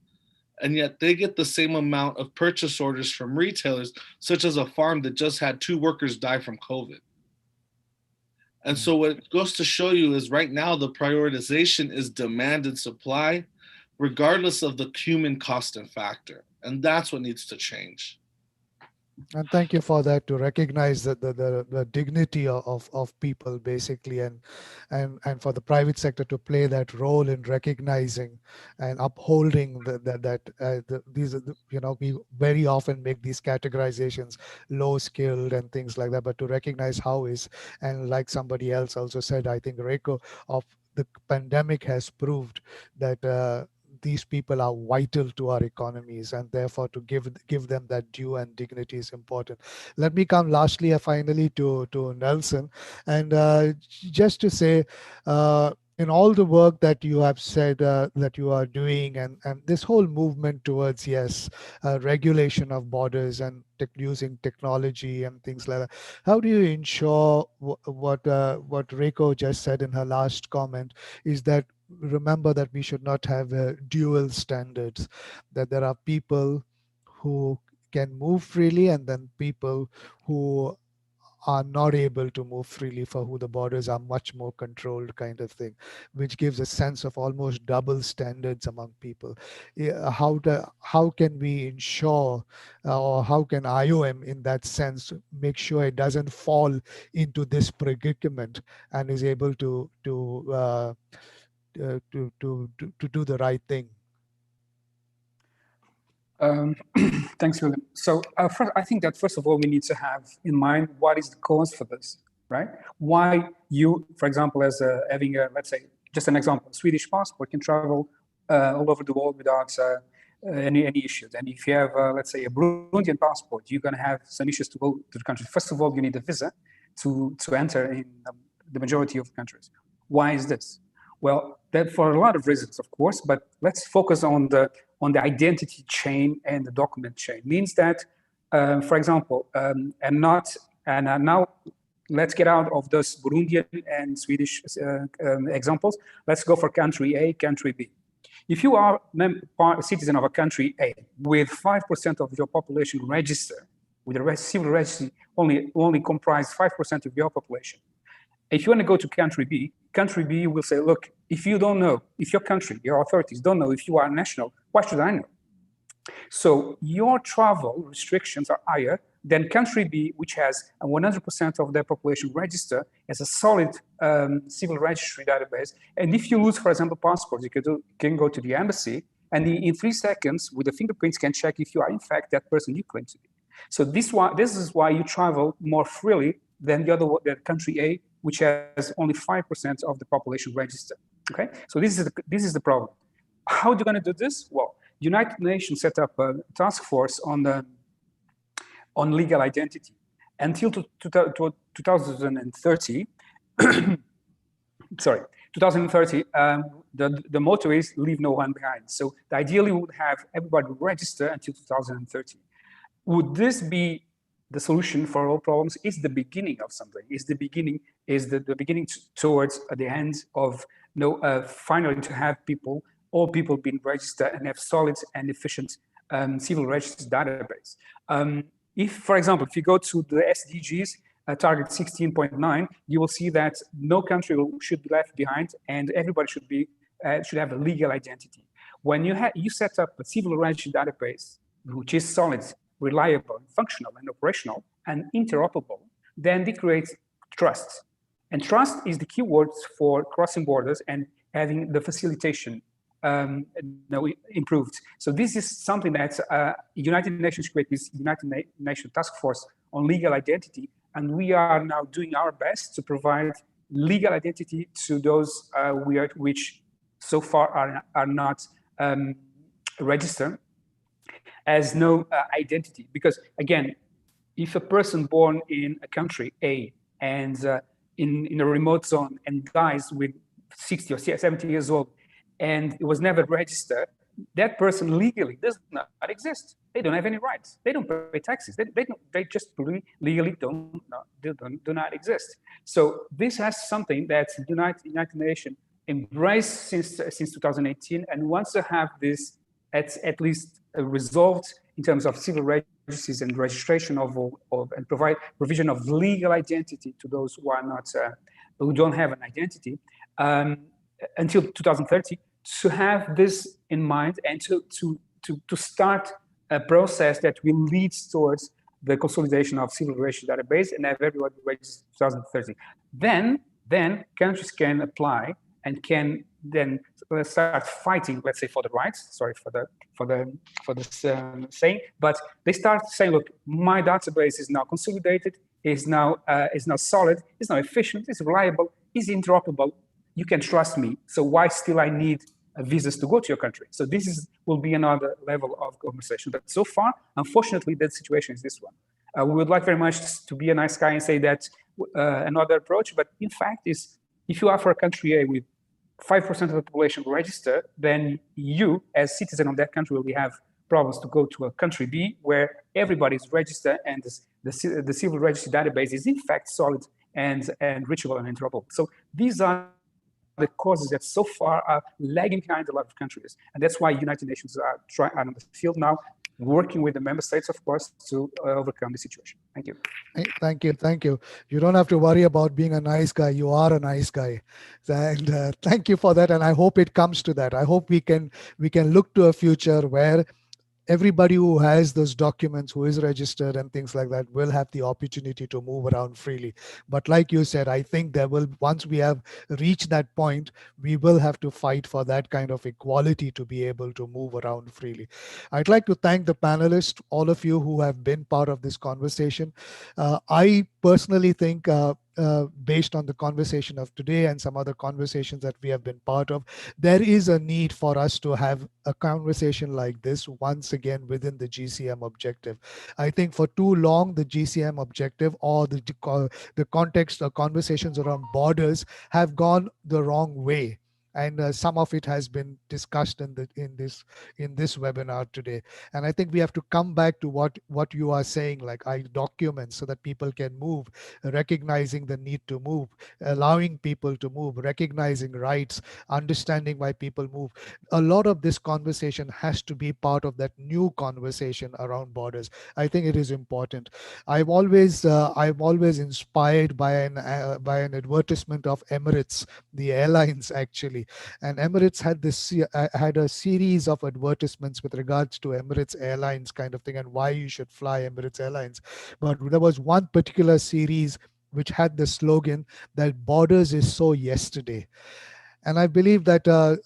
and yet they get the same amount of purchase orders from retailers, such as a farm that just had 2 workers die from COVID. And so what it goes to show you is right now the prioritization is demand and supply, regardless of the human cost and factor. And that's what needs to change. And thank you for that, to recognize the dignity of people, basically, and for the private sector to play that role in recognizing and upholding these, we very often make these categorizations, low skilled and things like that, but to recognize how is, and like somebody else also said, I think Reiko, of the pandemic has proved that these people are vital to our economies, and therefore to give them that due and dignity is important. Let me come lastly, finally, to Nelson, and just to say, in all the work that you have said that you are doing, and this whole movement towards, yes, regulation of borders and using technology and things like that, how do you ensure what Reiko just said in her last comment, is that remember that we should not have dual standards, that there are people who can move freely and then people who are not able to move freely, for who the borders are much more controlled, kind of thing, which gives a sense of almost double standards among people. How can we ensure, or how can IOM in that sense make sure it doesn't fall into this predicament and is able to do the right thing? Thanks, William. So first, I think that first of all, we need to have in mind what is the cause for this, right? Why you, for example, as having a, let's say, just an example, a Swedish passport can travel all over the world without any issues. And if you have, let's say, a Burundian passport, you're going to have some issues to go to the country. First of all, you need a visa to enter in the majority of countries. Why is this? Well, that for a lot of reasons, of course, but let's focus on the identity chain and the document chain. Means that, for example, now let's get out of those Burundian and Swedish examples. Let's go for country A, country B. If you are a citizen of a country A with 5% of your population registered, with the civil registry only comprise 5% of your population. If you want to go to country B will say, look, if you don't know, if your country, your authorities don't know if you are national, why should I know? So your travel restrictions are higher than country B, which has 100% of their population registered as a solid civil registry database. And if you lose, for example, passports, you can go to the embassy, and in 3 seconds, with the fingerprints, can check if you are in fact that person you claim to be. So this is why you travel more freely than the country A, which has only 5% of the population registered. Okay, so this is the problem. How are you going to do this? Well, United Nations set up a task force on legal identity. Until 2030, sorry, 2030, the motto is leave no one behind. So ideally, we would have everybody register until 2030. Would this be the solution for all problems? Is the beginning of something? Is the beginning towards the end of finally to have all people being registered and have solid and efficient civil registry database. If, for example, if you go to the SDGs, target 16.9, you will see that no country should be left behind, and everybody should have a legal identity. When you set up a civil registry database, which is solid, reliable, functional, and operational, and interoperable, then it creates trust. And trust is the key word for crossing borders and having the facilitation improved. So this is something that United Nations created this United Nations Task Force on Legal Identity, and we are now doing our best to provide legal identity to those which so far are not registered as no identity. Because again, if a person born in a country A and in a remote zone and dies with 60 or 70 years old, and it was never registered, that person legally does not exist. They don't have any rights. They don't pay taxes. They just legally do not exist. So this has something that the United Nations embraced since 2018 and wants to have this at least resolved in terms of civil registries and registration of and provide provision of legal identity to those who are not who don't have an identity until 2030. To have this in mind and to start a process that will lead towards the consolidation of civil registry database and have everybody registered 2030. Then countries can apply and can then start fighting, let's say, for the rights. Sorry for this saying, but they start saying, look, my database is now consolidated, is now solid, is now efficient, is reliable, is interoperable. You can trust me. So why still I need visas to go to your country? So this will be another level of conversation. But so far, unfortunately, that situation is this one. We would like very much to be a nice guy and say that another approach, but in fact is if you are for a country A with 5% of the population register, then you as citizen of that country will have problems to go to a country B where everybody is registered and the civil registry database is in fact solid and reachable and interoperable. So these are the causes that so far are lagging behind a lot of countries. And that's why United Nations are on the field now, working with the member states, of course, to overcome the situation. Thank you. Thank you. You don't have to worry about being a nice guy. You are a nice guy. And thank you for that. And I hope it comes to that. I hope we can look to a future where everybody who has those documents, who is registered and things like that, will have the opportunity to move around freely. But like you said, I think once we have reached that point, we will have to fight for that kind of equality to be able to move around freely. I'd like to thank the panelists, all of you who have been part of this conversation. I personally think based on the conversation of today and some other conversations that we have been part of, there is a need for us to have a conversation like this once again within the GCM objective. I think for too long, the GCM objective or the context or conversations around borders have gone the wrong way. And some of it has been discussed in this webinar today. And I think we have to come back to what you are saying, like documents, so that people can move, recognizing the need to move, allowing people to move, recognizing rights, understanding why people move. A lot of this conversation has to be part of that new conversation around borders. I think it is important. I'm always inspired by an advertisement of Emirates, the airlines actually. And Emirates had a series of advertisements with regards to Emirates Airlines kind of thing and why you should fly Emirates Airlines. But there was one particular series which had the slogan that borders is so yesterday. And I believe that a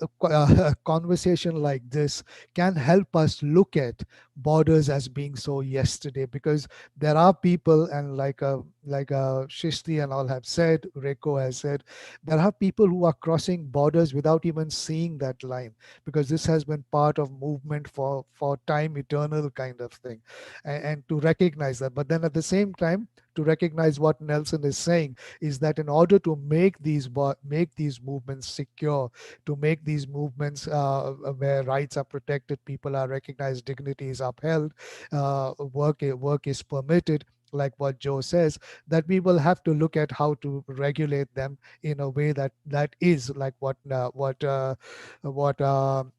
conversation like this can help us look at borders as being so yesterday, because there are people, and like Shristi and all have said, Reiko has said, there are people who are crossing borders without even seeing that line, because this has been part of movement for time eternal kind of thing, and to recognize that. But then at the same time, to recognize what Nelson is saying is that in order to make these movements secure, to make these movements where rights are protected, people are recognized, dignity is upheld, work is permitted, like what Joe says, that we will have to look at how to regulate them in a way that is like what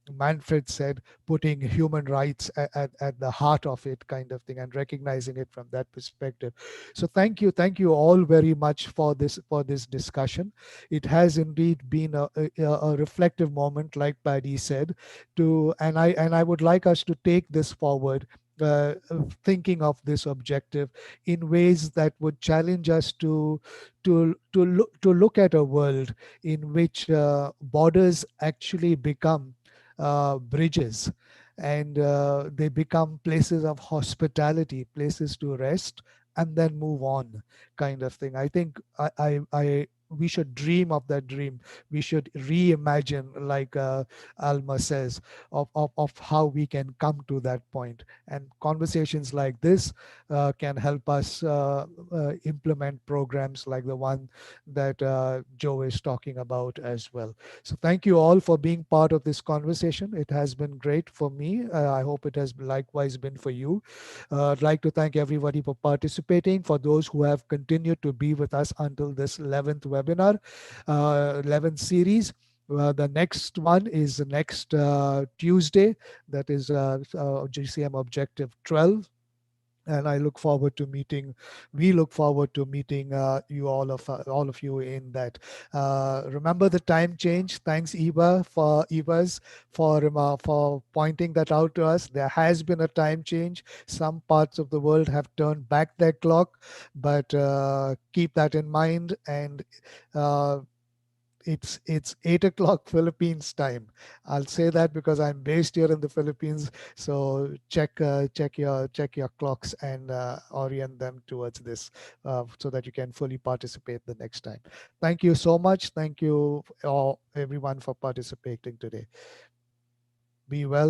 Manfred said, putting human rights at the heart of it kind of thing, and recognizing it from that perspective. So thank you all very much for this discussion. It has indeed been a reflective moment, like Paddy said, and I would like us to take this forward, thinking of this objective in ways that would challenge us to look at a world in which borders actually become bridges, and they become places of hospitality, places to rest and then move on kind of thing. I think we should dream of that dream. We should reimagine, like Alma says, of how we can come to that point. And conversations like this can help us implement programs like the one that Joe is talking about as well. So thank you all for being part of this conversation. It has been great for me. I hope it has likewise been for you. I'd like to thank everybody for participating, for those who have continued to be with us until this 11th webinar, 11th series. The next one is next Tuesday, that is GCM Objective 12. And I look forward to meeting. We look forward to meeting you all of you in that. Remember the time change. Thanks, Evas for pointing that out to us. There has been a time change. Some parts of the world have turned back their clock, but keep that in mind. And uh, it's 8 o'clock Philippines time. I'll say that because I'm based here in the Philippines. So check your clocks and orient them towards this so that you can fully participate the next time. Thank you so much. Thank you all, everyone, for participating today. Be well.